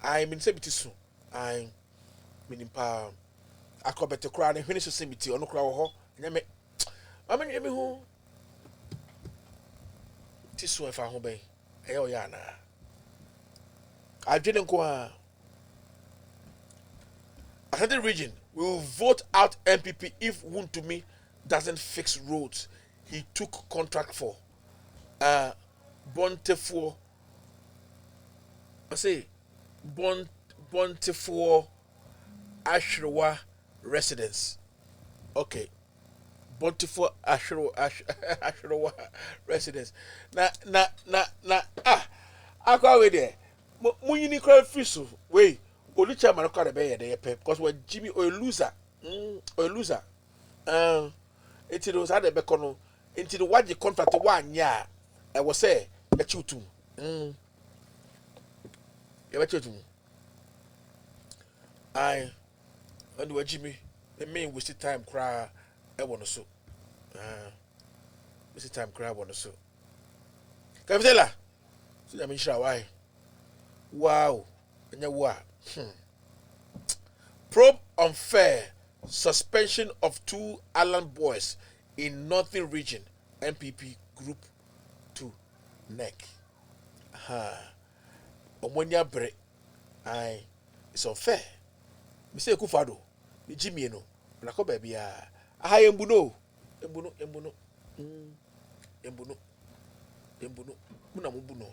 I mean say mitisu. I mean pa akobete kra na hwene so se miti ono kra wo ho. Nyame. Mama nyame ho. Tisu efa ho ben. E o ya na. Adwene nko a Asante region will vote out MPP if Wuntumi doesn't fix roads he took contract for. Bontefo. I say Bontefo Ashrewa residence. Okay. Bontefo Ashrewa residence. Na akwa we there. Munyini crowd fisu. Wait. Only chairman of the bay because when Jimmy or a loser. It was at the becono into the what you contract 1 year. I was say a chutu. I and Jimmy, the main wasted time cry. I want to so. Wasted time cry. I want to so. Kavitela. So I mean, why? Wow. Probe unfair suspension of 2 island boys in Northern Region MPP Group 2 neck. Omonia bre. It's unfair. Mr. Akufo-Addo, the Jimmy no. Na ko baby a. Embuno. Muna mubuno.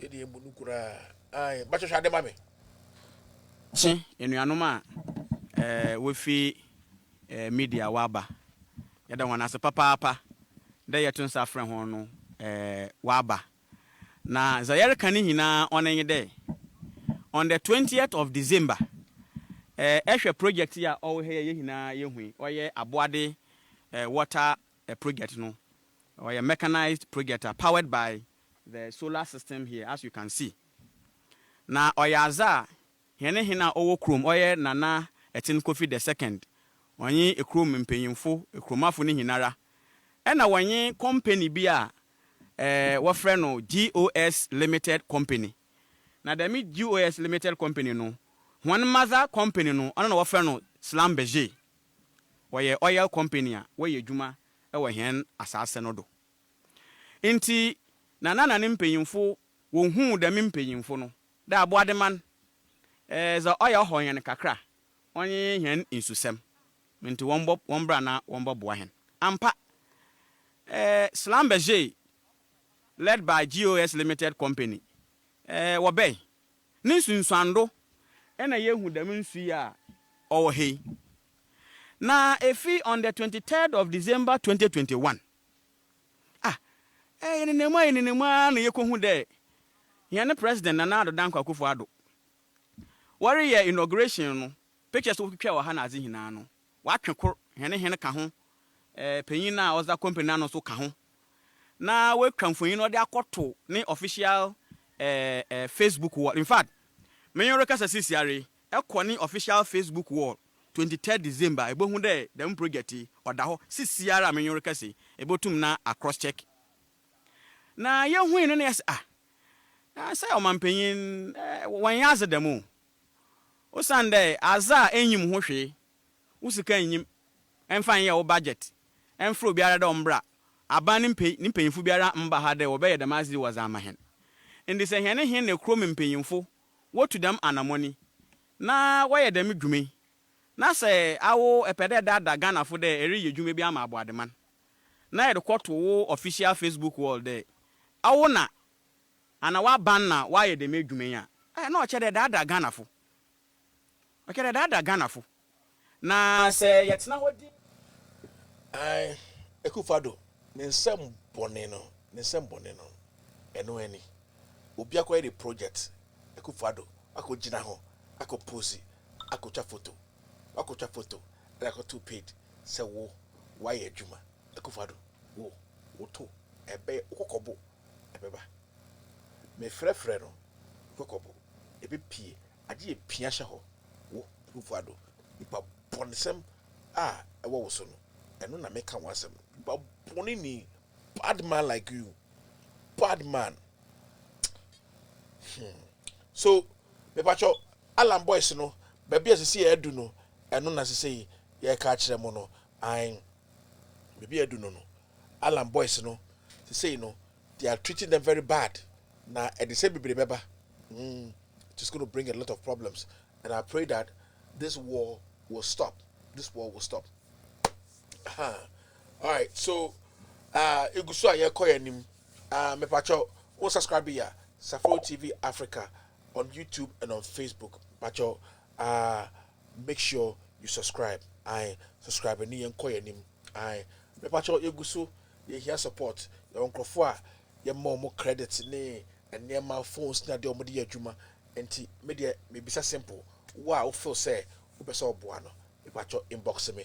Edi embuno kura. Aye, but you shade mame. Chi enuanom a we fi media waba. Yada wana se papa da yeto nsa frɛ ho no waba. Na zayere kani hina onenye de on the 20th of December ehwe project ya owo he ye hina ye hui oye aboade water project no oye mechanized project powered by the solar system here as you can see. Na oye aza hene hina owo krom oye nana etin Kofi the second onye ekrom mpanyimfo ekromafo ne hinara ena wonye company bi a wofre no GOS Limited Company. Na the GOS Limited Company no one mother company no ono na wofre no Slambeje woye oil company a woye dwuma wo hen asase no do. Inti nana ne mpanyimfo wo hu da mpanyimfo no da aboade man za oil ho hen kakra onye hen insusem nti wombra na wombo boa hen ampa Slambeje led by GOS Limited Company wobey ni sunsuando ena yehu dam nsu a owo hei na efi on the 23rd of December 2021 yenenemu na yekohu de yene president Nana Addo Dankwa Akufo-Addo wari ye inauguration no pictures wo twetwa wa ha na aze hina no watwekor hene ka ho panyin na oza company na no so ka ho na we twamfonyin no de akoto ne official Facebook wall. In fact, menyo kasa sisiare ekoni official Facebook wall 23rd December ebohu de dem project oda ho sisiare menyo kasa ebotum na across check na yehu no na yes say o mampanyin wan yaze demo o sande aza enyim ho hwe usika enyim emfa ye wo budget emfro biara de ombra aba ni mpanyimfo biara mba ha de obeye de mazi was amahen ndi se hene hin ne krom mpanyimfo wotu dam anamoni na waye dem dwume na se awo epede dada Ghana fo de eri yedwume bi ama aboademan na ye de kwoto wo official Facebook wall de awo na ana wa ban na waye dem dwume ya na o chede dada Ghana fo o chede dada Ghana fo na se yetna hodi Aye, Akufo-Addo ne nsem bone no eno ani obi akoye the project Akufo-Addo akogina ho akoposi akotwa photo and akoto paid se wo why adwuma Akufo-Addo wo to ebe okokobo ebeba me frefre no okokobo ebe pie ade e pia hye ho wo Akufo-Addo ipa bonesem ewo wo so no eno na make one asem but bonini bad man like you bad man. So me pacho Alan boys no baby asisi edu no eno na sisi ye ka kire mo no an baby edu no Alan boys no sisi no they are treating them very bad na at the same baby beba just going to bring a lot of problems and I pray that this war will stop. All right, so igusu aye koye nim me pacho o subscribe here Safari TV Africa on YouTube and on Facebook. Pacho make sure you subscribe. I subscribe and yen koye nim. I me pacho igusu ye here support your unkrofo a ye more credits ne and near my phones na de omodi adwuma enti me de me bisa simple wa feel say wo pese oboa no me pacho inbox me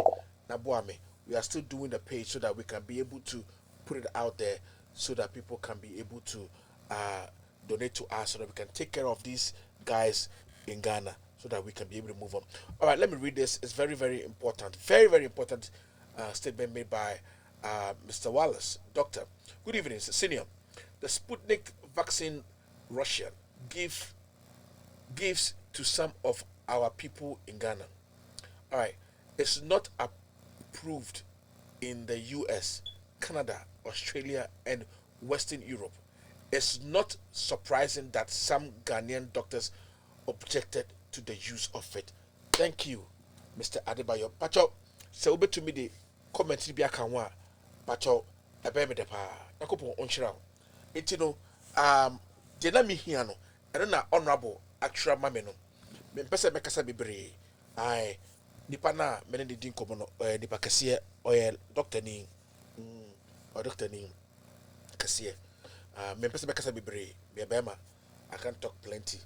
na boa me. We are still doing the page so that we can be able to put it out there so that people can be able to donate to us so that we can take care of these guys in Ghana so that we can be able to move on. All right, let me read this. It's very, very important. Very, very important statement made by Mr. Wallace. Doctor, good evening, Senior. The Sputnik vaccine Russia gives to some of our people in Ghana. All right, it's not approved in the US, Canada, Australia, and Western Europe. It's not surprising that some Ghanaian doctors objected to the use of it. Thank you, Mr. Adebayo. Pacho, se ube to me the comment bi aka ho a pacho ebe me de pa. Nakopo onchira. Enti no de na me hia no ɛno na honorable actual mame no me pese me kasa bebre ai nipa na me ne di nkomo no nipa kase oyɛ doctor ni o doctor ni kase me pese me kasa bebre me bema I can't talk plenty.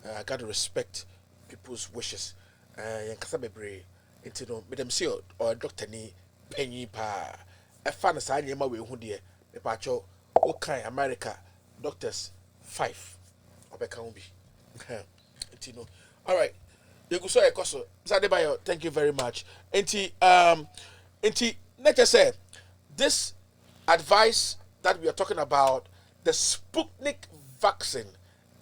I got to respect people's wishes. Yan kasa bebre into no me dem say or doctor ni penyi pa e fa na sa nyema we hu de me pa cho o kan America doctors 5 obeka hu bi into no. All right, you go so ekoso Zadebayo, thank you very much. Enti let's just say this advice that we are talking about, the Sputnik vaccine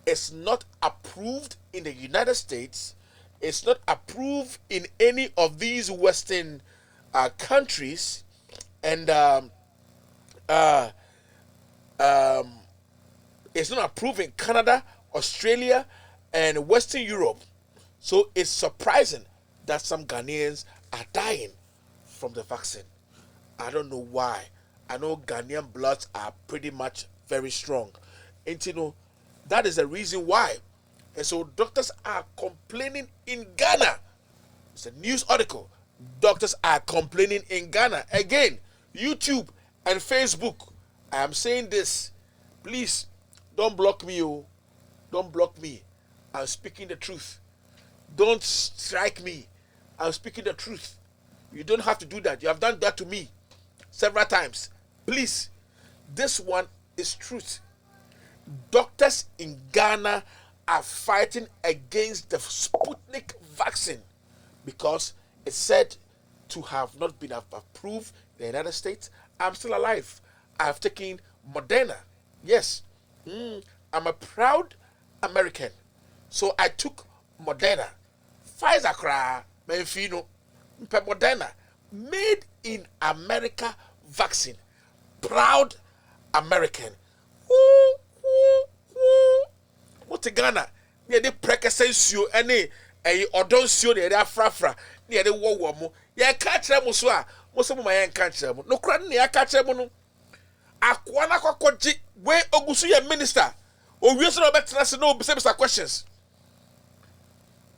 is not approved in the United States. It's not approved in any of these Western countries, and it's not approved in Canada, Australia, and Western Europe. So it's surprising that some Ghanaians are dying from the vaccine. I don't know why. I know Ghanaian bloods are pretty much very strong. And you know, that is the reason why. And so doctors are complaining in Ghana. It's a news article. Doctors are complaining in Ghana. Again, YouTube and Facebook. I am saying this. Please, don't block me. Oh. Don't block me. I'm speaking the truth. Don't strike me. I'm speaking the truth. You don't have to do that. You have done that to me several times. Please, this one is truth. Doctors in Ghana are fighting against the Sputnik vaccine because it's said to have not been approved in the United States. I'm still alive. I've taken Moderna. Yes. I'm a proud American. So I took Moderna. Pfizer cry, Menfino, Moderna, made in America vaccine. Proud American. What Ghana? Near the precursor, any odon sio near the afrafra, near the war mo. Ya catch them muswa, most of my catch them. No cran near catch them. Aquana Kokoji, where Ogusuya minister, or we also better no questions.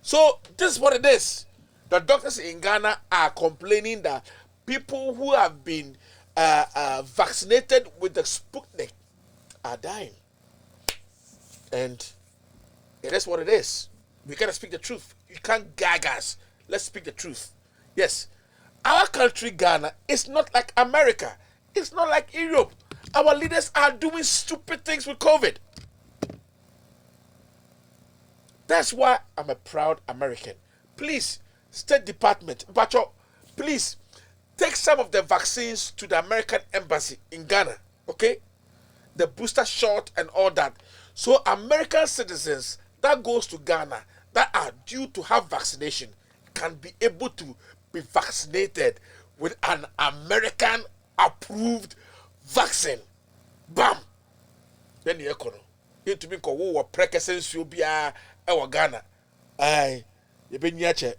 So this is what it is. The doctors in Ghana are complaining that people who have been vaccinated with the Sputnik are dying. And it is what it is. We gotta speak the truth. You can't gag us. Let's speak the truth. Yes. Our country, Ghana, is not like America. It's not like Europe. Our leaders are doing stupid things with COVID. That's why I'm a proud American. Please, State Department, Bacho, please take some of the vaccines to the American embassy in Ghana, okay? The booster shot and all that. So American citizens that goes to Ghana that are due to have vaccination can be able to be vaccinated with an American approved vaccine. Bam! Then the economy. You to be called war precursors will be Ghana. Aye, you been yache.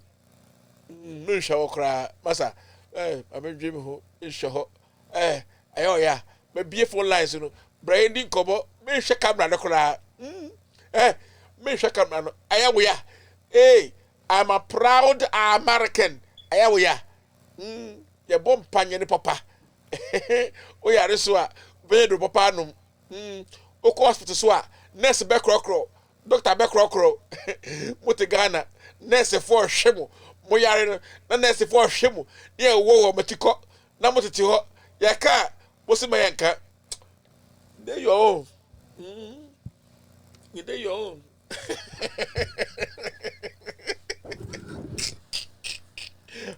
Misha cry, Massa. I'm a dream who is show. Yeah, my beautiful lines, you know. Branding Cobo, Misha Camera, cry. Misha Camera, I am we are. Hey, I'm a proud American. I am we are. Your bomb panya papa. Oh, yeah, this one. Bedu papa no. Oko hospital swa. Nurse Bekrokro. Doctor Bekrokro. Muti Ghana. Nurse for shemu. Moyare na nurse for shemu. Ye wo matiko. Na mutiti ho. Ya ka. Wosi mayanka. There your own. You there your own.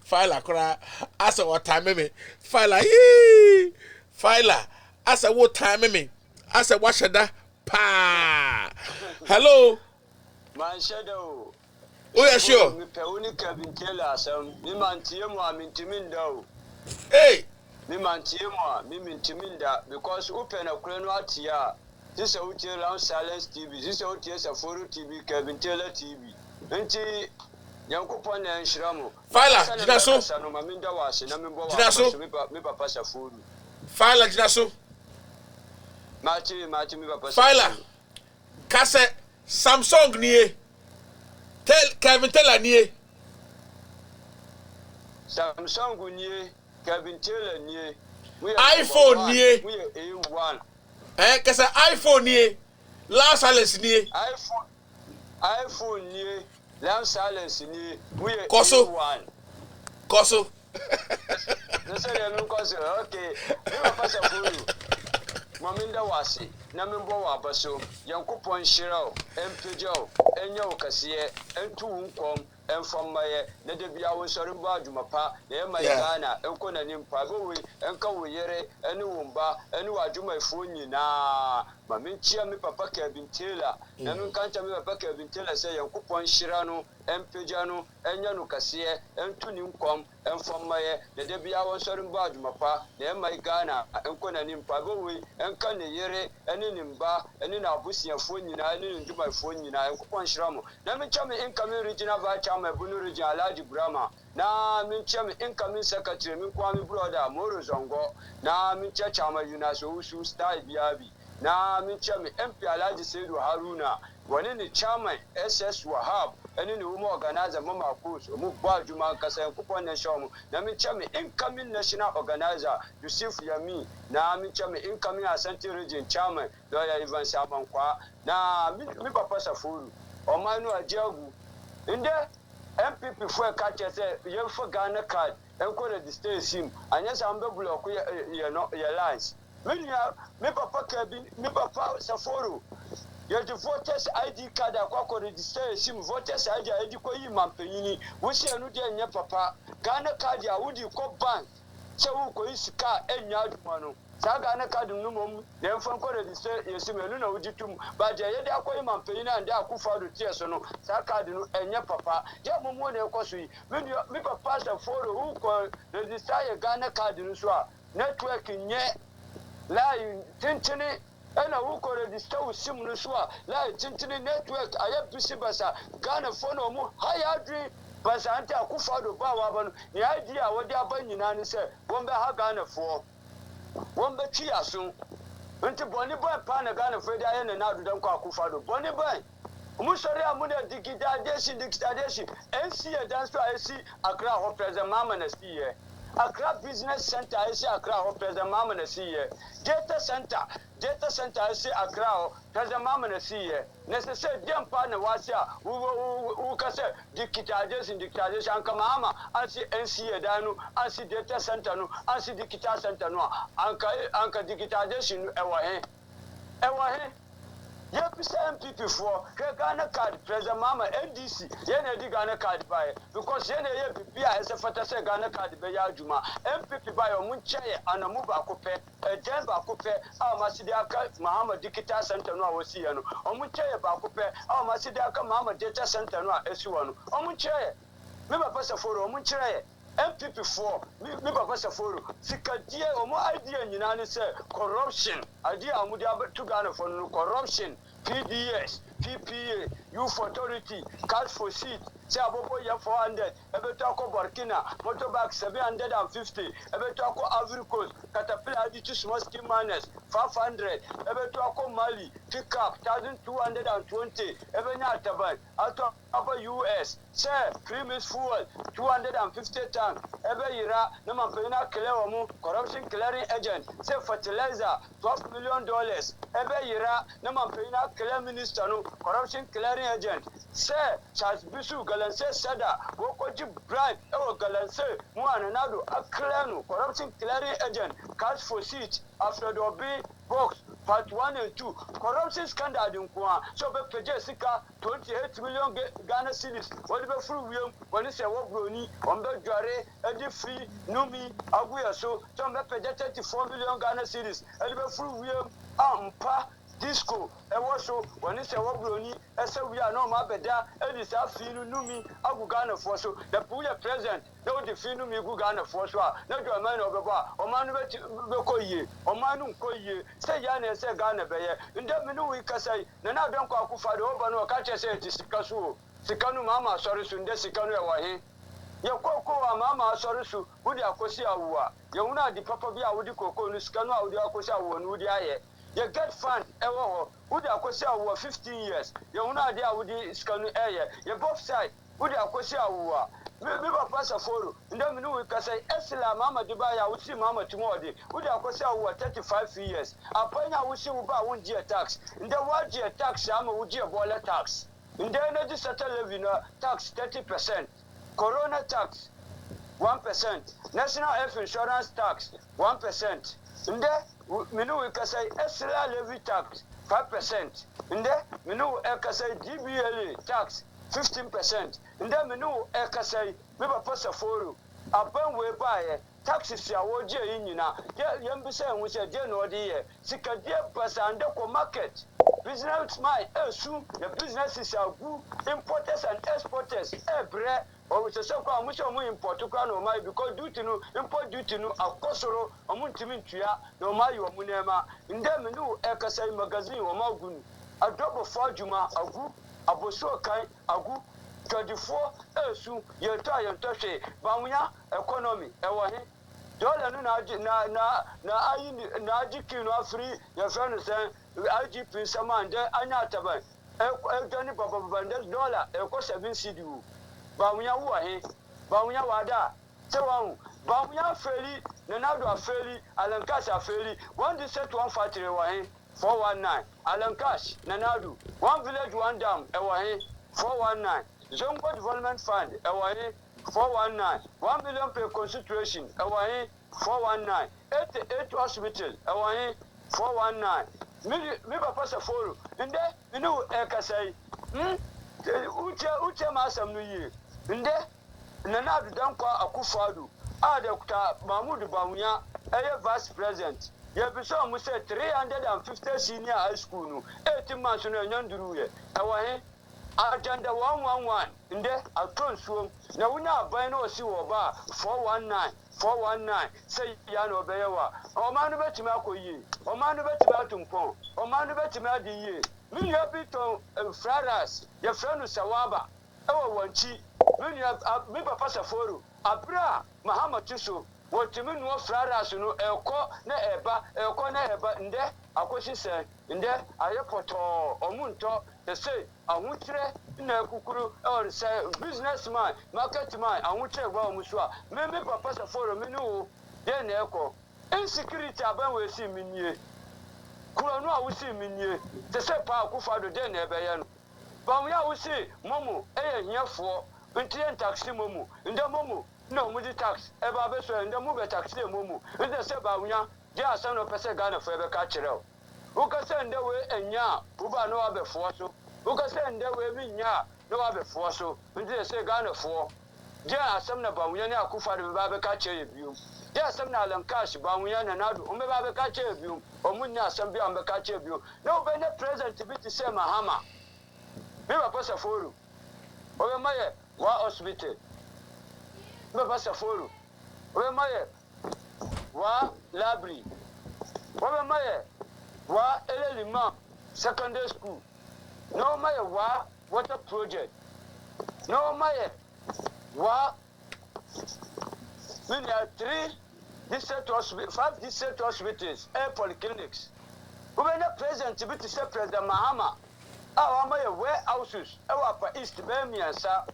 Fila cry. Asa what time me. Fila yee. Fila. Asa what time me. Asa washada. Pa. Hello. Man shadow. Oh yeah, sure. Hey. Because open a crano here. This is around Silence TV. This is a Foro TV, Kevin Taylor TV. Enti Yankupon and Shramo. Fila, Jinaso. Fila, Jinaso. Fila. Kase Samsung nie. Kevin Taylor nie. Samsung nie, Kevin Taylor nie. iPhone nie. We A1. Kasa iPhone nie. Last Alice nie. iPhone nie. Last Alice nie. We A1. Koso. Nse ya mi koso. Okay. Mi ma pasa furu. Maminda wase. Na membo wa baso. Yankopon hira empagya enya wo kase entu nkom enfamaye na de bia wo sori mba adwumapa na e mai Ghana enko na nimpa bewe enka wo yere ene wo mba ene wo adwuma ifo nyina maminchia mi papa Kevin Taylor na mi kancha mi papa Kevin Taylor se yankopon hira no empagya no enya no kase entu ni nkom enfamaye na de bia wo sori mba adwumapa na e mai Ghana enko na nimpa bewe enka ne yere ene nimba ene na abusiafo nyina ene ndwuma ifo nyina yankopon hira mo na mi cha mi incoming regional vice chairman bunu region Alhaji Brahma na mi cha mi incoming secretary mi kwami brother Moro Zongo na mi cha chairman Yunaso Usu Star Biabi na mi cha mi MP Alhaji Saidu Haruna wani ni chairman SS Wahab ene ni umo organizer mama coach mu ba juma kasa yankopon na shawo na mi cha mi incoming national organizer Yusuf Yami na mi cha mi incoming Asante region chairman Lawyer Ivan Samankwa na mi papa Safuru o manu ajagu inde MPP for catch say you for Ghana card enko register sim anya sambe block ye no ye lines me papa Kevin me papa Saforo ye the voters ID card akwa register sim voters ID ko yi mampanyini wo se anu de nya papa Ghana card ya wudi ko bank se wo ko isika enya aduma no sa Ghana card no mom dem fan ko register yesim enu na wudi tum ba je ye de akoyi mampanyini and akufa do tie so no sa card no enya papa je momo na ekoso yi me papa Saforo who ko register ye Ghana card no so a network nye line tintini ena who ko register with sim no so a line tintini network aye bisi basa Ghana phone omo high adri basa ante akufa do ba wa ba no ni idea wodi abanyina ni se won be ha Ghana fo won be twi aso nti boni boy pa na Ghana fo dia ye na do dan ko akufa do boni boy umusori amude digitalization NCA dance to IC Accra ho president mama na see Accra Business Center IC Accra ho president mama na see data center IC Accra president mama na see necessary dem pa na wasia wo kase digitalization kama ama ansi NCA danu ansi data center no ansi digital center no anka digitalization ewa he ye pisa MPP for Ghana card president mama NDC ye na di Ghana card buy because ye na ye PP a ese fata se Ghana card be ya adwuma MPP buy o mun cheye anamu ba ko pe den ba ko pe a masidi aka Muhammad Digital Center no a wosi ye no o mun cheye ba ko pe a masidi aka Muhammad Data Center no a esi wo no o mun cheye me ba pasa for o mun cheye MPP4 me papa Saforo sikadie omo idea nyina ne say corruption idea amudi to Ghana for corruption PDS PPA youth authority cash for seat say abobo ya 400 ebeto akọ Burkina motorbike 750 ebeto akọ Ivory Coast Caterpillar to small scheme miners 500 ebeto akọ Mali pickup 1220 ebenya Taban ato aba US say premise fuel 250 tank ebe yira na mampena clear omo corruption clearing agent say fertilizer $12 million ebe yira na mampena clear minister no corruption clearing agent say Charles Bisu Galanse Sada wokoji bribe ewo Galanse mu ananado clear no corruption clearing agent cash for seat after the obi box part 1 and 2 corruption scandal in kwa so be peje sika 28 million Ghana cedis what be free wiem when say wo broni on be dware edi free numi aguya so be peje 34 million Ghana cedis edi be free wiem ampa disco so when say wo broni ese wi na ma beda edi sa fi numi agu Ghana for so the puya president no the fi numi gu Ghana for so na do man no be ba o man be koyie o man koyie say ya na say Ghana be ye nde me no wi kasai na na don ko akufa de oba no ka che say ti sikasu sikanu mama sorry su nde sikanu e wa he ye koko wa mama sorry su wudi akosi awua ye una di papa bi a wudi koko no sikanu a wudi akosi awua no wudi aye ye get fund ewo ho Would akwasi awu 15 years. You una ade awudi skanu eye. You both side. Would akwasi awu me papa saforo. Ndem nu we kasa esla mama dibaya wusi mama tumodi. Would akwasi awu 35 years. Apanya wusi uba wonji tax. Nde waji tax ama wuji bola tax. Nde energy sector levy no tax 30%. Corona tax 1%. National health insurance tax 1%. Nde minu we kasa esla levy tax 5%. Nde minu ekasa DBLA tax 15%. Nde minu ekasa me papa saforo aban we bae taxes ya woje yinyina yembise enwu se de no de ye sika de basande ko market business my esu the business is agu importers and exporters ebre o se se kwa mu se mu import kwa no mai because duty no import duty no akosoro omu ntimi ntua no mai wo mu nema nde minu ekasa magazine wo magunu adobo fajuma agu aboso kan agu 24 esu yenta hwe bawunya economy ewo he dollar no na ayi na ajiki no afri ya friend say IGP samande anya ataban doni baba dollar eko 7 cedi wo bawunya wo he bawunya wada se wan bawunya feli na do afeli alankas afeli one set one factory wo he 419 alankas nanadu one village one dam ewo he 419 Zongo Development Fund, Ewahi 419, 1 million per constitution, Ewahi 419, 88 hospital, Ewahi 419. Me papa saforo, inde minu ekasai, uche masam nuye, inde nana dankwa akufadu, Dr. Mahmoud Bawumia, vice president. Ye biso mu say 350 senior high school no, 18 months no nyanduru ye, Ewahi agenda 111 nde atonsuom na wunya aban na osi wo ba 419 say ya no obeyewa o manu betimi akoyi o manu betimi atumpon o manu betimi adiye mi ya biton fraras ya franu sawaba ewo wanchi mi papa saforo abra Muhammad Tuso wotimi no fraras no eko na eba nde akosi se nde ayepoto omunto they say awutre na kukuru or say businessman marketman awutre gwa omusua me papa saforo me no de na eko insecurity aban we si minie kuro no awusi minie they say pa akufado de na ebeye no ba mu ya awusi momo hiafo ntie taxi momo nde momo no mu di tax e ba be so nde mu be taxi momo nde say ba wunya de asan no pese Ghana fo ebe ka kireo ukase nde we enya uba no abefo so ukase nde we minya no abefo so nde say Ghana fo de asam na Bawumia ne akufa de ba be ka kire biom de asam na alankash Bawumia na nadu o me ba be ka kire biom o munnya asam bi am be ka kire biom no be ne president bi ti say Mahama me ba pasa foru o be maye wa hospital me pasa foru o be maye wa library o be maye wa Elelima secondary school no maye wa water project no maye wa we have 3 district hospitals 5 district hospitals polyclinics we be the president to be to say President Mahama our maye warehouses our east Bamiansa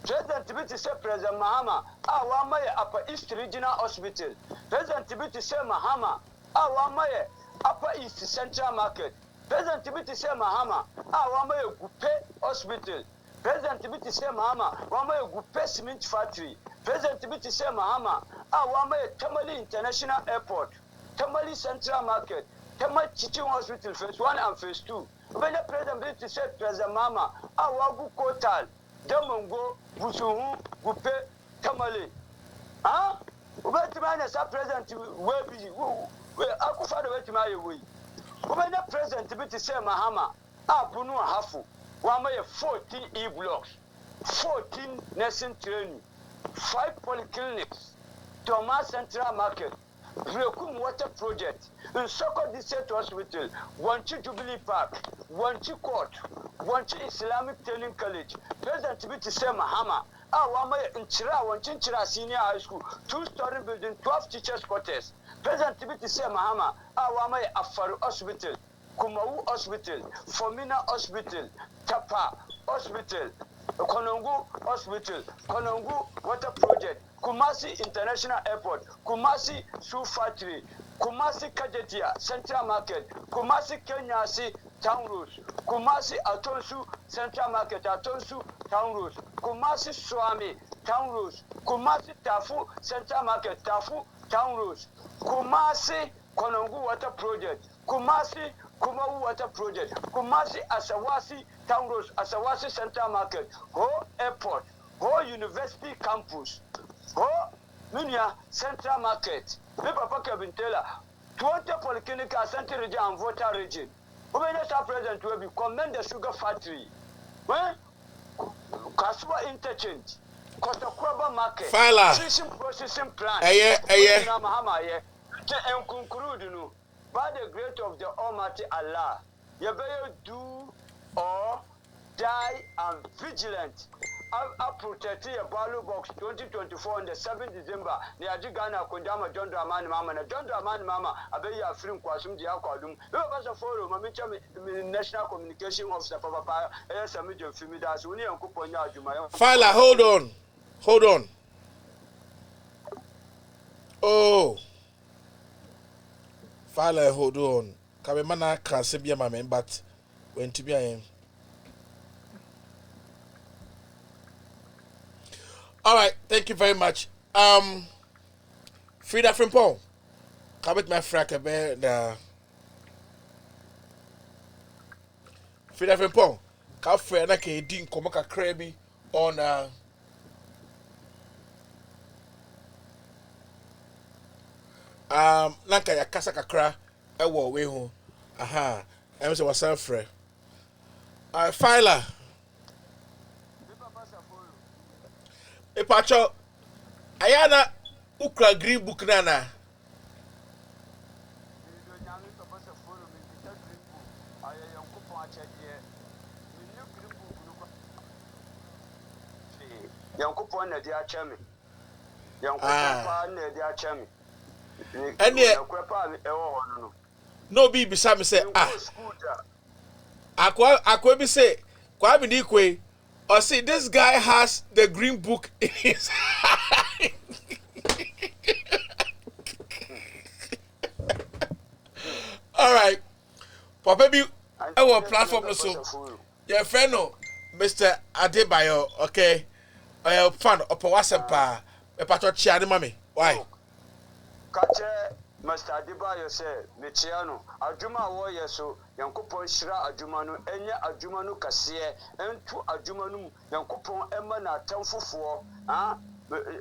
president to be to say President Mahama our maye upper east regional hospital president to be to say Mahama our maye Upper East Central Market. President Tibiti say Mahama, Wama Gupe Hospital. President Tibiti say Mahama, Wama Gupe Cement Factory. President Tibiti say Mahama, Wama Tamale International Airport, Tamale Central Market, Tamale Teaching Hospital Phase 1 and Phase 2. When the President Tibiti said President Mahama, Wagu Kotal, Damongo, Busuhu, Gupe, Tamale. Ah? Ubetimana sa President will be akufa de wetima yewe when the president be to say Mahama abunu hafu wa ma 14 e-blocks 14 nursing training 5 polyclinics Thomas Central Market Brekum Water Project in Soko District Hospital Wanchi Jubilee Park Wanchi Court Wanchi Islamic Training College president be to say Mahama Wama Nchira Wanchinchira Senior High School 2-story building 12 teachers quarters President Tibiti say Mahama, Wama Afaru Hospital, Kumawu Hospital, Fomina Hospital, Tapa Hospital, Konongo Hospital, Konongo Water Project, Kumasi International Airport, Kumasi Shoe Factory, Kumasi Kajetia Central Market, Kumasi Kenyasi Town Roads, Kumasi Atonsu Central Market, Atonsu Town Roads, Kumasi Swami Town Roads, Kumasi Tafu Central Market, Tafu Town Roads, Kumasi Konongo Water Project, Kumasi Kumawu Water Project, Kumasi Asawasi Town Roads, Asawasi Central Market, Ho Airport, Ho University Campus, Ho Minia Central Market, me Papa Kevin Taylor, 20 Polyclinic Asante Region and Volta Region. Ubenesa President will be commend the sugar factory. When Kasua Interchange, Kotakwaba Market, Fishing Processing Plant, and conclude by the grace of the Almighty Allah, you better do or die and vigilant. I protected a ballot box 2024 on the 7th December. The Ajigana Kundama John Dramani Mama, and John Dramani Mama, I bet you are free Kwasum the Alcodum. You have a follow Mamicha National Communication Officer Papa, as a medium Fimidas, Uni and Kuponya Jumaya. Fala, hold on. Oh. Fala, hold on. Kabemana can say be my man, but when to be I am. All right, thank you very much. Frida Frimpong. Kabet my frack about Frida Frimpong. Kafre na ke din komoka krebi on nanka ya kasa kakra ewo we ho. Aha. Em se wasan frɛ. Filer. Epacho ayana ukra green book nana. Yankupon na dia chemi. Yankupon na dia chemi. No be beside me say akwa be say kwa be di kwe or see this guy has the green book in his hand. All right, Papa be our platform no so your friend no Mr. Adebayo, okay, fan upon WhatsApp pa e patro chia ni mami why Kache Mr. Adebayo say mechiano adwuma wo ye so yankopon hira adwuma no enye adwuma no kase entu adwuma no yankopon emma na atamfofo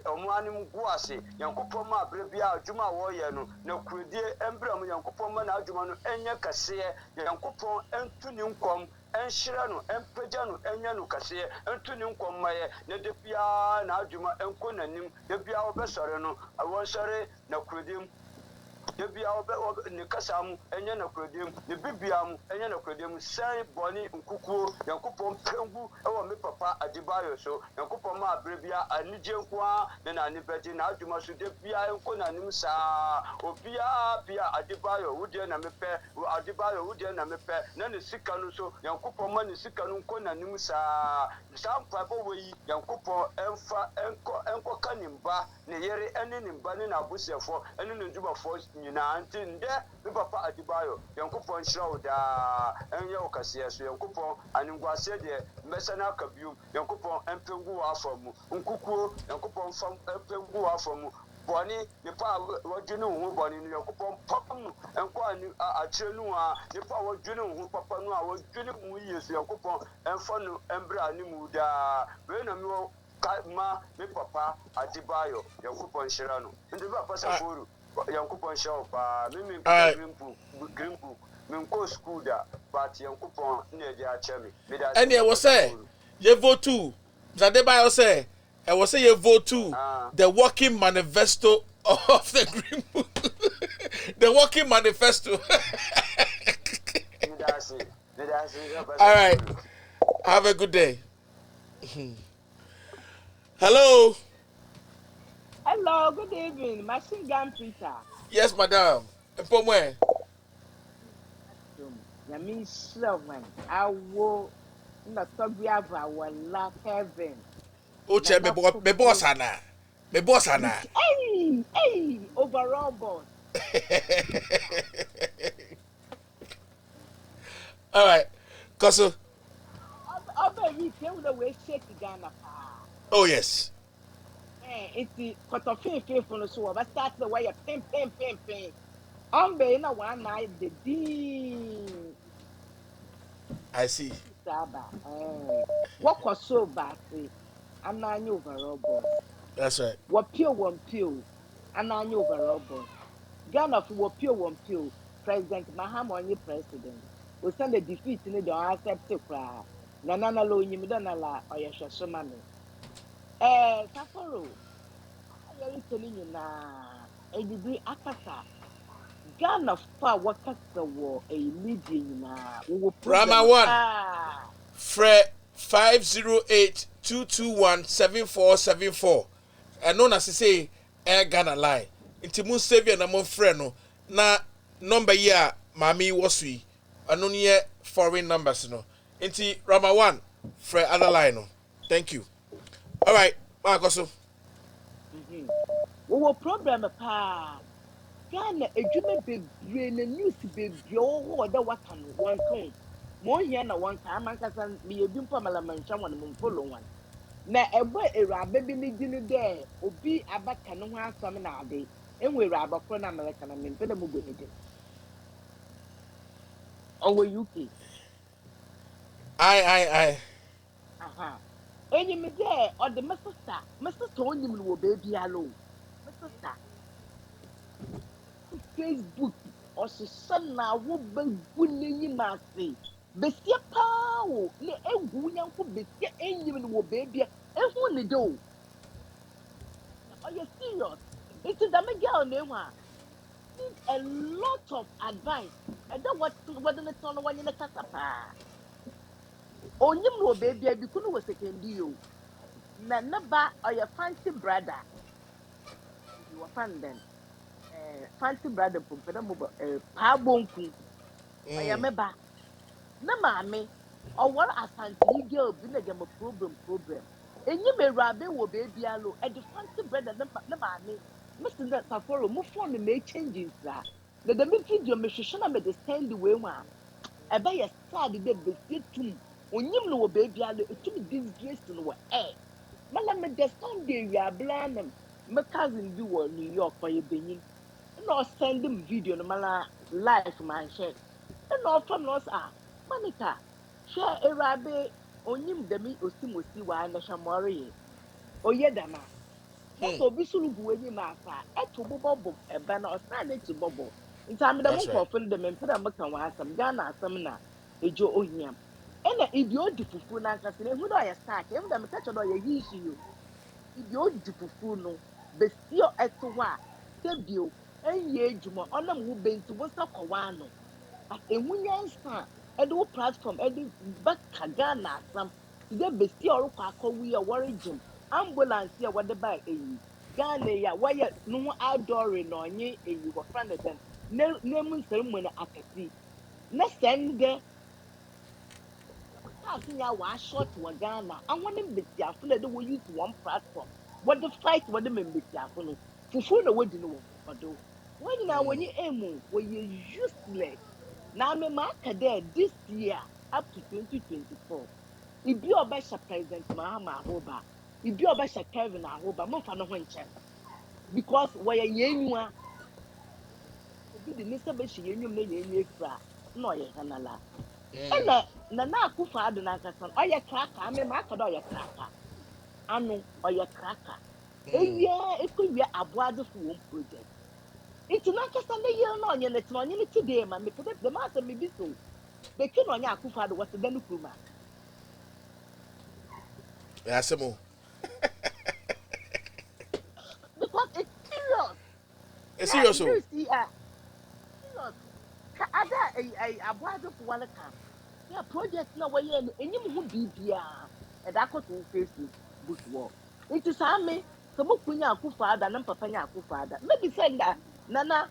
omuanim guase yankopon ma brebia adwuma wo ye no na kuredie embram yankopon ma na adwuma no enye kase yankopon entu ni nkom enhyira no empagya no enya no kase entu ni nkom maye na debia na adwuma enko nanim debia obesore no awonsore na kuredie debia ne kasamu enye na kuredie ne bibiam enye na kuredie sai boni nkukuo yankopon pengu ewo me papa Adebayo so yankopon ma brebia anije nkoa na anibedi na adwuma so debia enko nanim saa obia bia Adebayo wudie na mepe Adebayo wudie na mepe na ne sika no so yankopon ma ne sika no nko nanim saa mpabo weyi yankopon emfa enko kanimba ne yere ene nimba ne na abusefo ene ne ndubafo nyina antinde me papa Adebayo yankopon hirawo da enye okase so yankopon aningwase de mesana kabium yankopon empengu afamu nkukuo yankopon fam empengu afamu boni nipa wodwene hu boni no yankopon papam enko ani akire nu a nipa wodwene hu papa nu a wodwene mu yesu yankopon emfa no embra ni mu da we na mi ma me papa Adebayo yankopon hira no ndi papa safuru yankopon show pa me green book me go school da but yankopon na dey achemi me da and e was say ye vote too Adebayo say I was say you vote too the working manifesto of the green book. The working manifesto. All right, have a good day. Hello, good evening, Machine Gun Peter. yes madam. Yami Shrawan, Awo, Natobiava, Wala Kevin. Oche me boss ana. Me boss ana. Hey, overall boss. All right. Koso. Over week, you know, we shake Ghana. Oh yes. It's Cotofin faithful, so I start the way of pim. Na one night the dean. I see. Saba, what was so bad? I'm not overall boss. That's right. What pure one pure, and not overall boss. Ghana for what pure one pure. President Mahama on your president. We send a defeat in the accept to cry. Nana lo yimidana la or your shashamane. Safaro, I am telling you na a degree akasa. Ghana fa wakasa wo a media na wo Rama problem one. pa. Fre 508-221-7474. And known as say Air Ghana line. Inti mun save na mon friend no na number ya mami wasui. Ano niye foreign numbers no. Inti Rama one Fre other line no. Thank you. All right, Marcoso. Wo problem pa. Ghana edwuma bebree na news bebree wo da waka no wan kan. Mo hia na wan kan amankasa me ebi mpa malamancha wan mo follow wan. Na ebe ewurabe bi ni gini de obi abaka no ho asam na ade. Enwe ewurabe kro na America na me mpena mo go ni de. Owo UK. I. Aha. Enyi me de o de my sister onyim no wo baby alo. My sister Facebook ọsịsọ na awụba gu n'enyim ase besie paa o na egwu nyanko besie enyim no wọ beebi ehu ne de o na ọyẹ serious nti dame girl na ehu a need a lot of advice ẹdẹ wọde ne tọ no wọnye ne kasa paa onyim no wọ beebi a biku no wọ sekendi o na ne ba ọyẹ fancy brother nti wọ fan den fancy brother pumpe na mo paa bonku. Oya meba na maame owar asantini girl bi na gama problem enyi mewrabe wo baby alo e de fancy brother na maame mr that saforo mo phone me changes la na the video me hwehwe na me de stand we mu a e ba ye sad de be tum onyim no wo baby alo etum disgrace no wo mala me de sunday wi ablanam me cousin bi wo new york for ye benyin na o send him video no mala live man share na ọfam na ọsọ Monica hwẹ ewurabe onyim dẹmi osimosi wa na hwẹmọrọ yẹ oyẹ dama moto obi soro gu enyim asa ẹto bọbọ ẹba na ọsan n'ekyi bọbọ nti amedam nkọfo no dẹm mpẹ na meka wọn asɛm Ghana asɛm na ejo ohiam ɛna ibi odi fufuo n'ankasa na ehu na ɔyɛ stark ehu dɛm kɛkyɛ na ɔyɛ hiihi yo ibi odi fufuo no besio ɛto hɔ a tebio ɛnyɛ edwuma ɔnam ho benti wosa kɔwa ano. But nyansa ɛde wo platform ɛde bɛka Ghana asam de besi a ɔrekɔ akɔwi a wɔregye ambulance a wɔde ba eyi Ghana yi a wɔyɛ no ho outdooring na ɔnye eyi wɔfra ne dɛm n'emu nsɛm na akɛse na sɛn dɛ cars nya wɔashort wɔ Ghana ahɔn ne mbesiafo na ɛde wɔ use one platform wɔde fight wɔde ma mbesiafo no fufuo na wɔdi no wɔ ɔdo wɔn nyinaa wɔnye emu wɔyɛ useless. Now, me mark there this year up to 2024. If you obey President Mahama Ahoba, if you obey Kevin Ahoba, mo fa no ho nche. Because we yenwa obi de nisa be hye yenwum na yenwe fra na oye hanala. Na akufa ado na kasan oye kraka me mark do oye kraka. Anu oye kraka. Ewia ekowia aboade fo won project. It's not just on the year no onye net no onye today man me put the master me bi so. Beki no onye akufa do what the kuma. Yes, mo. Because it's serious. It's serious. You see, serious. Ka ada aboado for one camp. Yeah, project na we yen enyim ho bibia. E da ko to Facebook book wall. It is ame so mo kunya akufa ada na papa nya akufa ada. Maybe send that nana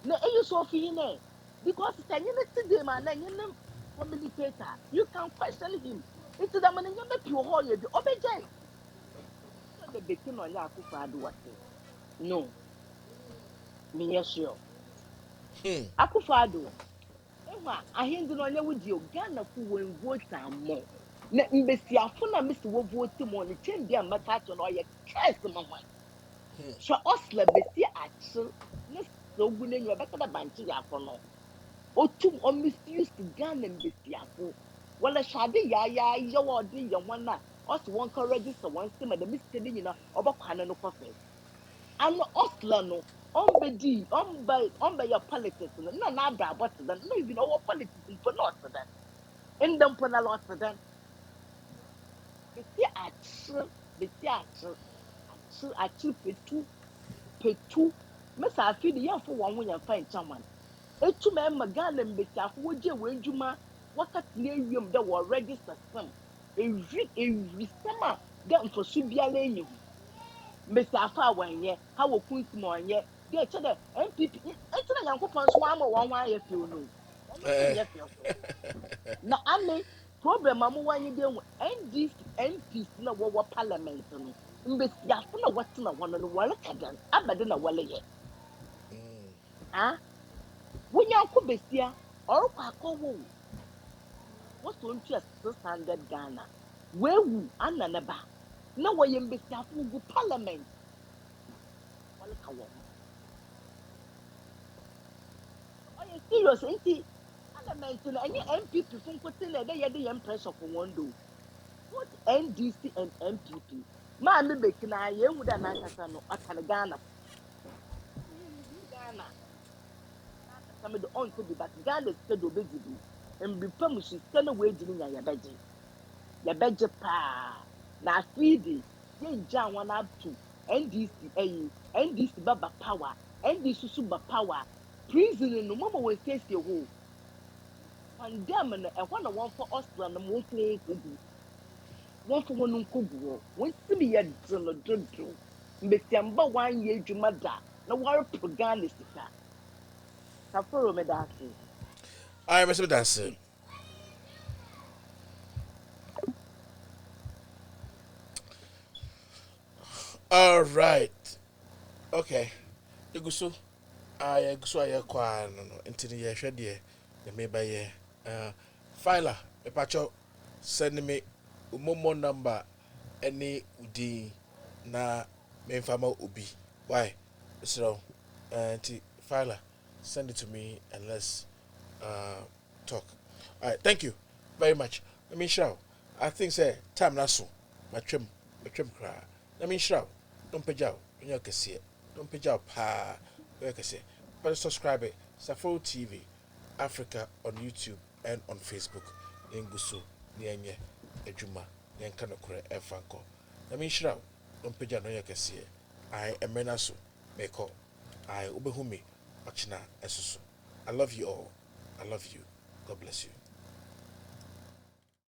na eyi so fi ne because sanye ne today man na nye communicator. You can question him. It's the man you make you hold you. Obey. The baking on Akufo-Addo say. No, me sure. Akufo-Addo. Emma, ahindi no nya wudi o Ghana fo wen vote ammo. Na mbesiafo na mesi wo vote mo ne chendi amaka to no ye curse mama. So osla besi achi ne so gu ne nwa beka da banchi ya fo no. Otum o misuse Ghana mbesiafo. Wala shade ya wo de ye wana. Os won ka register one stem the mistake ni na obakwa no kofe. Ano osla no ombe your politics na bra about them no even our politics for not then in them for a lot then beti petu mesa afi de ya for one when find chairman etu me magana mbeti afo woje wenjuma wakati na ewiem de wo register some every summer dem for su biala enyi mbesi afọ a wanye ha wo kunti mo anye de che de MPP etina yankopon so wa ma won wa ye fi onu won se ye fi so na ame problem amu wanye de NDC MPs na wo parliament no mbesi afọ na watina wono no wale kadan abade na wale ye ah wonya ko besia or kwa akowo wo so ntu 600 Ghana wewu anana ba na wo ye mbesi afọ gu parliament wale ka wo oye serious nti parliament na any MPP fun kote na dey dey pressure for one do both NDC and MPP ma me be kina ye hu da na kasa no aka Ghana Ghana na kasa me do on to be but Ghana schedule be dibi and be pam shi skana we di nya ya beje pa na feed ye nja wan up to NDC NDC baba power NDC super power prison no mama we face ye ho pandem no e ho na won for Austria no mo kire kogu won for won kogu won tibi ye dzono dodo mbetiamba wan ye adwuma da na war program sika kaforo me da ase I must be that's it. All right. Okay. You go so. I go so I kwa no until ye hwe de the me ba ye filer me pacho send me momo number any udi na me fama obi. Why? So anti filer send it to me and let's talk. All right, thank you very much. Let me show. I think say time na so. My trim cry. Let me show. Don't pay out. You can see it. Don't pay out pa. You can see it. But subscribe it. Safari TV Africa on YouTube and on Facebook. Yengusu nienye ejuma yenkano kure efanko. Let me show. Don't pay out. You can see it. I am menaso. Meko. I ubehumi. Machina esusu. I love you all. I love you. God bless you.